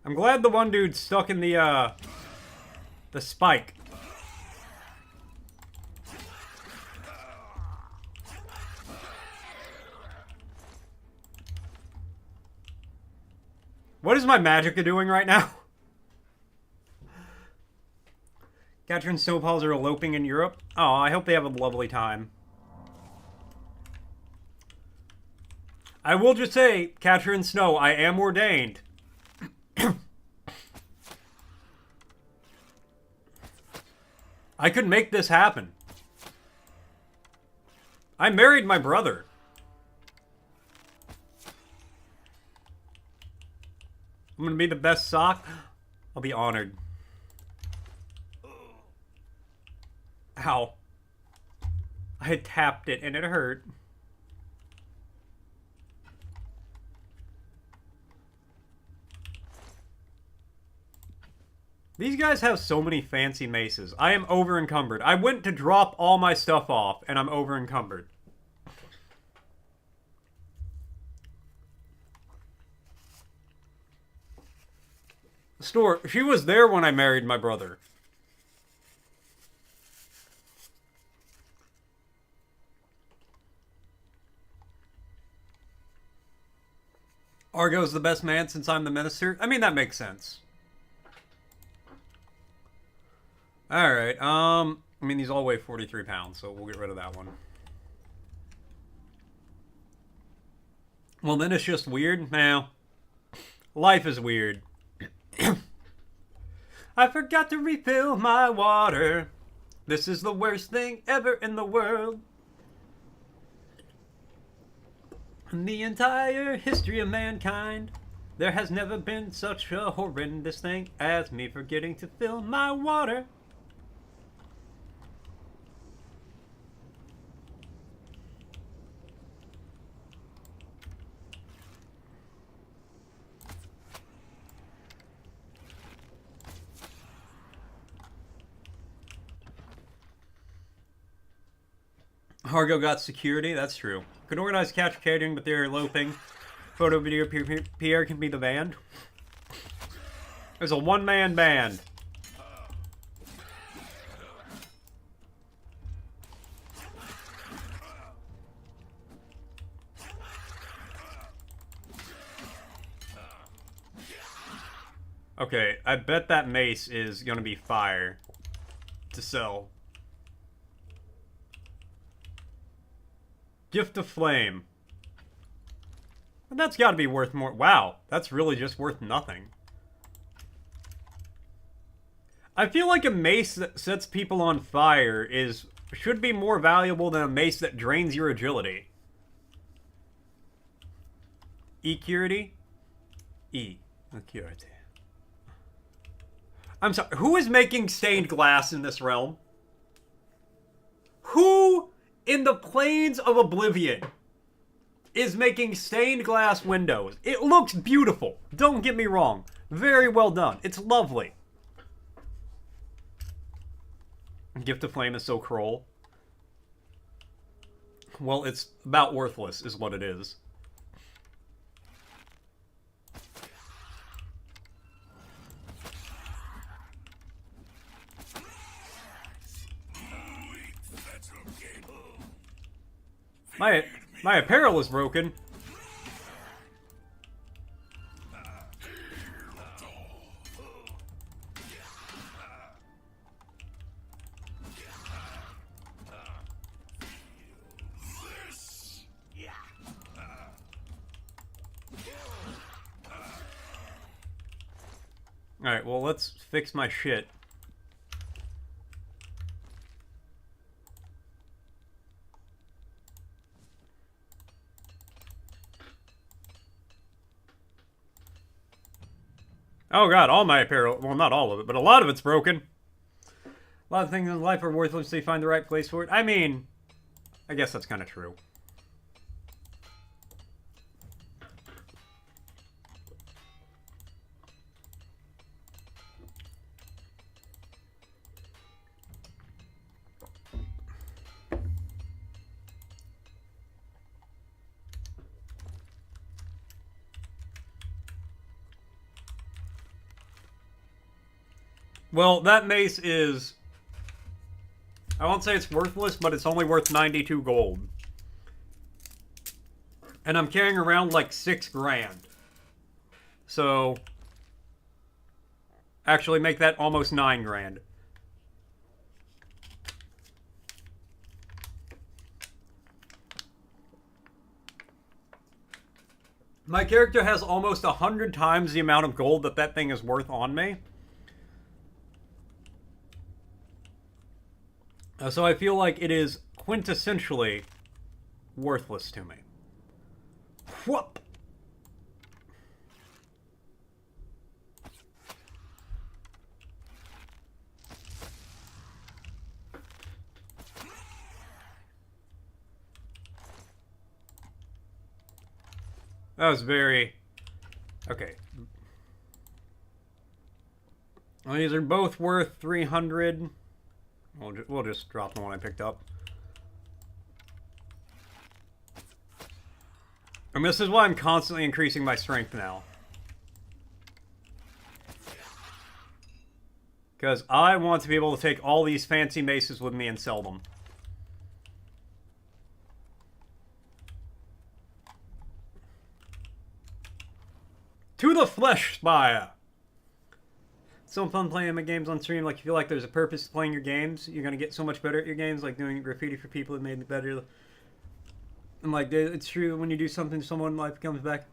I'm glad the one dude's stuck in the spike. What is my magic doing right now? Catcher and Snowballs are eloping in Europe. Oh, I hope they have a lovely time. I will just say, Catcher and Snow, I am ordained. I could make this happen. I married my brother. I'm gonna be the best sock. I'll be honored. Ow. I had tapped it and it hurt. These guys have so many fancy maces. I am over encumbered. I went to drop all my stuff off and I'm over encumbered. Store, she was there when I married my brother. Argo's the best man since I'm the minister. I mean, that makes sense. Alright, I mean, these all weigh 43 pounds, so we'll get rid of that one. Well, then it's just weird? Now, life is weird. I forgot to refill my water. This is the worst thing ever in the world. In the entire history of mankind, there has never been such a horrendous thing as me forgetting to fill my water. Argo got security, that's true. Could organize catch catering, but they're eloping. Photo, video, Pierre can be the band. There's a one-man band. Okay, I bet that mace is gonna be fire to sell. Gift of Flame. But that's got to be worth more. Wow, that's really just worth nothing. I feel like a mace that sets people on fire should be more valuable than a mace that drains your agility. E-curity? E-curity. I'm sorry, who is making stained glass in this realm? Who in the plains of Oblivion is making stained glass windows. It looks beautiful. Don't get me wrong. Very well done. It's lovely. Gift of Flame is so cruel. Well, it's about worthless, is what it is. My apparel is broken. Alright, well, let's fix my shit. Oh god, all my apparel, well, not all of it, but a lot of it's broken. A lot of things in life are worthless until you find the right place for it. I mean, I guess that's kind of true. Well, that mace is... I won't say it's worthless, but it's only worth 92 gold. And I'm carrying around like 6 grand. So... actually make that almost 9 grand. My character has almost 100 times the amount of gold that that thing is worth on me. So I feel like it is quintessentially worthless to me. Whoop! That was very... okay. Well, these are both worth 300... We'll just drop the one I picked up. And this is why I'm constantly increasing my strength now. Because I want to be able to take all these fancy maces with me and sell them. To the flesh spire! So fun playing my games on stream. Like, you feel like there's a purpose to playing your games. You're gonna get so much better at your games. Like doing graffiti for people, it made me better. And like, it's true, when you do something, someone life comes back.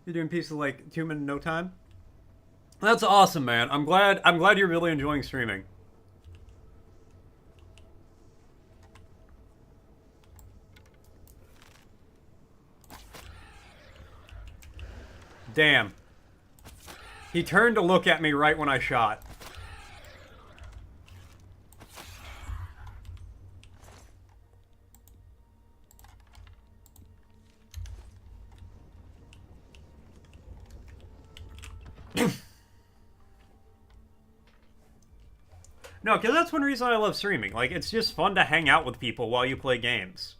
You're doing pieces like 2 minutes in no time. That's awesome, man. I'm glad you're really enjoying streaming. Damn. He turned to look at me right when I shot. No, because that's one reason I love streaming. Like, it's just fun to hang out with people while you play games.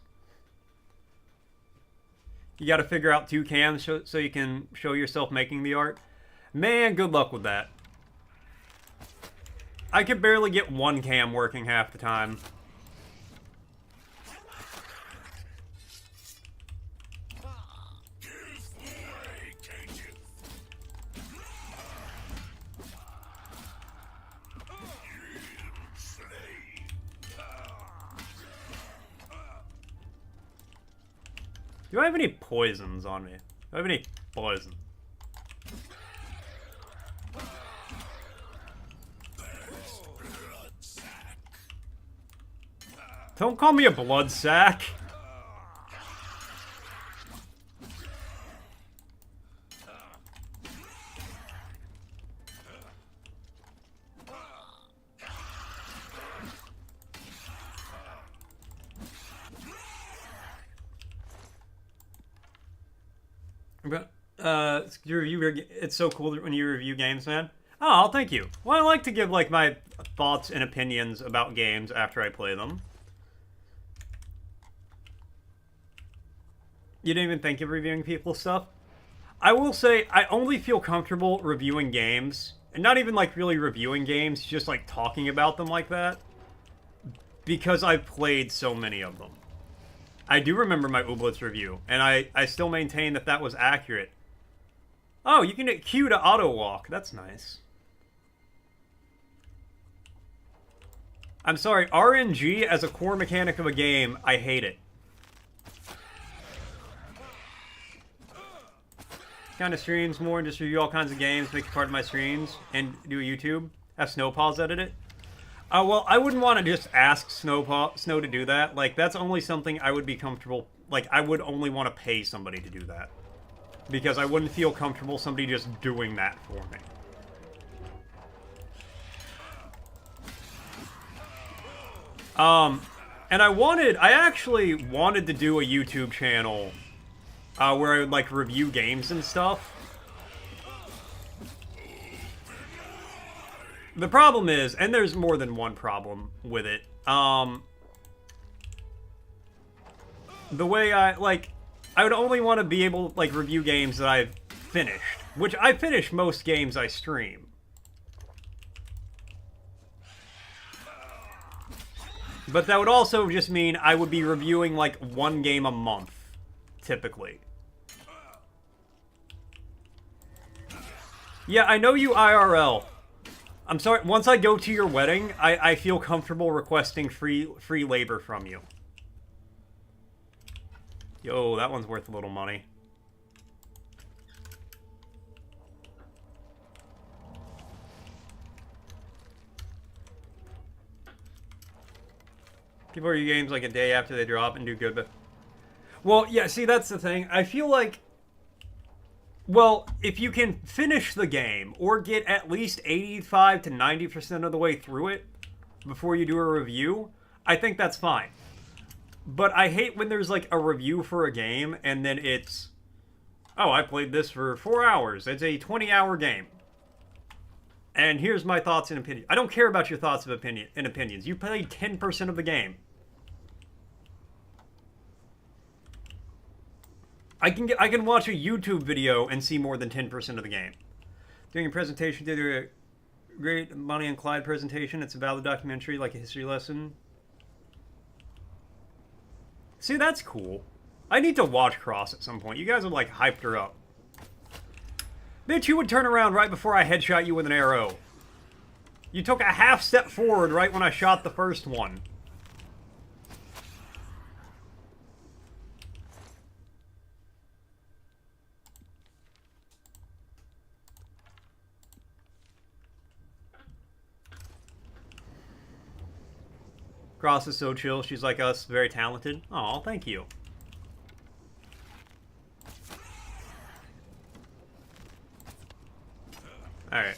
You gotta figure out 2 cams so you can show yourself making the art. Man, good luck with that. I could barely get 1 cam working half the time. Do I have any poisons on me? Do I have any poison? Don't call me a blood sack. But it's so cool when you review games, man. Oh, thank you. Well, I like to give like my thoughts and opinions about games after I play them. You didn't even think of reviewing people's stuff? I will say, I only feel comfortable reviewing games, and not even like really reviewing games, just like talking about them like that, because I've played so many of them. I do remember my Ooblets review, and I still maintain that that was accurate. Oh, you can get Q to auto walk. That's nice. I'm sorry, RNG as a core mechanic of a game, I hate it. Kind of streams more and just review all kinds of games, make it part of my streams, and do a YouTube. Have Snowpaws edit it. Well, I wouldn't want to just ask Snow to do that. Like, that's only something I would be comfortable... Like, I would only want to pay somebody to do that. Because I wouldn't feel comfortable somebody just doing that for me. And I actually wanted to do a YouTube channel where I would, like, review games and stuff. The problem is, and there's more than one problem with it, the way I would only want to be able to, like, review games that I've finished. Which, I finish most games I stream. But that would also just mean I would be reviewing, like, one game a month, typically. Yeah, I know you IRL. I'm sorry, once I go to your wedding, I feel comfortable requesting free labor from you. Yo, that one's worth a little money. People are your games like a day after they drop and do good, but... Well, yeah, see, that's the thing. I feel like... Well, if you can finish the game, or get at least 85 to 90% of the way through it before you do a review, I think that's fine. But I hate when there's, like, a review for a game, and then it's... Oh, I played this for 4 hours. It's a 20-hour game. And here's my thoughts and opinions. I don't care about your thoughts and opinions. You played 10% of the game. I can watch a YouTube video and see more than 10% of the game. Doing a presentation, did a great Bonnie and Clyde presentation. It's a valid documentary, like a history lesson. See, that's cool. I need to watch Cross at some point. You guys have, like, hyped her up. Bitch, you would turn around right before I headshot you with an arrow. You took a half step forward right when I shot the first one. Cross is so chill. She's like us, very talented. Aw, thank you. Alright.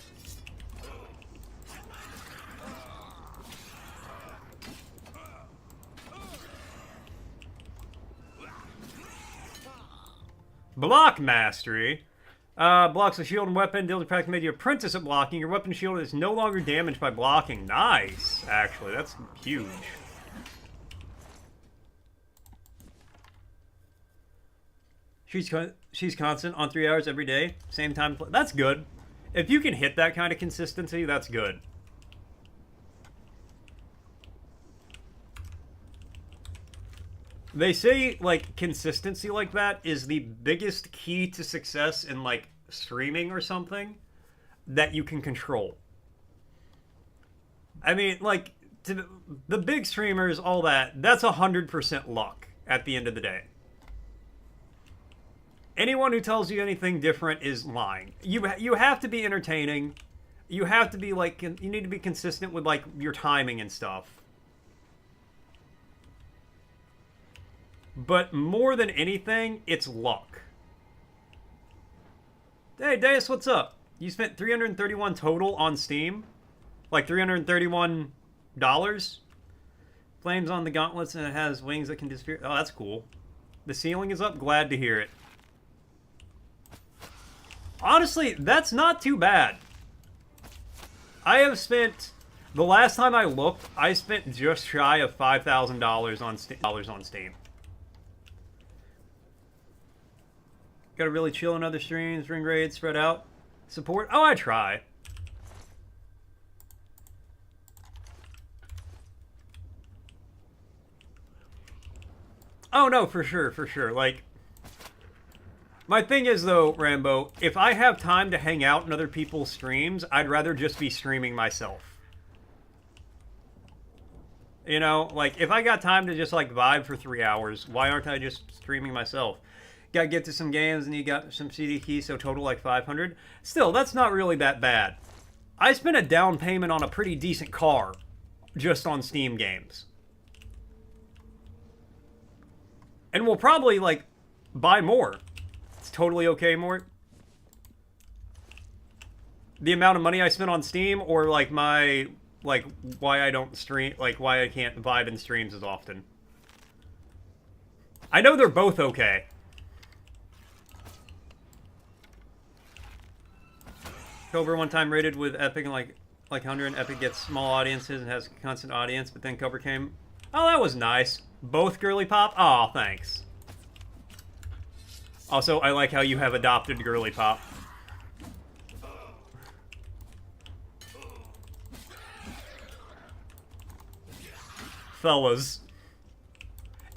Block mastery. Blocks a shield and weapon. Deals a practice made you apprentice at blocking. Your weapon shield is no longer damaged by blocking. Nice, actually. That's huge. She's constant on 3 hours every day. Same time. That's good. If you can hit that kind of consistency, that's good. They say, like, consistency like that is the biggest key to success in, like, streaming or something that you can control. I mean, like, to the big streamers, all that, that's 100% luck at the end of the day. Anyone who tells you anything different is lying. You have to be entertaining. You have to be, like, you need to be consistent with, like, your timing and stuff. But more than anything, it's luck. Hey, Deus, what's up? You spent $331 total on Steam? Like $331? Flames on the gauntlets and it has wings that can disappear. Oh, that's cool. The ceiling is up? Glad to hear it. Honestly, that's not too bad. I have spent, the last time I looked, I spent just shy of $5,000 on Steam. Gotta really chill on other streams, ring raid, spread out. Support? Oh, I try. Oh, no, for sure, for sure. Like, my thing is, though, Rambo, if I have time to hang out in other people's streams, I'd rather just be streaming myself. You know, like, if I got time to just, like, vibe for 3 hours, why aren't I just streaming myself? Gotta get to some games, and you got some CD keys, so total, like, 500. Still, that's not really that bad. I spent a down payment on a pretty decent car just on Steam games. And we'll probably, like, buy more. It's totally okay, Mort. The amount of money I spent on Steam, or, like, my, like, why I don't stream, like, why I can't vibe in streams as often. I know they're both okay. Cobra one time rated with Epic and, like 100, and Epic gets small audiences and has a constant audience, but then Cobra came... Oh, that was nice. Both girly pop? Aw, thanks. Also, I like how you have adopted girly pop. Fellas.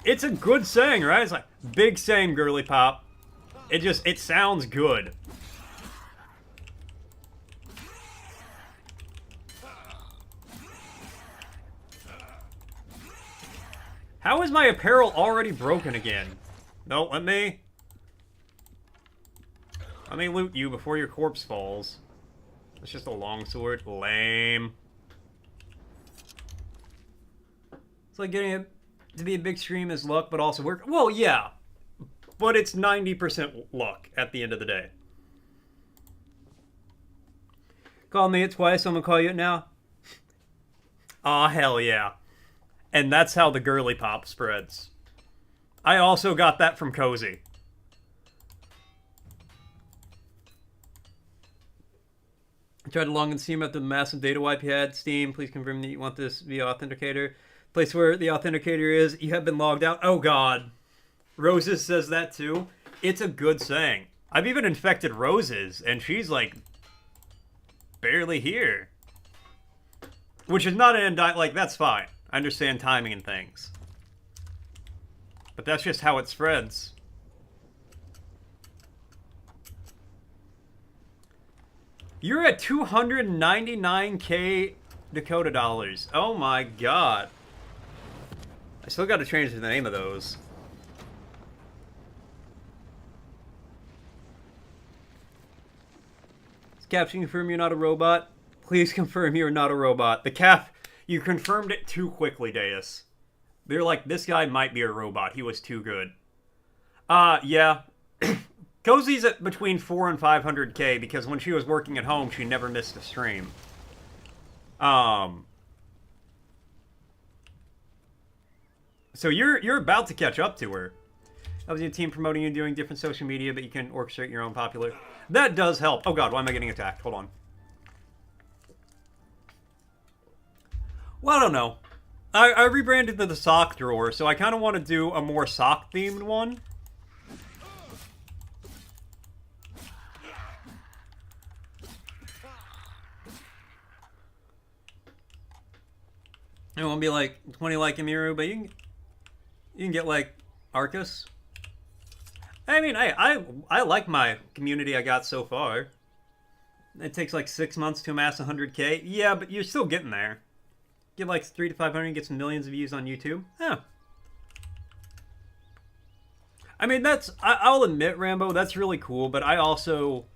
It's a good saying, right? It's like, big saying, girly pop. It sounds good. How is my apparel already broken again? No, let me loot you before your corpse falls. It's just a longsword. Lame. It's like getting it to be a big stream is luck, but also work. Well, yeah. But it's 90% luck at the end of the day. Call me it twice, I'm gonna call you it now. Aw, hell yeah. And that's how the girly pop spreads. I also got that from Cozy. I tried to log in Steam after the massive data wipe you had. Steam, please confirm that you want this via authenticator. Place where the authenticator is, you have been logged out. Oh god. Roses says that too. It's a good saying. I've even infected Roses, and she's like barely here. Which is not an indict, like, that's fine. I understand timing and things. But that's just how it spreads. You're at 299k Dakota dollars. Oh my god. I still gotta change the name of those. Does Caption confirm you're not a robot? Please confirm you're not a robot. The Cap... You confirmed it too quickly, Deus. They're like, this guy might be a robot. He was too good. Yeah. Cozy's at between 4 and 500k because when she was working at home, she never missed a stream. So you're about to catch up to her. That was your team promoting you doing different social media, but you can orchestrate your own popular... That does help. Oh god, why am I getting attacked? Hold on. Well, I don't know. I rebranded the sock drawer, so I kind of want to do a more sock-themed one. It won't be like 20 like Emiru, but you can get like Arcus. I mean, I like my community I got so far. It takes like 6 months to amass 100k. Yeah, but you're still getting there. Get like 300 to 500, get some millions of views on YouTube. Yeah. I mean, that's... I'll admit, Rambo, that's really cool, but I also,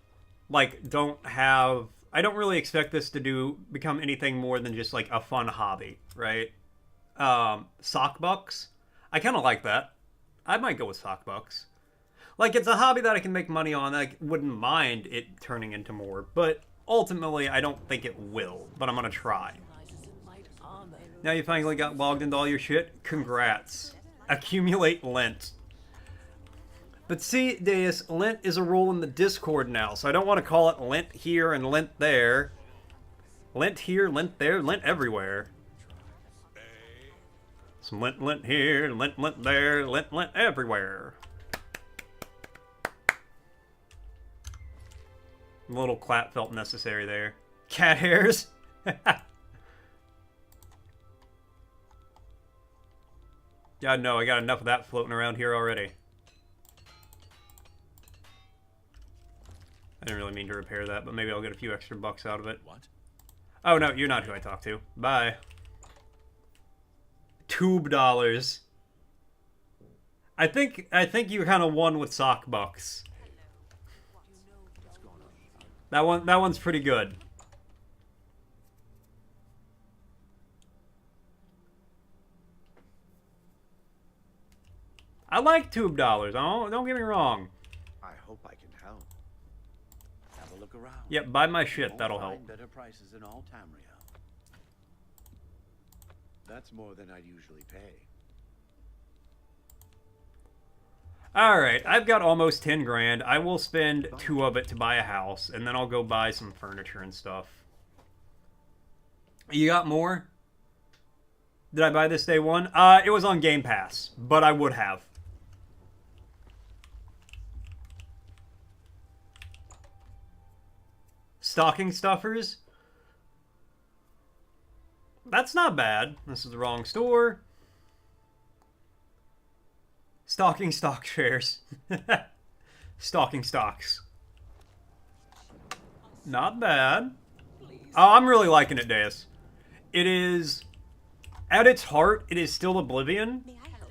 like, don't have... I don't really expect this to become anything more than just, like, a fun hobby, right? Sock bucks? I kind of like that. I might go with sock bucks. Like, it's a hobby that I can make money on. I wouldn't mind it turning into more, but ultimately, I don't think it will. But I'm gonna try. Now you finally got logged into all your shit? Congrats. Accumulate Lent. But see, Deus, lint is a rule in the Discord now, so I don't want to call it lint here and lint there. Lint here, lint there, lint everywhere. Some lint here, lint there, lint everywhere. A little clap felt necessary there. Cat hairs. God, no, I got enough of that floating around here already. I didn't really mean to repair that, but maybe I'll get a few extra bucks out of it. What? Oh, no, you're not who I talked to. Bye. Tube dollars. I think you kind of won with sock bucks. That one's pretty good. I like tube dollars. Oh, don't get me wrong. I hope I can help. Have a look around. Yep, buy my shit. That'll help. Find better prices in all Tamriel. That's more than I'd usually pay. Alright, I've got almost 10 grand. I will spend 2 of it to buy a house, and then I'll go buy some furniture and stuff. You got more? Did I buy this day one? It was on Game Pass, but I would have. Stocking stuffers? That's not bad. This is the wrong store. Stocking stock shares. Stocking stocks. Not bad. Oh, I'm really liking it, Deus. It is, at its heart, it is still Oblivion,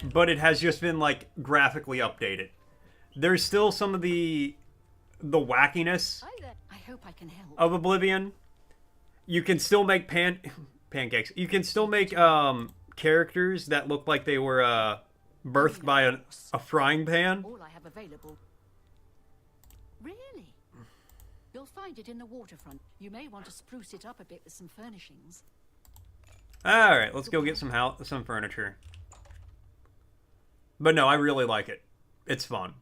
but it has just been, like, graphically updated. There's still some of the wackiness I hope I can help. of Oblivion. You can still make pancakes. You can still make characters that look like they were birthed by a frying pan. All I have available. Really? You'll find it in the waterfront. You may want to spruce it up a bit with some furnishings. All right, let's go get some furniture. But no, I really like it. It's fun.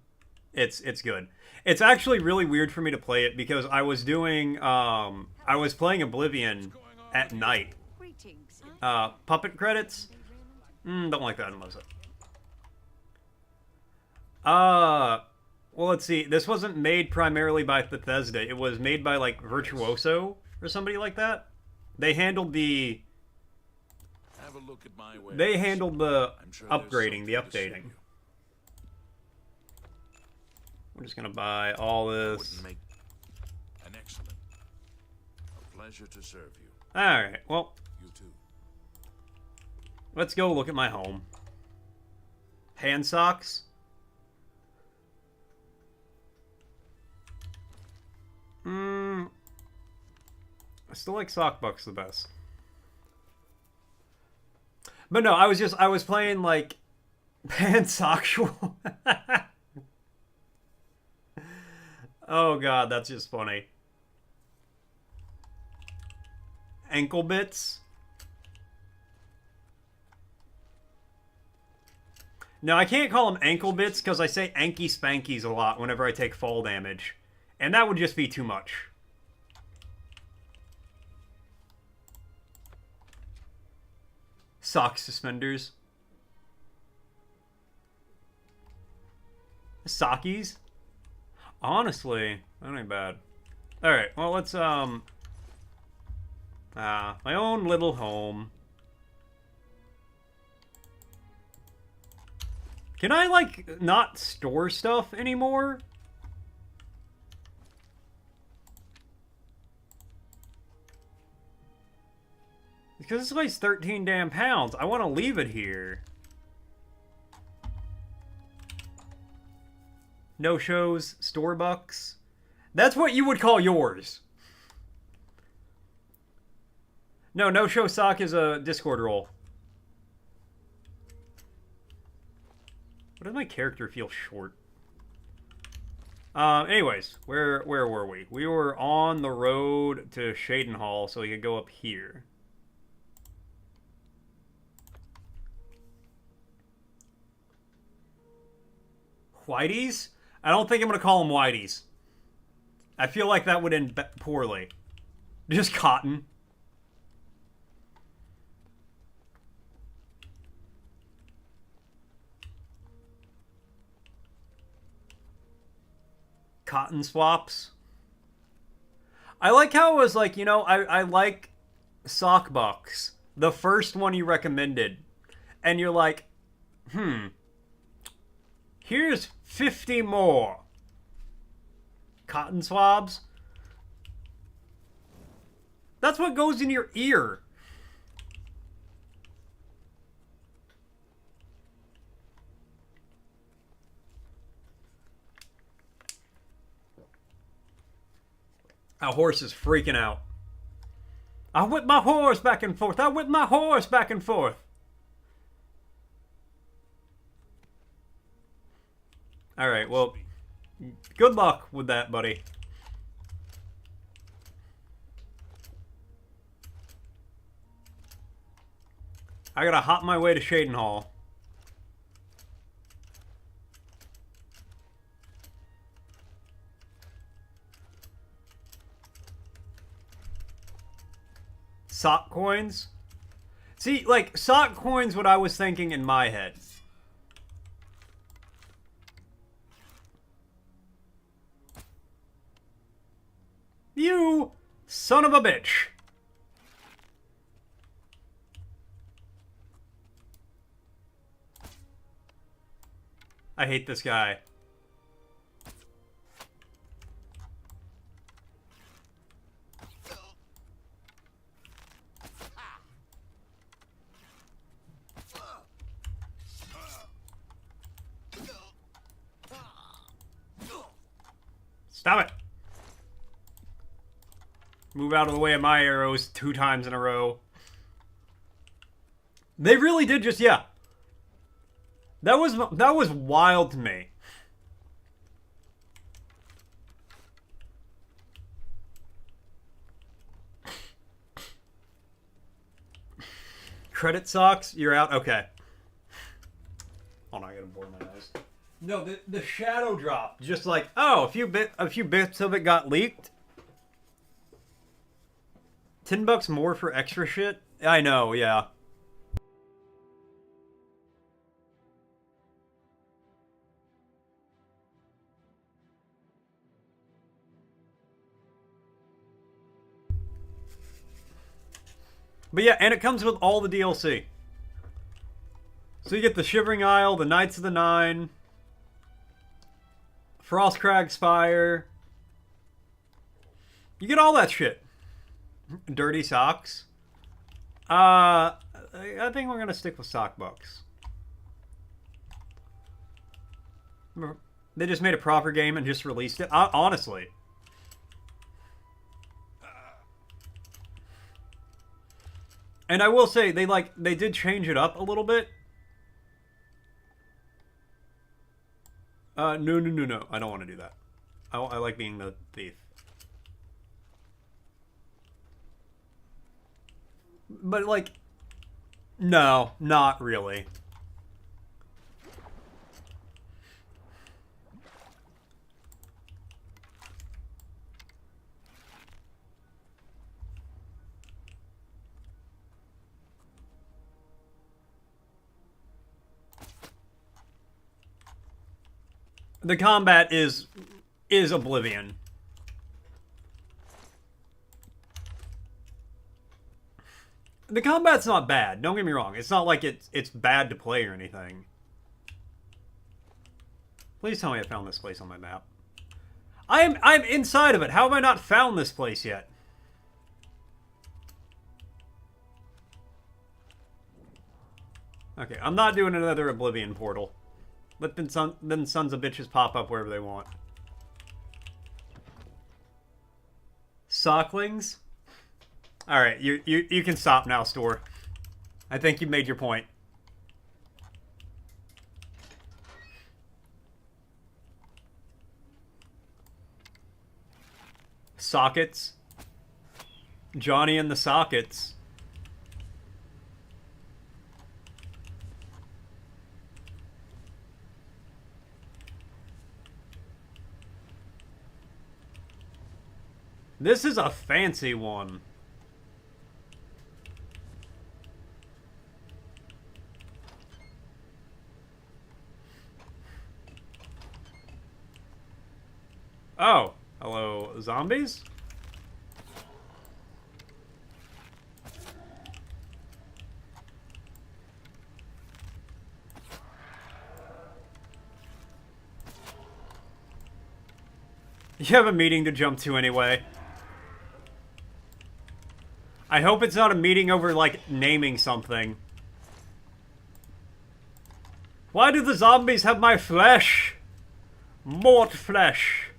It's good. It's actually really weird for me to play it because I was doing I was playing Oblivion at night. Puppet credits? Don't like that unless it. Well, let's see. This wasn't made primarily by Bethesda. It was made by, like, Virtuoso or somebody like that. They handled the... Have a look at my wares. They handled the sure upgrading, the updating. We're just gonna buy all this. An excellent. A pleasure to serve you. Alright, well... You too. Let's go look at my home. Hand socks? I still like sock bucks the best. But no, I was playing like pansexual. Oh god, that's just funny. Ankle bits? No, I can't call them ankle bits because I say anky spankies a lot whenever I take fall damage. And that would just be too much. Sock suspenders. Sockies? Honestly, that ain't bad. Alright, well, let's, my own little home. Can I, like, not store stuff anymore? Because this weighs 13 damn pounds. I want to leave it here. No shows, store bucks. That's what you would call yours. No show sock is a Discord role. What does my character feel short? Anyways, where were we? We were on the road to Shaden Hall, so we could go up here. Whitey's? I don't think I'm gonna call them whiteys. I feel like that would end poorly. Just cotton. Cotton swaps. I like how it was like, you know, I like sock bucks. The first one you recommended. And you're like, here's 50 more. Cotton swabs? That's what goes in your ear. Our horse is freaking out. I whip my horse back and forth. I whip my horse back and forth. Alright, well, good luck with that, buddy. I gotta hop my way to Shadenhall. Sock coins? See, like, sock coins what I was thinking in my head. You son of a bitch. I hate this guy. Stop it. Move out of the way of my arrows 2 times in a row. They really did just, yeah. That was wild to me. Credit socks, you're out. Okay. Hold on, I gotta bore my nose. No, the shadow drop, just like, oh, a few bits of it got leaked. $10 more for extra shit. I know, yeah. But yeah, and it comes with all the DLC. So you get the Shivering Isle, the Knights of the Nine, Frostcrag Spire. You get all that shit. Dirty socks. I think we're gonna stick with sock bucks. They just made a proper game and just released it. Honestly. And I will say, they did change it up a little bit. No. I don't want to do that. I like being the thief. But, like, no, not really. The combat is Oblivion. The combat's not bad. Don't get me wrong. It's not like it's bad to play or anything. Please tell me I found this place on my map. I'm inside of it. How have I not found this place yet? Okay, I'm not doing another Oblivion portal. Let them sons of bitches pop up wherever they want. Socklings? Alright, you can stop now, store. I think you made your point. Sockets. Johnny and the Sockets. This is a fancy one. Oh, hello, zombies? You have a meeting to jump to anyway. I hope it's not a meeting over, like, naming something. Why do the zombies have my flesh? Mort flesh.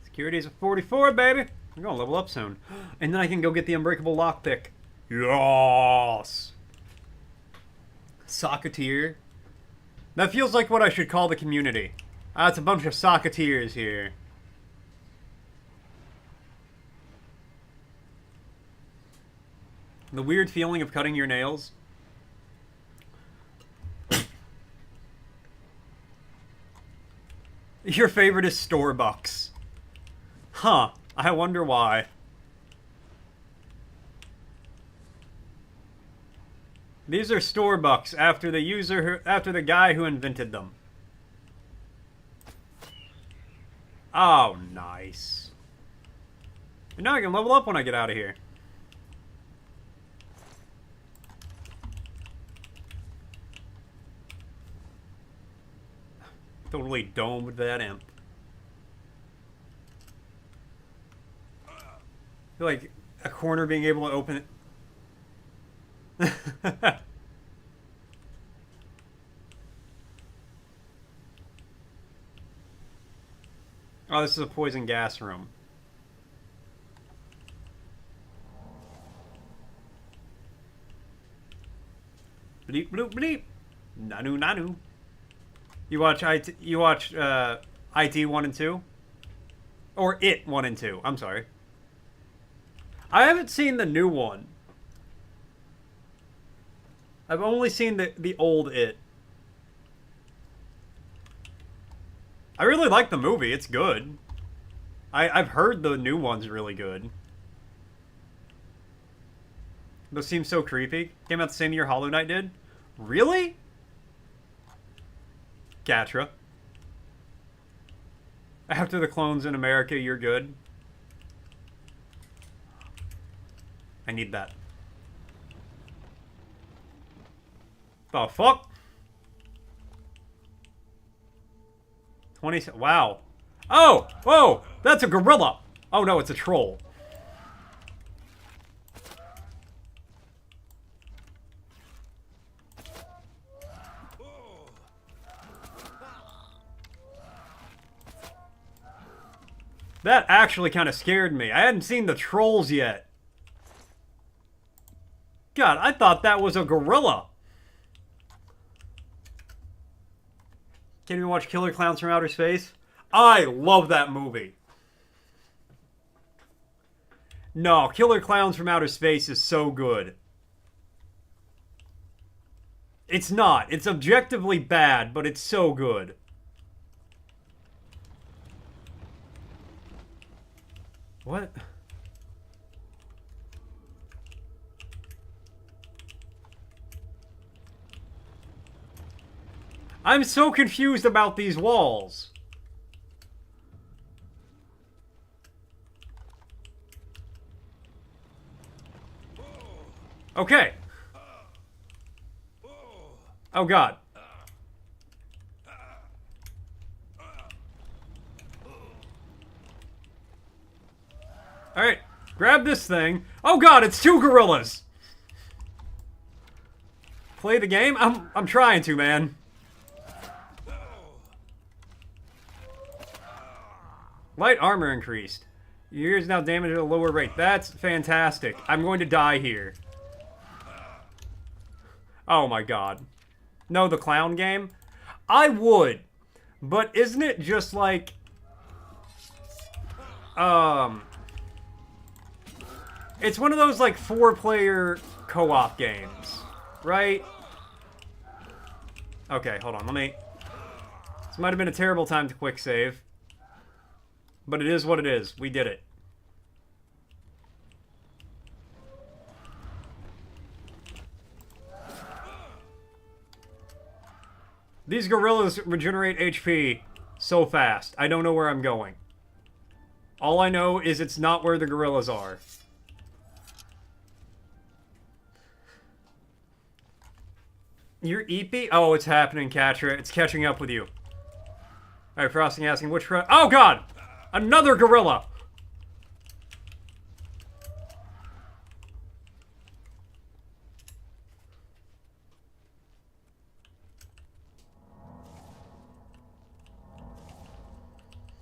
Security is a 44, baby. I'm gonna level up soon. And then I can go get the unbreakable lockpick. Yes! Socketeer. That feels like what I should call the community. It's a bunch of socketeers here. The weird feeling of cutting your nails. Your favorite is Starbucks. Huh. I wonder why. These are Starbucks after the guy who invented them. Oh, nice. And now I can level up when I get out of here. Totally domed that imp. I feel like a corner being able to open it. Oh, this is a poison gas room. Bleep bloop bleep. Nanu nanu. You watch IT 1 and 2? Or IT 1 and 2. I'm sorry. I haven't seen the new one. I've only seen the old IT. I really like the movie. It's good. I've heard the new one's really good. Those seem so creepy. Came out the same year Hollow Knight did? Really? Gatra. After the clones in America, you're good. I need that. The fuck? 20... Wow. Oh! Whoa! That's a gorilla! Oh no, it's a troll. That actually kind of scared me. I hadn't seen the trolls yet. God, I thought that was a gorilla. Can you watch Killer Clowns from Outer Space? I love that movie. No, Killer Clowns from Outer Space is so good. It's not. It's objectively bad, but it's so good. What? I'm so confused about these walls. Okay. Oh god. Alright, grab this thing. Oh god, it's 2 gorillas! Play the game? I'm trying to, man. Light armor increased. Your ear is now damaged at a lower rate. That's fantastic. I'm going to die here. Oh my god. No, the clown game? I would. But isn't it just like... It's one of those, like, 4-player co-op games, right? Okay, hold on, let me... This might have been a terrible time to quick save. But it is what it is. We did it. These gorillas regenerate HP so fast. I don't know where I'm going. All I know is it's not where the gorillas are. You're EP? Oh, it's happening, Catra. It's catching up with you. Alright, Frosting asking which... Oh, God! Another gorilla!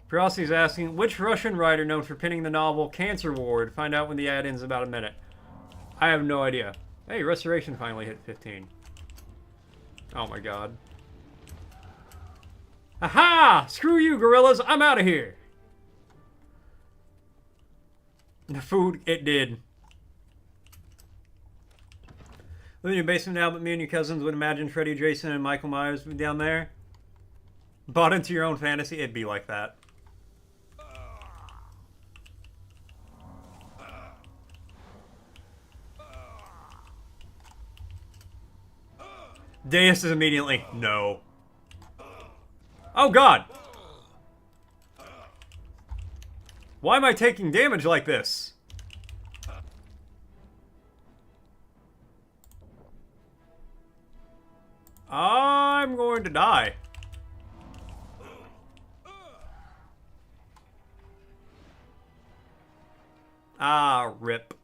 Frosty's asking, which Russian writer known for penning the novel Cancer Ward? Find out when the ad ends in about a minute. I have no idea. Hey, Restoration finally hit 15. Oh my god. Aha! Screw you, gorillas! I'm out of here! The food, it did. Living in your basement now, but me and your cousins would imagine Freddy, Jason, and Michael Myers would be down there. Bought into your own fantasy, it'd be like that. Deus is immediately, no. Oh god! Why am I taking damage like this? I'm going to die. Ah, rip.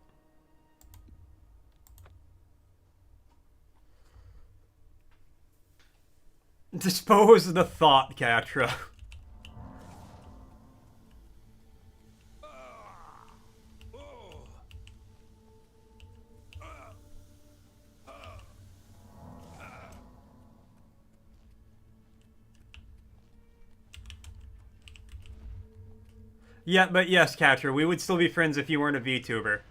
Dispose the thought, Catra. Yeah, but yes, Catra, we would still be friends if you weren't a VTuber.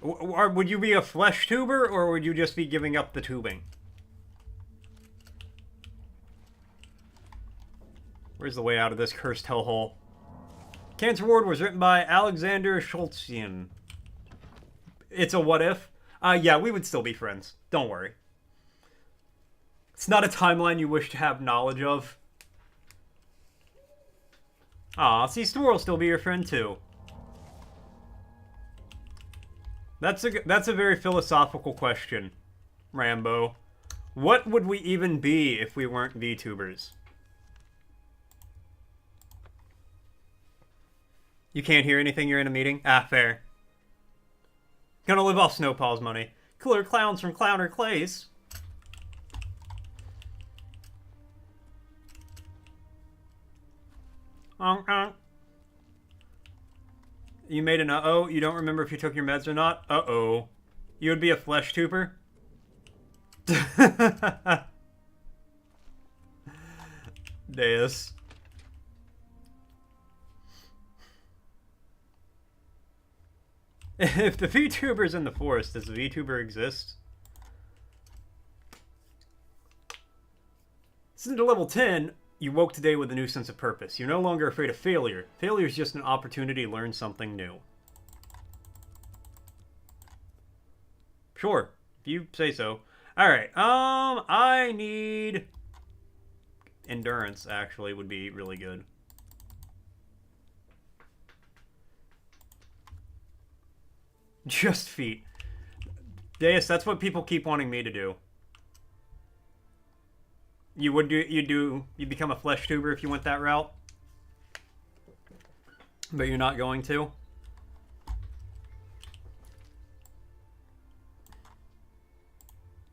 Would you be a flesh tuber, or would you just be giving up the tubing? Where's the way out of this cursed hellhole? Cancer Ward was written by Alexander Schultzian. It's a what if? Yeah, we would still be friends. Don't worry. It's not a timeline you wish to have knowledge of. Aw, see, Store will still be your friend too. That's a very philosophical question, Rambo. What would we even be if we weren't VTubers? You can't hear anything, you're in a meeting? Ah, fair. Gonna live off Snowpaw's money. Cooler clowns from Clowner Clays. You made an uh-oh? You don't remember if you took your meds or not? Uh-oh. You would be a flesh tuber? Deus. If the VTuber's in the forest, does the VTuber exist? Since to level 10, you woke today with a new sense of purpose. You're no longer afraid of failure. Failure is just an opportunity to learn something new. Sure, if you say so. Alright, I need... Endurance, actually, would be really good. Just feet. Deus, that's what people keep wanting me to do. You'd become a flesh tuber if you went that route? But you're not going to?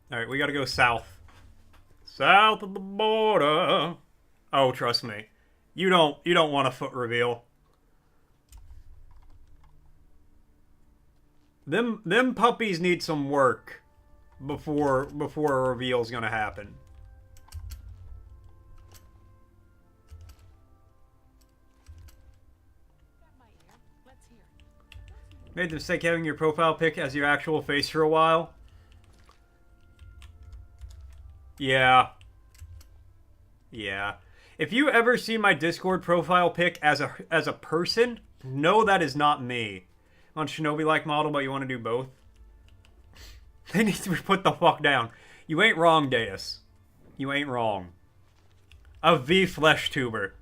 Alright, we gotta go south. South of the border. Oh, trust me. You don't want a foot reveal. Them puppies need some work before a reveal's gonna happen. Made the mistake having your profile pic as your actual face for a while. Yeah. Yeah. If you ever see my Discord profile pic as a person, no, that is not me. On Shinobi-like model, but you want to do both? They need to be put the fuck down. You ain't wrong, Deus. You ain't wrong. A V flesh tuber.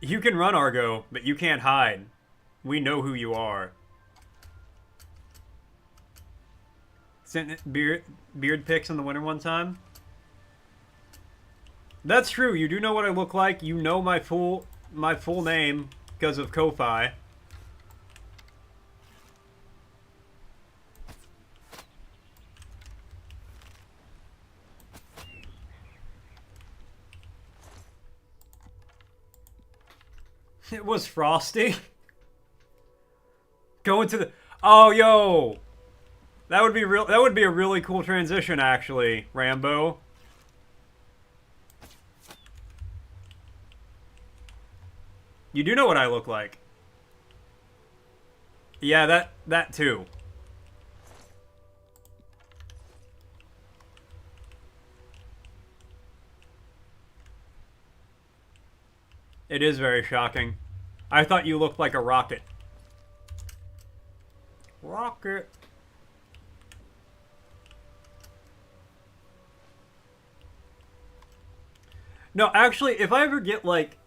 You can run, Argo, but you can't hide. We know who you are. Sent beard pics in the winter one time. That's true. You do know what I look like. You know my full name because of Ko-Fi. It was Frosty. Going to the... Oh, yo! That would be real. That would be a really cool transition, actually, Rambo. You do know what I look like. Yeah, that too. It is very shocking. I thought you looked like a rocket. Rocket. No, actually, if I ever get, like,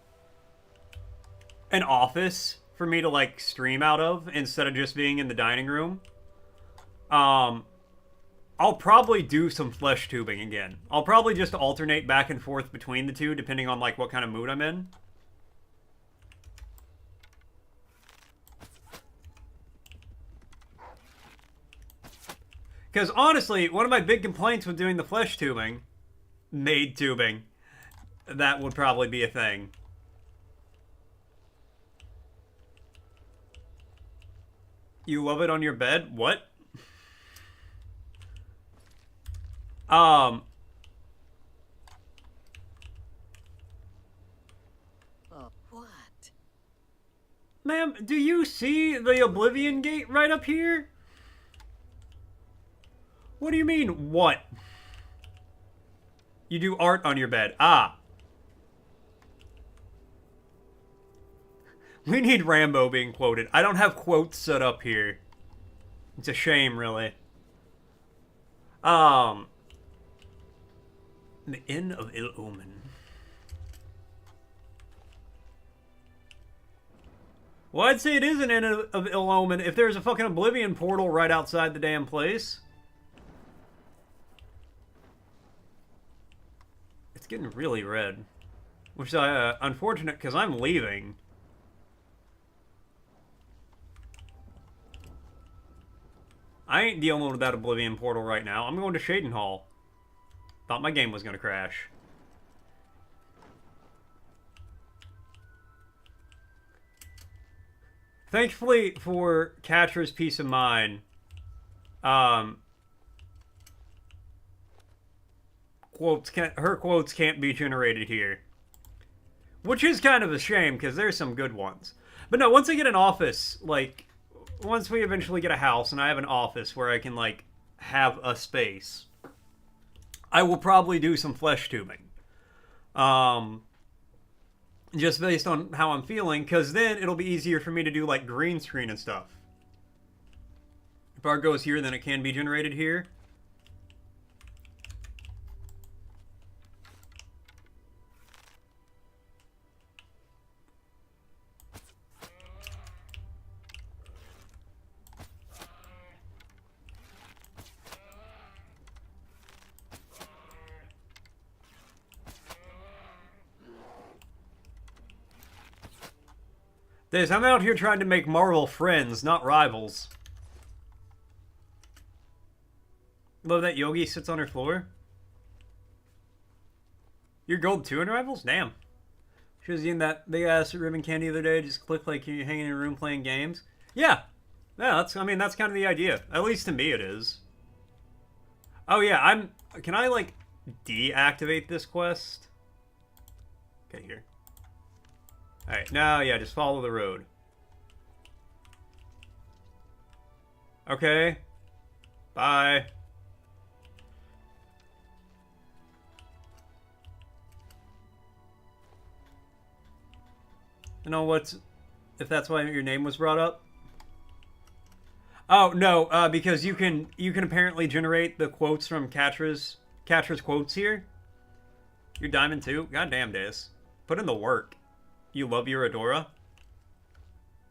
an office for me to, like, stream out of instead of just being in the dining room, I'll probably do some flesh tubing again. I'll probably just alternate back and forth between the two, depending on, like, what kind of mood I'm in. Because, honestly, one of my big complaints with doing the flesh tubing, maid tubing, that would probably be a thing. You love it on your bed? What? What? Ma'am, do you see the Oblivion Gate right up here? What do you mean, what? You do art on your bed. Ah. We need Rambo being quoted. I don't have quotes set up here. It's a shame, really. The Inn of Ill Omen. Well, I'd say it is an Inn of Ill Omen if there's a fucking Oblivion portal right outside the damn place. It's getting really red. Which is unfortunate because I'm leaving. I ain't dealing with that Oblivion portal right now. I'm going to Shadenhall. Thought my game was going to crash. Thankfully for Catra's peace of mind, her quotes can't be generated here. Which is kind of a shame, because there's some good ones. But no, once I get an office, like... Once we eventually get a house and I have an office where I can, like, have a space, I will probably do some flesh tubing. Just based on how I'm feeling, because then it'll be easier for me to do, like, green screen and stuff. If art goes here, then it can be generated here. I'm out here trying to make Marvel friends, not rivals. Love that Yogi sits on her floor. You're gold 2 in Rivals? Damn. She was eating that big ass ribbon candy the other day, just click like you're hanging in a room playing games. Yeah. Yeah, that's kind of the idea. At least to me it is. Oh yeah, Can I, like, deactivate this quest? Okay, here. Alright, now, yeah, just follow the road. Okay. Bye. You know what's... If that's why your name was brought up? Oh, no, because you can apparently generate the quotes from Catra's quotes here. You're Diamond too? Goddamn, Deus. Put in the work. You love your Adora?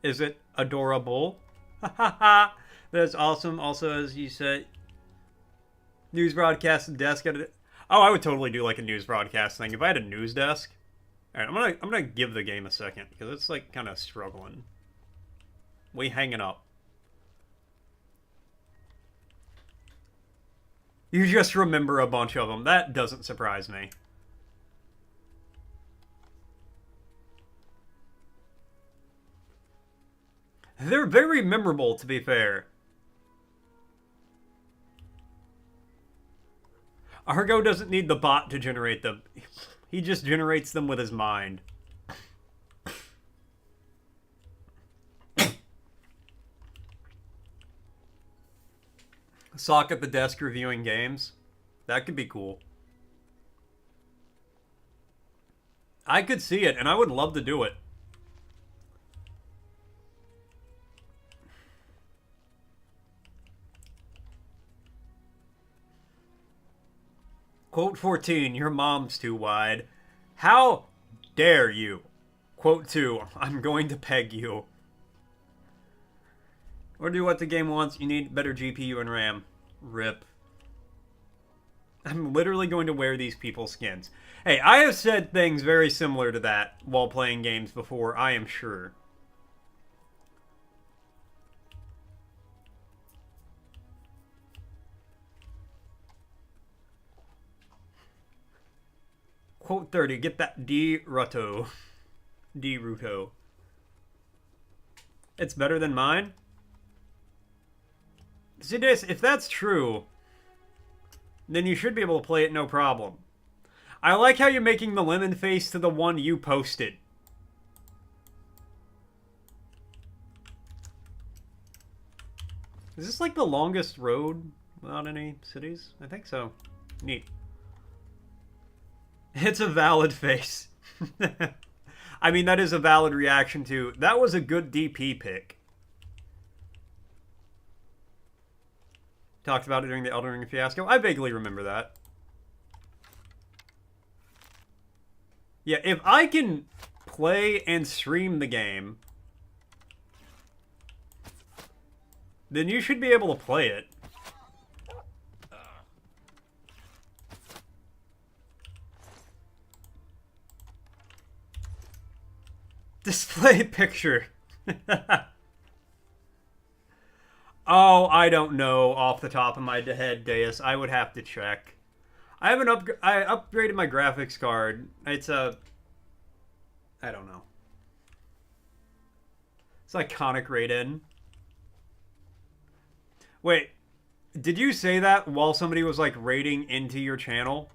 Is it adorable? Hahaha. That's awesome. Also, as you said, news broadcast desk at it. Oh, I would totally do like a news broadcast thing if I had a news desk. All right, I'm gonna give the game a second because it's like kind of struggling. We hanging up. You just remember a bunch of them. That doesn't surprise me. They're very memorable, to be fair. Argo doesn't need the bot to generate them. He just generates them with his mind. Sock at the desk reviewing games. That could be cool. I could see it, and I would love to do it. Quote 14, your mom's too wide. How dare you? Quote 2, I'm going to peg you. Or do what the game wants, you need better GPU and RAM. RIP. I'm literally going to wear these people's skins. Hey, I have said things very similar to that while playing games before, I am sure. Quote 30, get that D-Ruto. D-Ruto. It's better than mine? See, this, if that's true, then you should be able to play it no problem. I like how you're making the lemon face to the one you posted. Is this like the longest road without any cities? I think so. Neat. It's a valid face. I mean, that is a valid reaction to... That was a good DP pick. Talked about it during the Elden Ring fiasco. I vaguely remember that. Yeah, if I can play and stream the game, then you should be able to play it. Display picture. Oh, I don't know off the top of my head, Deus. I would have to check. I haven't I upgraded my graphics card. It's a... I don't know. It's iconic rated. Wait, did you say that while somebody was like raiding into your channel?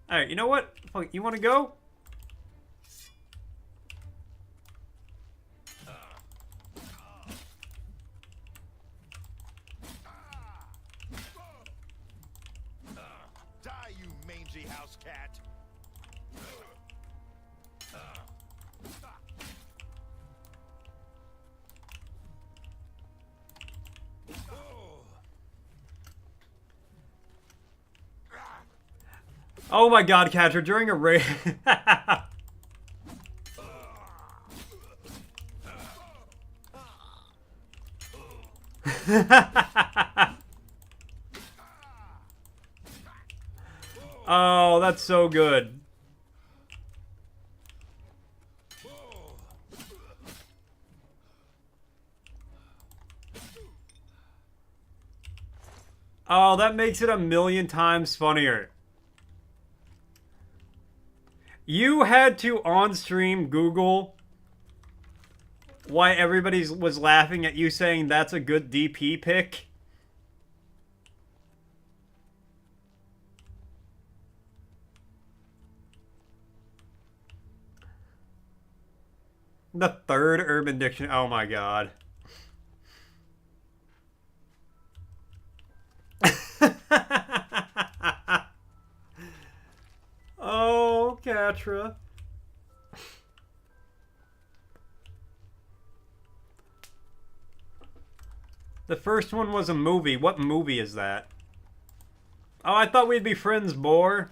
Alright, you know what? You want to go? Die, you mangy house cat! Oh my god, Catcher, during a raid... Oh, that's so good. Oh, that makes it a million times funnier. You had to on-stream Google why everybody was laughing at you saying that's a good DP pick? The third Urban Dictionary. Oh my god. Oh, Catra. The first one was a movie. What movie is that? Oh, I thought we'd be friends, Boar.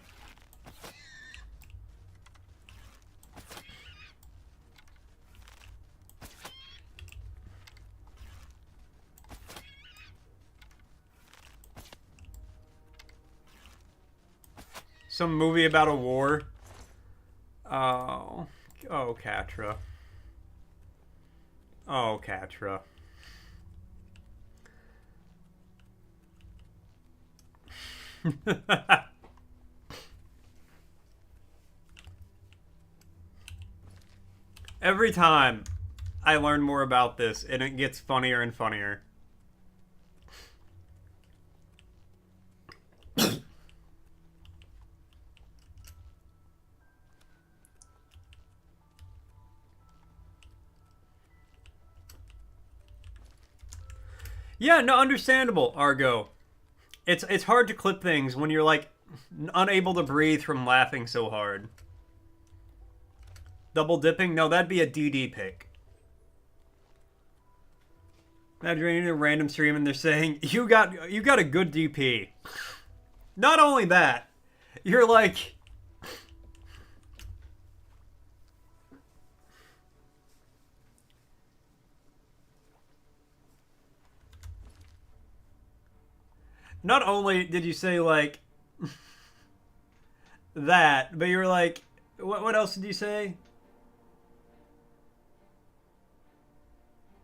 Some movie about a war. Oh. Oh, Catra. Oh, Catra. Every time I learn more about this, and it gets funnier and funnier. Yeah, no, understandable, Argo. It's hard to clip things when you're like unable to breathe from laughing so hard. Double dipping? No, that'd be a DD pick. Imagine in a random stream and they're saying you got a good DP. Not only that, you're like. Not only did you say, like, that, but you were like, what else did you say?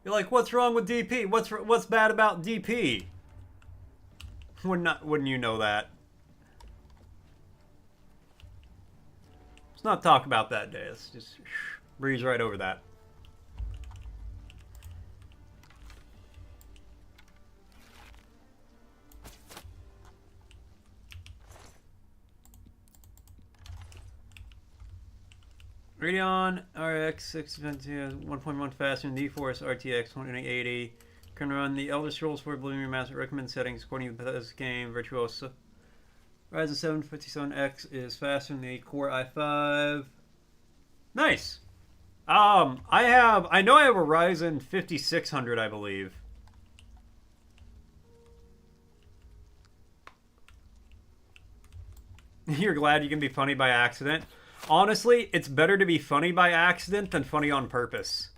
You're like, what's wrong with DP? What's bad about DP? Wouldn't you know that? Let's not talk about that day. Let's just breeze right over that. Radeon RX 6.1 faster than the Force RTX 2080. Can run the Elder Scrolls 4 Oblivion Remastered recommended settings according to this game. Virtuoso. Ryzen 7 57X is faster than the Core i5. Nice. I know I have a Ryzen 5600, I believe. You're glad you can be funny by accident? Honestly, it's better to be funny by accident than funny on purpose.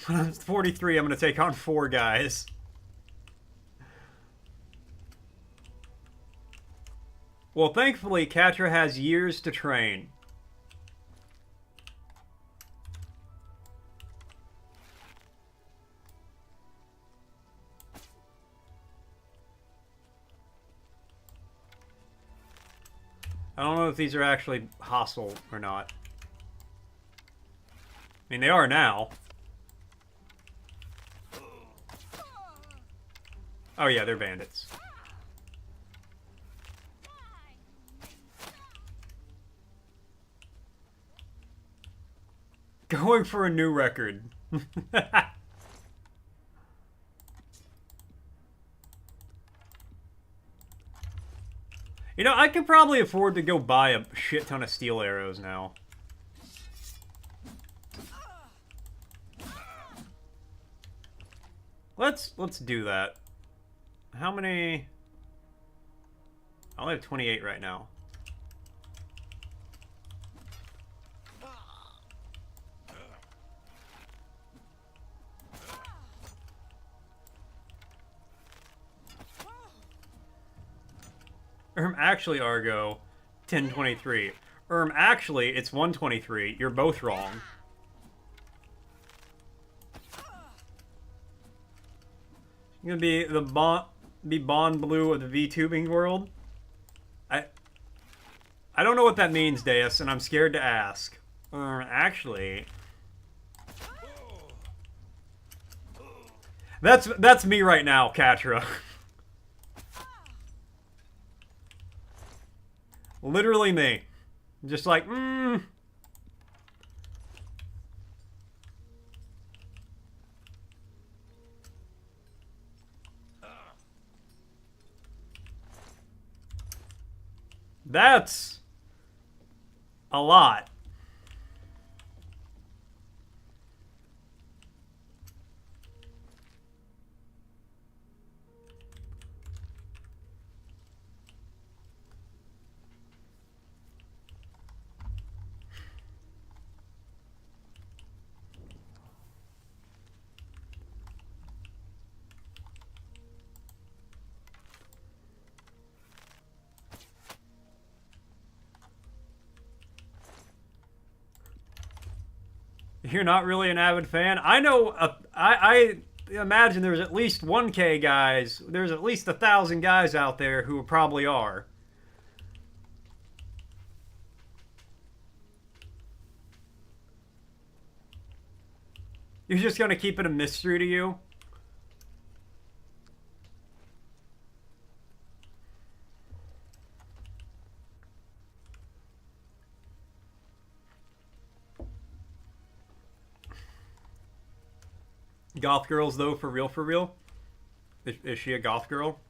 When I'm 43, I'm going to take on 4 guys. Well, thankfully, Catra has years to train. I don't know if these are actually hostile or not. I mean, they are now. Oh yeah, they're bandits. Going for a new record. You know, I could probably afford to go buy a shit ton of steel arrows now. Let's do that. How many? I only have 28 right now. Actually, Argo, 1023. Actually, it's 123. You're both wrong. You're gonna be the Bond Blue of the VTubing world. I don't know what that means, Deus, and I'm scared to ask. Actually, that's me right now, Katra. Literally me. Just like, That's a lot. You're not really an avid fan? I know, I imagine there's at least 1K guys, there's at least 1,000 guys out there who probably are. You're just gonna keep it a mystery to you? Goth girls, though, for real, for real? Is she a goth girl?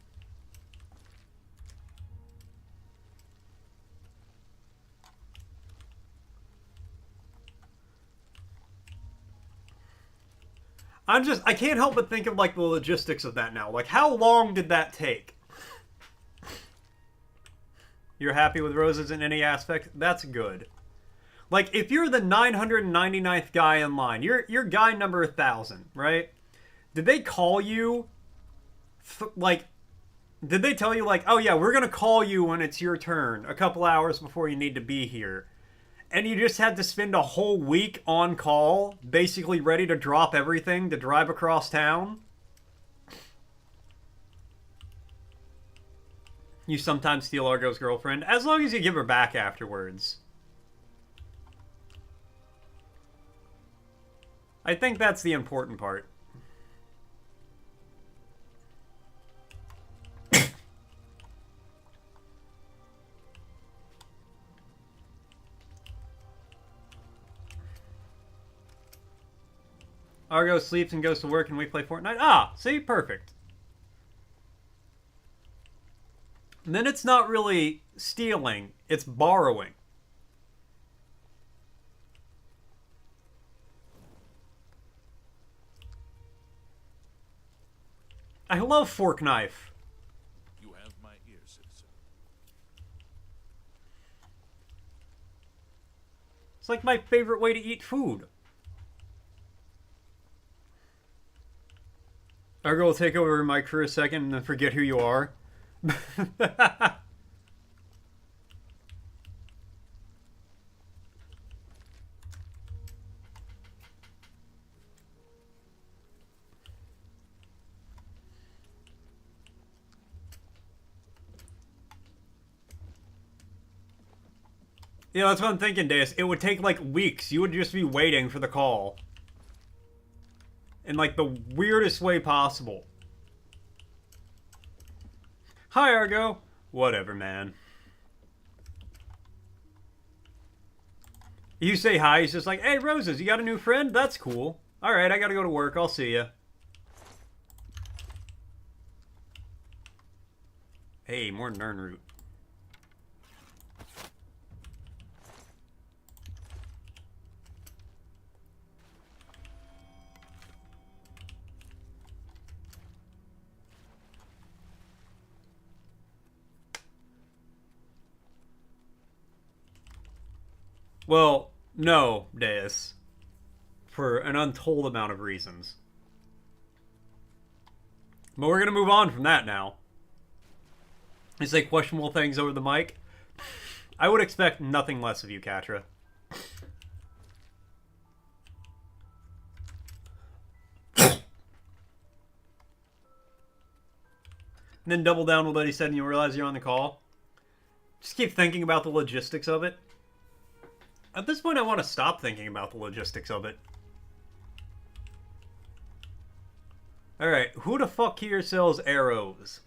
I can't help but think of, like, the logistics of that now. Like, how long did that take? You're happy with roses in any aspect? That's good. Like, if you're the 999th guy in line, you're guy number 1,000, right? Did they call you, did they tell you, like, oh yeah, we're gonna call you when it's your turn, a couple hours before you need to be here, and you just had to spend a whole week on call, basically ready to drop everything to drive across town? You sometimes steal Argo's girlfriend, as long as you give her back afterwards. I think that's the important part. Argo sleeps and goes to work and we play Fortnite. Ah, see? Perfect. And then it's not really stealing, it's borrowing. I love fork knife. You have my ear, citizen. It's like my favorite way to eat food. Argo will take over Mike for a second and then forget who you are. Yeah, that's what I'm thinking, Deus. It would take, like, weeks. You would just be waiting for the call. In, like, the weirdest way possible. Hi, Argo. Whatever, man. You say hi, he's just like, hey, Roses, you got a new friend? That's cool. Alright, I gotta go to work. I'll see ya. Hey, more Nernroot. Well, no, Deus. For an untold amount of reasons. But we're gonna move on from that now. You say questionable things over the mic? I would expect nothing less of you, Katra. and then double down with what he said and you realize you're on the call. Just keep thinking about the logistics of it. At this point, I want to stop thinking about the logistics of it. Alright, who the fuck here sells arrows?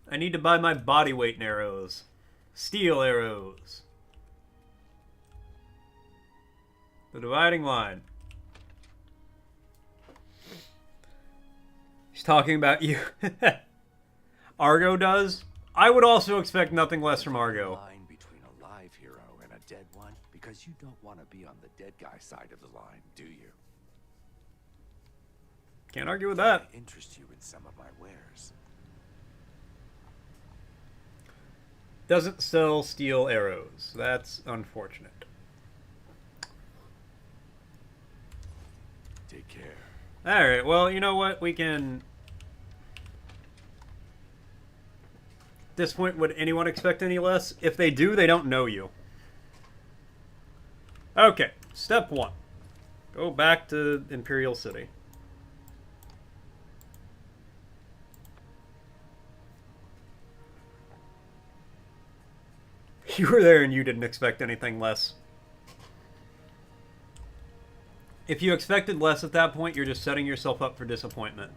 I need to buy my body weight in arrows. Steel arrows. The dividing line. He's talking about you. Argo does? I would also expect nothing less from Argo. Line between a live hero and a dead one, because you don't want to be on the dead guy side of the line, do you? Can't argue with that. I interest you in some of my wares. Doesn't sell steel arrows. That's unfortunate. Take care. Alright, well, you know what? We can... At this point, would anyone expect any less? If they do, they don't know you. Okay, step 1. Go back to Imperial City. You were there and you didn't expect anything less. If you expected less at that point, you're just setting yourself up for disappointment.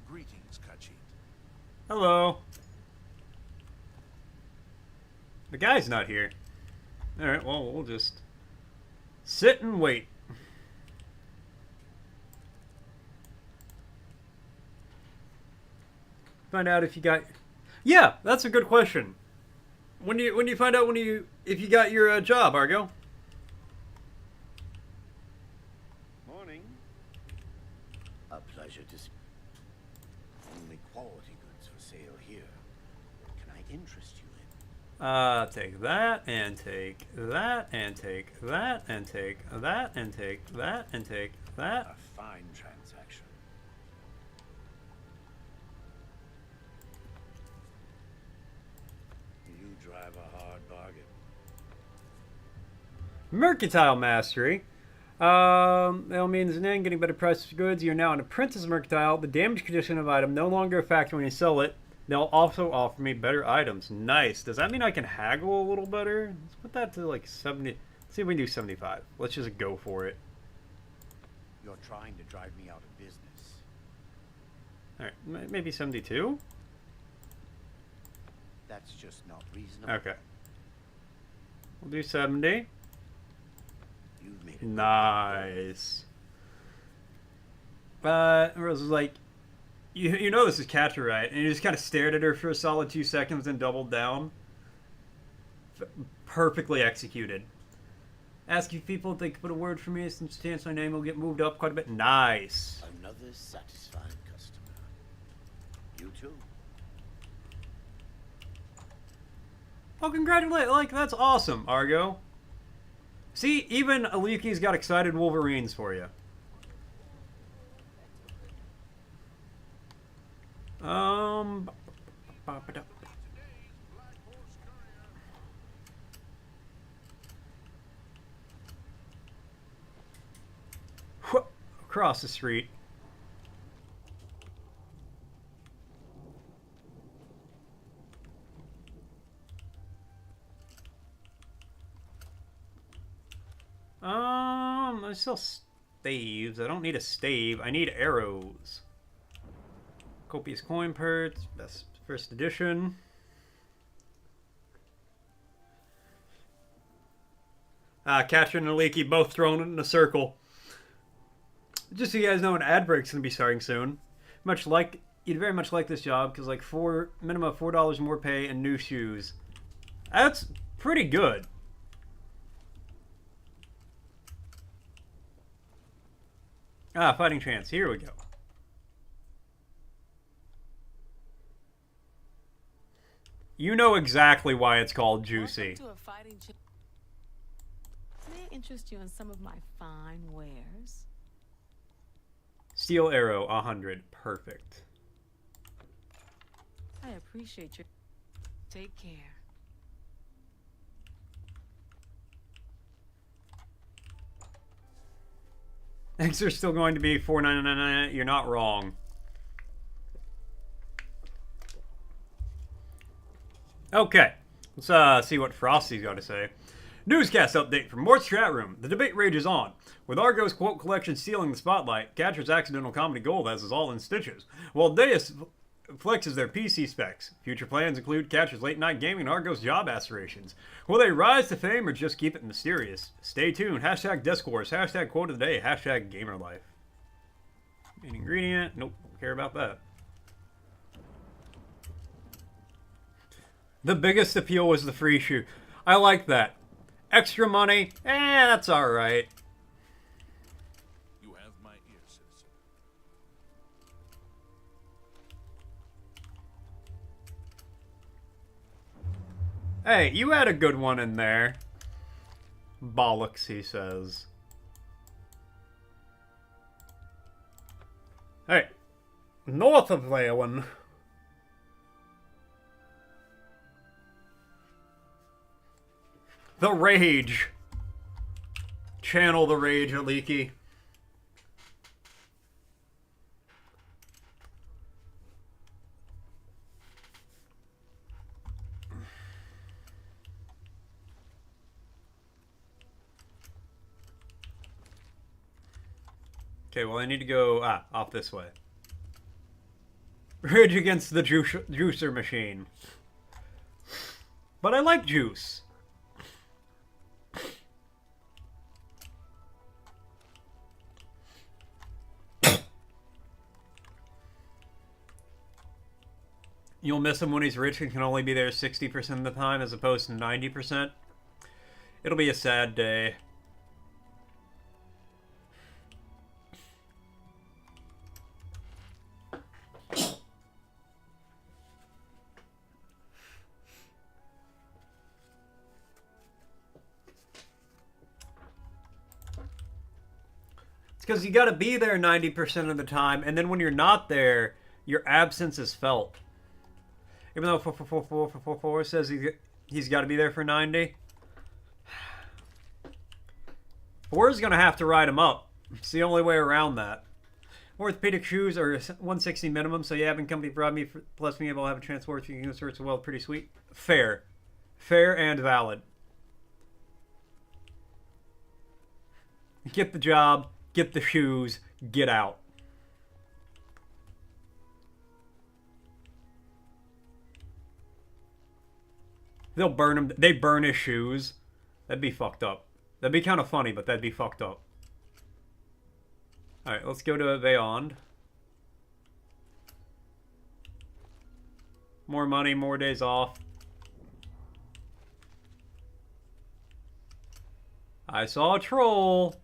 Greetings, Kachit. Hello. The guy's not here. Alright, well, we'll just sit and wait. Find out if you got... Yeah, that's a good question. When do you find out if you got your job, Argo? Morning. A pleasure to see. Only quality goods for sale here. What can I interest you in? Take that, and take that, and take that, and take that, and take that, and take that. A fine transaction. You drive a hard bargain. Mercantile mastery. That means then getting better prices for goods. You're now an apprentice mercantile. The damage condition of item no longer a factor when you sell it. They'll also offer me better items. Nice. Does that mean I can haggle a little better? Let's put that to like 70. Let's see if we can do 75. Let's just go for it. You're trying to drive me out of business. Alright, maybe 72? That's just not reasonable. Okay. We'll do 70. You've made it. Nice. Rose was like, you know this is Catcher, right? And you just kind of stared at her for a solid 2 seconds and doubled down. Perfectly executed. Ask if people if they could put a word for me, since chance my name will get moved up quite a bit. Nice. Another satisfied customer. You too. Oh, congratulate! Like, that's awesome, Argo. See, even Aluki's got excited Wolverines for you. Across the street. I sell staves. I don't need a stave. I need arrows. Copious coin parts. Best first edition. Catcher and Aliki both thrown in a circle. Just so you guys know, an ad break's gonna be starting soon. You'd very much like this job because like minimum of $4 more pay and new shoes. That's pretty good. Fighting chance. Here we go. You know exactly why it's called Juicy. interest you in some of my fine wares? Steel arrow, 100. Perfect. I appreciate your... Take care. Eggs are still going to be $4.99. You're not wrong. Okay, let's see what Frosty's got to say. Newscast update from Mort's chat room. The debate rages on. With Argo's quote collection stealing the spotlight, Catcher's accidental comedy gold has us all in stitches. While Deus flexes their PC specs. Future plans include Catcher's late night gaming and Argo's job aspirations. Will they rise to fame or just keep it mysterious? Stay tuned. Hashtag discourse. Hashtag quote of the day. Hashtag gamer life. Main ingredient. Nope. Don't care about that. The biggest appeal was the free shoe. I like that. Extra money? That's alright. You have my ear, citizen. Hey, you had a good one in there. Bollocks, he says. Hey, north of Leyland. The rage. Channel the rage, Aliki. Okay, well I need to go off this way. Rage against the juicer machine. But I like juice. You'll miss him when he's rich and can only be there 60% of the time as opposed to 90%. It'll be a sad day. It's because you gotta be there 90% of the time, and then when you're not there, your absence is felt. Even though 444 says he's got to be there for 90. 4 is going to have to ride him up. It's the only way around that. Orthopedic shoes are 160 minimum, so yeah, having company provide me plus being able to have a transport you can search as well, pretty sweet. Fair. Fair and valid. Get the job, get the shoes, get out. They'll burn him. They burn his shoes. That'd be fucked up. That'd be kind of funny, but that'd be fucked up. Alright, let's go to Beyond. More money, more days off. I saw a troll.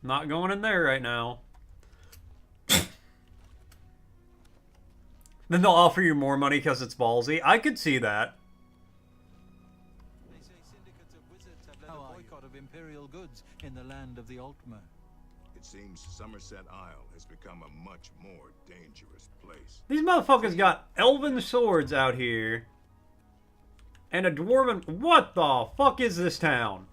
Not going in there right now. Then they'll offer you more money because it's ballsy. I could see that. They say syndicates of wizards have led a boycott of imperial goods in the land of the Altmer. It seems Somerset Isle has become a much more dangerous place. These motherfuckers got elven swords out here. And a dwarven... What the fuck is this town?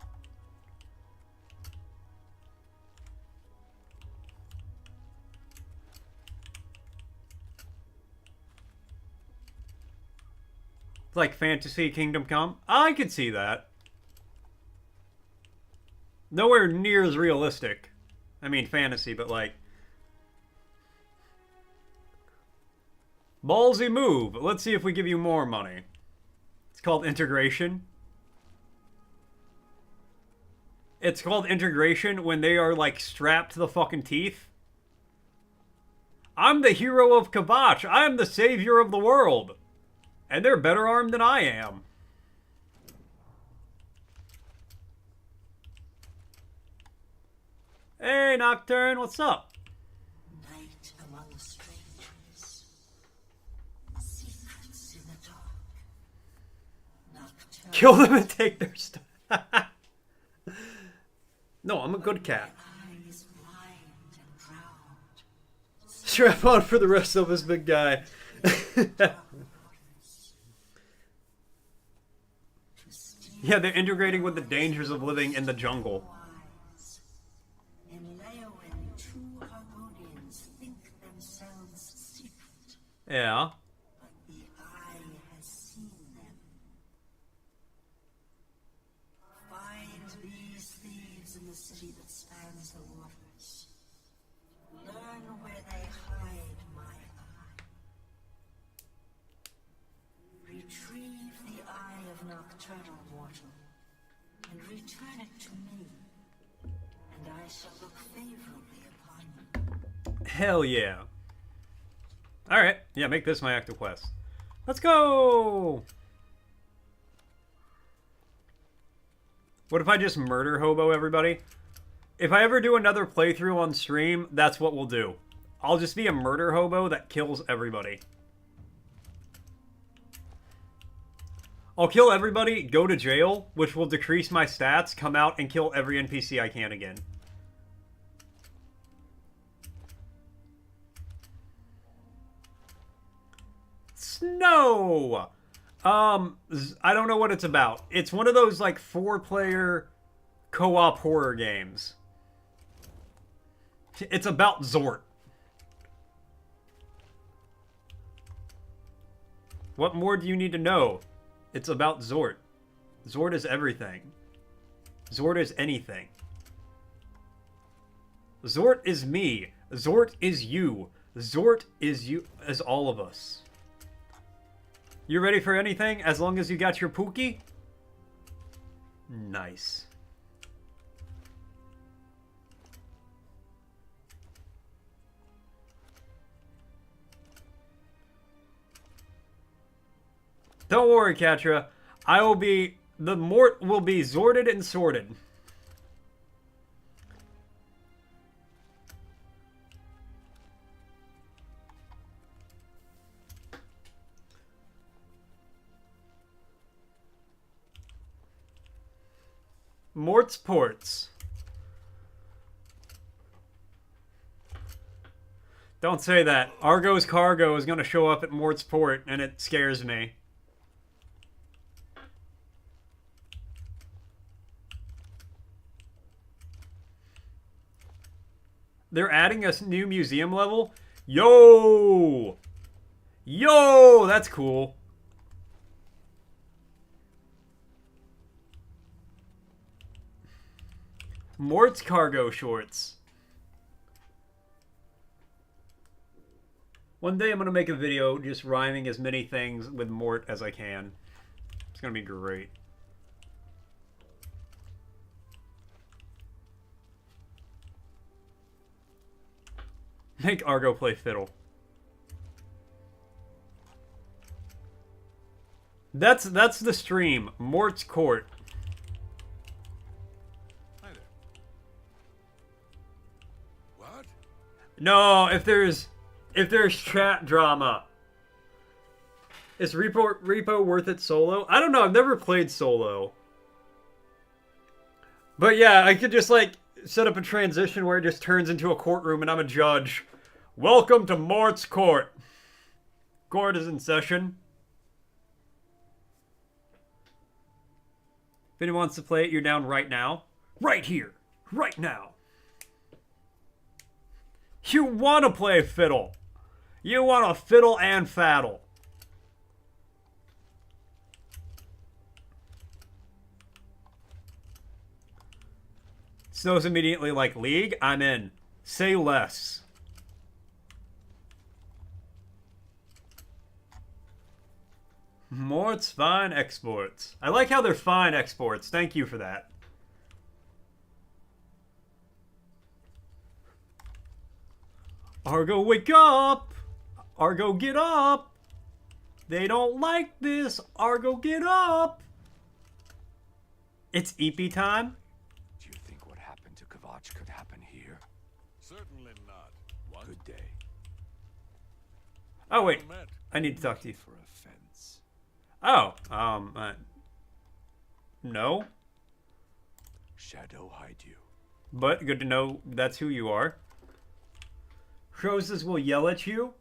It's like Fantasy Kingdom Come. I could see that. Nowhere near as realistic. I mean, fantasy, but like... Ballsy move. Let's see if we give you more money. It's called integration. It's called integration when they are like strapped to the fucking teeth. I'm the hero of Kabach. I am the savior of the world. And they're better armed than I am. Hey, Nocturne, what's up? Night among strangers. Secrets in the dark. Nocturne. Kill them and take their stuff. No, I'm a good cat. Eyes blind and proud. Strap on for the rest of this big guy. Yeah, they're integrating with the dangers of living in the jungle. In Leowen, two Hargonians think themselves secret, Yeah. but the eye has seen them. Find these thieves in the city that spans the waters. Learn where they hide my eye. Retrieve the eye of nocturnal mortal, and return it to me, and I shall look favorably upon you. Hell yeah. Alright, yeah, make this my active quest. Let's go! What if I just murder hobo everybody? If I ever do another playthrough on stream, that's what we'll do. I'll just be a murder hobo that kills everybody. I'll kill everybody, go to jail, which will decrease my stats, come out, and kill every NPC I can again. Snow! I don't know what it's about. It's one of those, like, 4-player co-op horror games. It's about Zort. What more do you need to know? It's about Zort. Zort is everything. Zort is anything. Zort is me. Zort is you. Zort is you, as all of us. You ready for anything as long as you got your Pookie? Nice. Don't worry, Katra. I will be... The Mort will be Zorted and sorted. Mort's Ports. Don't say that. Argo's cargo is going to show up at Mort's Port, and it scares me. They're adding a new museum level? Yo! Yo! That's cool. Mort's cargo shorts. One day I'm going to make a video just rhyming as many things with Mort as I can. It's going to be great. Make Argo play fiddle. That's the stream. Mort's Court. Hi there. What? No, if there's chat drama. Is Repo worth it solo? I don't know, I've never played solo. But yeah, I could just like set up a transition where it just turns into a courtroom and I'm a judge. Welcome to Mort's Court. Court is in session. If anyone wants to play it, you're down right now. Right here. Right now. You want to play fiddle. You want to fiddle and faddle. Snow's immediately like, League? I'm in. Say less. Mort's fine exports. I like how they're fine exports. Thank you for that. Argo, wake up! Argo, get up! They don't like this. Argo, get up! It's EP time. Do you think what happened to Kvatch could happen here? Certainly not. What? Good day. Oh, wait. I need to talk to you. For a fence. Oh, No. Shadow hide you. But good to know that's who you are. Roses will yell at you.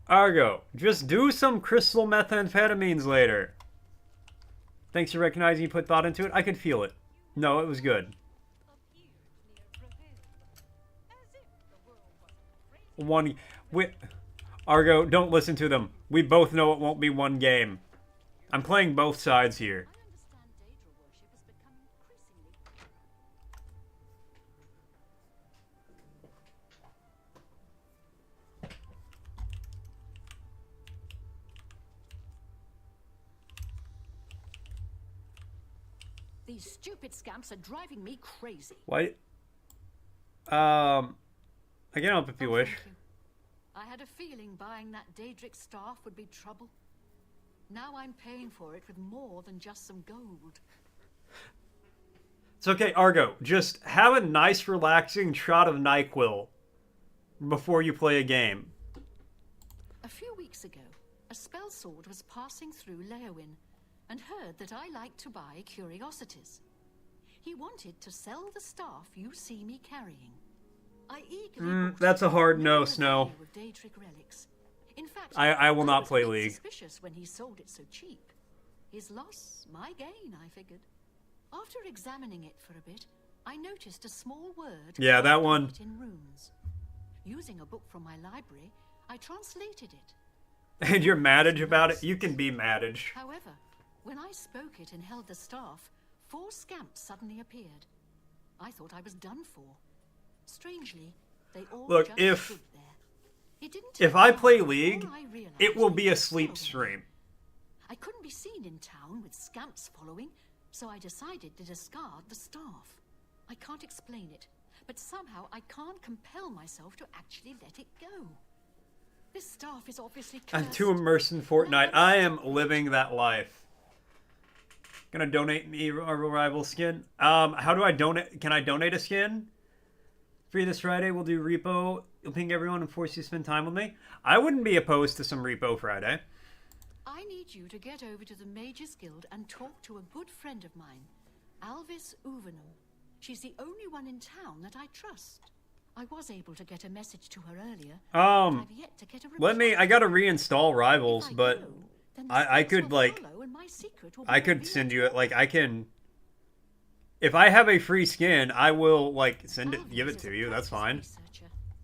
Argo, just do some crystal methamphetamines later. Thanks for recognizing you put thought into it. I could feel it. No, it was good. Argo, don't listen to them. We both know it won't be one game. I'm playing both sides here. These stupid scamps are driving me crazy. What? I can help if you wish. I had a feeling buying that Daedric staff would be trouble. Now I'm paying for it with more than just some gold. It's okay, Argo. Just have a nice, relaxing shot of NyQuil before you play a game. A few weeks ago, a spell sword was passing through Leowin and heard that I like to buy curiosities. He wanted to sell the staff you see me carrying. I eagerly that's a hard no, Snow. In fact, I will not play was League. Suspicious when he sold it so cheap. His loss, my gain, I figured. After examining it for a bit, I noticed a small word. Yeah, that one. In runes. Using a book from my library, I translated it. And you're madage about it? You can be madage. However, when I spoke it and held the staff, 4 scamps suddenly appeared. I thought I was done for. Strangely, they all Look, just if stood there. It didn't take I long play League, before I realized it will be a they sleep were stream. I couldn't be seen in town with scamps following, so I decided to discard the staff. I can't explain it, but somehow I can't compel myself to actually let it go. This staff is obviously cursed. I'm too immersed in Fortnite. I am living that life. Gonna donate me a rival skin. How do I donate? Can I donate a skin? Free this Friday. We'll do repo. You'll ping everyone and force you to spend time with me. I wouldn't be opposed to some repo Friday. I need you to get over to the Mages Guild and talk to a good friend of mine, Alvis Uvenum. She's the only one in town that I trust. I was able to get a message to her earlier. But I've yet to get a reply. I gotta reinstall Rivals, but I could like, I could send you it. Like I can, if I have a free skin, I will like send it, give it to you. That's fine.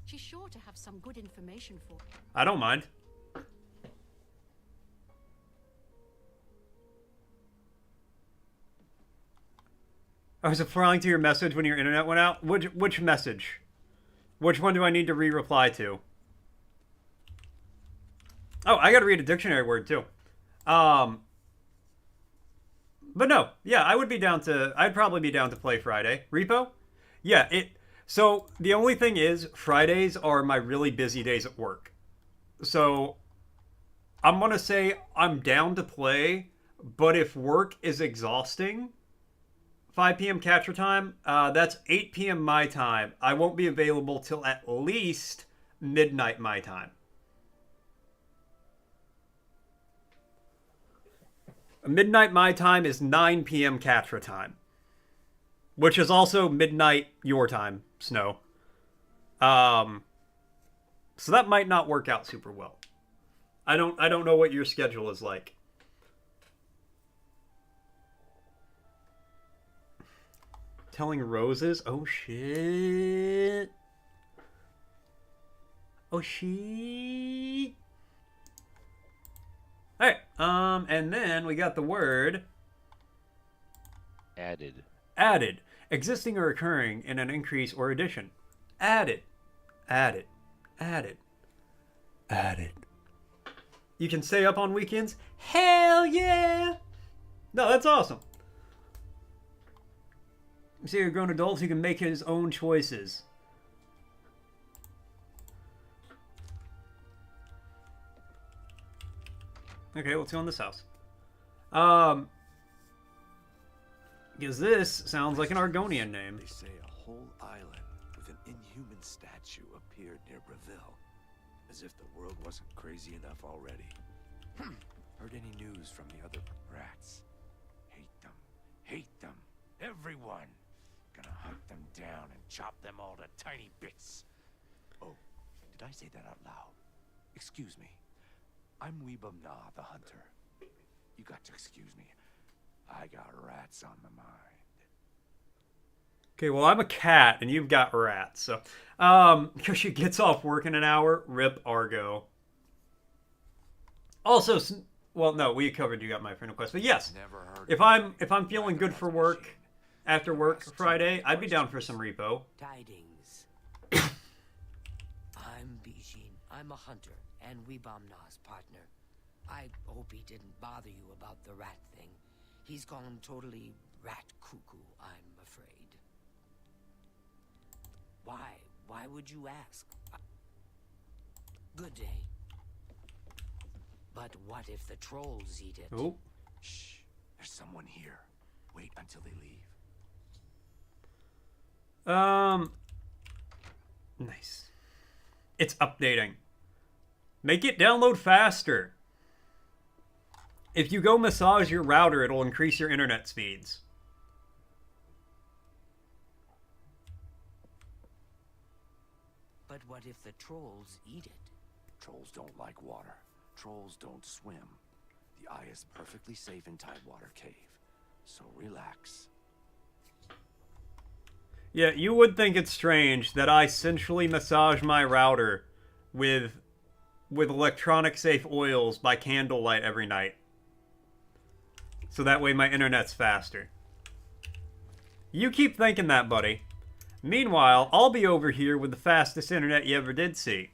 She's sure to have some good information for. I don't mind. I was replying to your message when your internet went out. Which message? Which one do I need to re-reply to? Oh, I gotta read a dictionary word too. But no, yeah, I would be down to. I'd probably be down to play Friday. Repo? Yeah, So the only thing is, Fridays are my really busy days at work. So I'm gonna say I'm down to play, but if work is exhausting, 5 p.m. capture time, that's 8 p.m. my time. I won't be available till at least midnight my time. Midnight my time is 9 p.m. capture time, which is also midnight your time, Snow. So that might not work out super well. I don't know what your schedule is like. Telling roses? Oh shit. Oh shit. Alright, and then we got the word added. Added. Existing or occurring in an increase or addition. Added. Added. Added. Added. You can stay up on weekends? Hell yeah! No, that's awesome. You see, you're a grown adult who can make his own choices. Okay, let's go in this house. Because this sounds like an Argonian name. They say a whole island with an inhuman statue appeared near Breville. As if the world wasn't crazy enough already. Heard any news from the other rats? Hate them. Hate them. Everyone. Gonna hunt them down and chop them all to tiny bits. Oh, did I say that out loud? Excuse me. I'm Weebum-Na, the hunter. You got to excuse me. I got rats on my mind. Okay, well, I'm a cat, and you've got rats, so... because she gets off work in an hour, rip Argo. Also, well, no, we covered you got my friend request, but yes, if I'm feeling good for work, after work Friday, I'd be down for some repo. Tidings. I'm Bijin. I'm a hunter, and Weebum-Na's partner. I hope he didn't bother you about the rat thing. He's gone totally rat cuckoo, I'm afraid. Why? Why would you ask? Good day. But what if the trolls eat it? Oh. Shh. There's someone here. Wait until they leave. Nice. It's updating. Make it download faster. If you go massage your router, it'll increase your internet speeds. But what if the trolls eat it? Trolls don't like water. Trolls don't swim. The eye is perfectly safe in Tidewater Cave. So relax. Yeah, you would think it's strange that I sensually massage my router with electronic safe oils by candlelight every night. So that way my internet's faster. You keep thinking that, buddy. Meanwhile, I'll be over here with the fastest internet you ever did see.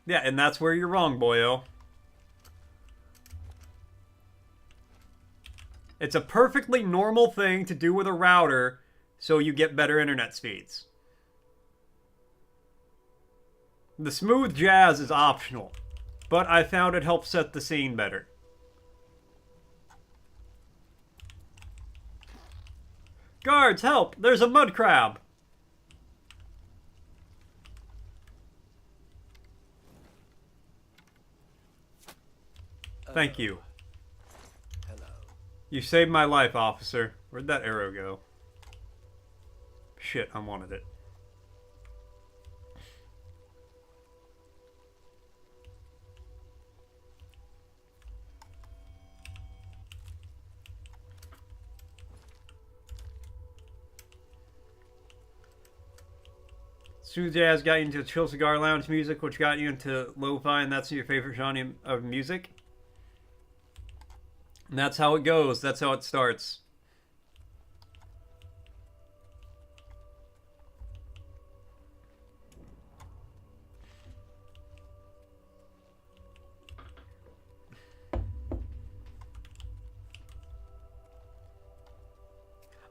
Yeah, and that's where you're wrong, boyo. It's a perfectly normal thing to do with a router so you get better internet speeds. The smooth jazz is optional, but I found it helps set the scene better. Guards, help! There's a mud crab! Thank you. Hello. You saved my life, officer. Where'd that arrow go? Shit, I wanted it. Smooth jazz got you into chill cigar lounge music, which got you into lo-fi, and that's your favorite genre of music. And that's how it goes. That's how it starts.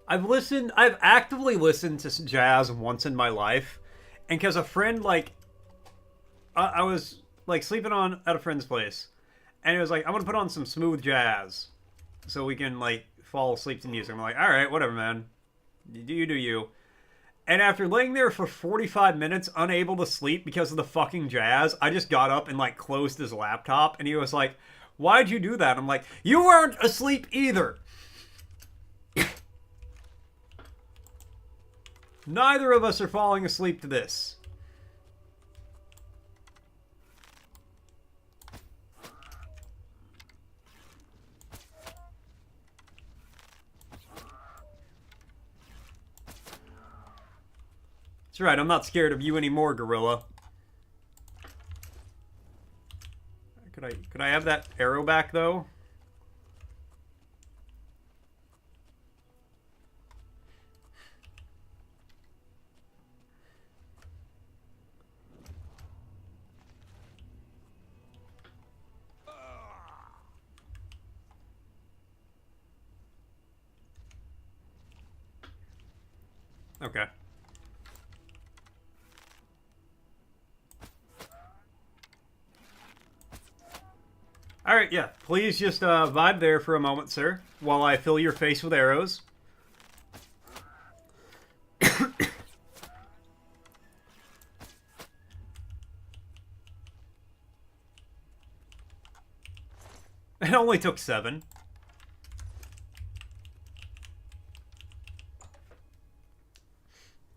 I've actively listened to jazz once in my life. And because a friend, like, I was, like, sleeping at a friend's place. And it was like, I'm going to put on some smooth jazz so we can, like, fall asleep to music. I'm like, all right, whatever, man. You do you. And after laying there for 45 minutes, unable to sleep because of the fucking jazz, I just got up and, like, closed his laptop. And he was like, why'd you do that? I'm like, you weren't asleep either. Neither of us are falling asleep to this. That's right, I'm not scared of you anymore, gorilla. Could I have that arrow back, though? Okay. Alright, yeah. Please just vibe there for a moment, sir, while I fill your face with arrows. It only took 7.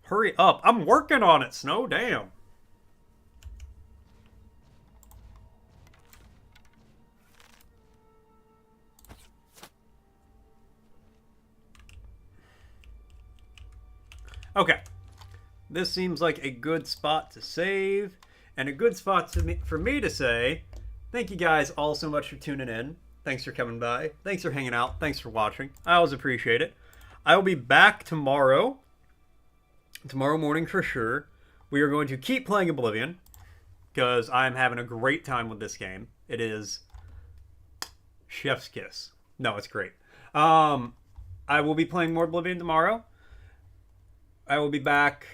Hurry up. I'm working on it, Snow. Damn. Okay. This seems like a good spot to save. And a good spot for me to say, thank you guys all so much for tuning in. Thanks for coming by. Thanks for hanging out. Thanks for watching. I always appreciate it. I will be back tomorrow. Tomorrow morning for sure. We are going to keep playing Oblivion. Because I'm having a great time with this game. It is chef's kiss. No, it's great. I will be playing more Oblivion tomorrow. I will be back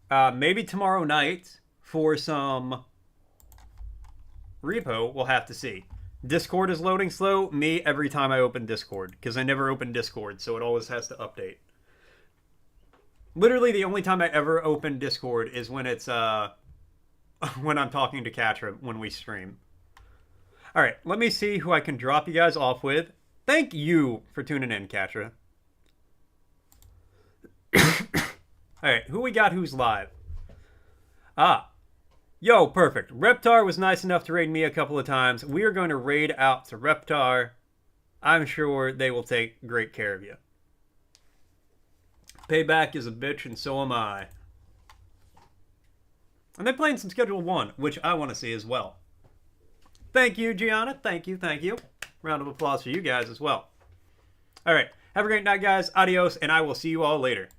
maybe tomorrow night for some repo. We'll have to see. Discord is loading slow. Me, every time I open Discord. Because I never open Discord, so it always has to update. Literally, the only time I ever open Discord is when it's, when I'm talking to Katra when we stream. Alright, let me see who I can drop you guys off with. Thank you for tuning in, Katra. Alright, who we got who's live? Yo, perfect. Reptar was nice enough to raid me a couple of times. We are going to raid out to Reptar. I'm sure they will take great care of you. Payback is a bitch, and so am I. And they're playing some Schedule 1, which I want to see as well. Thank you, Gianna. Thank you, thank you. Round of applause for you guys as well. Alright, have a great night, guys. Adios, and I will see you all later.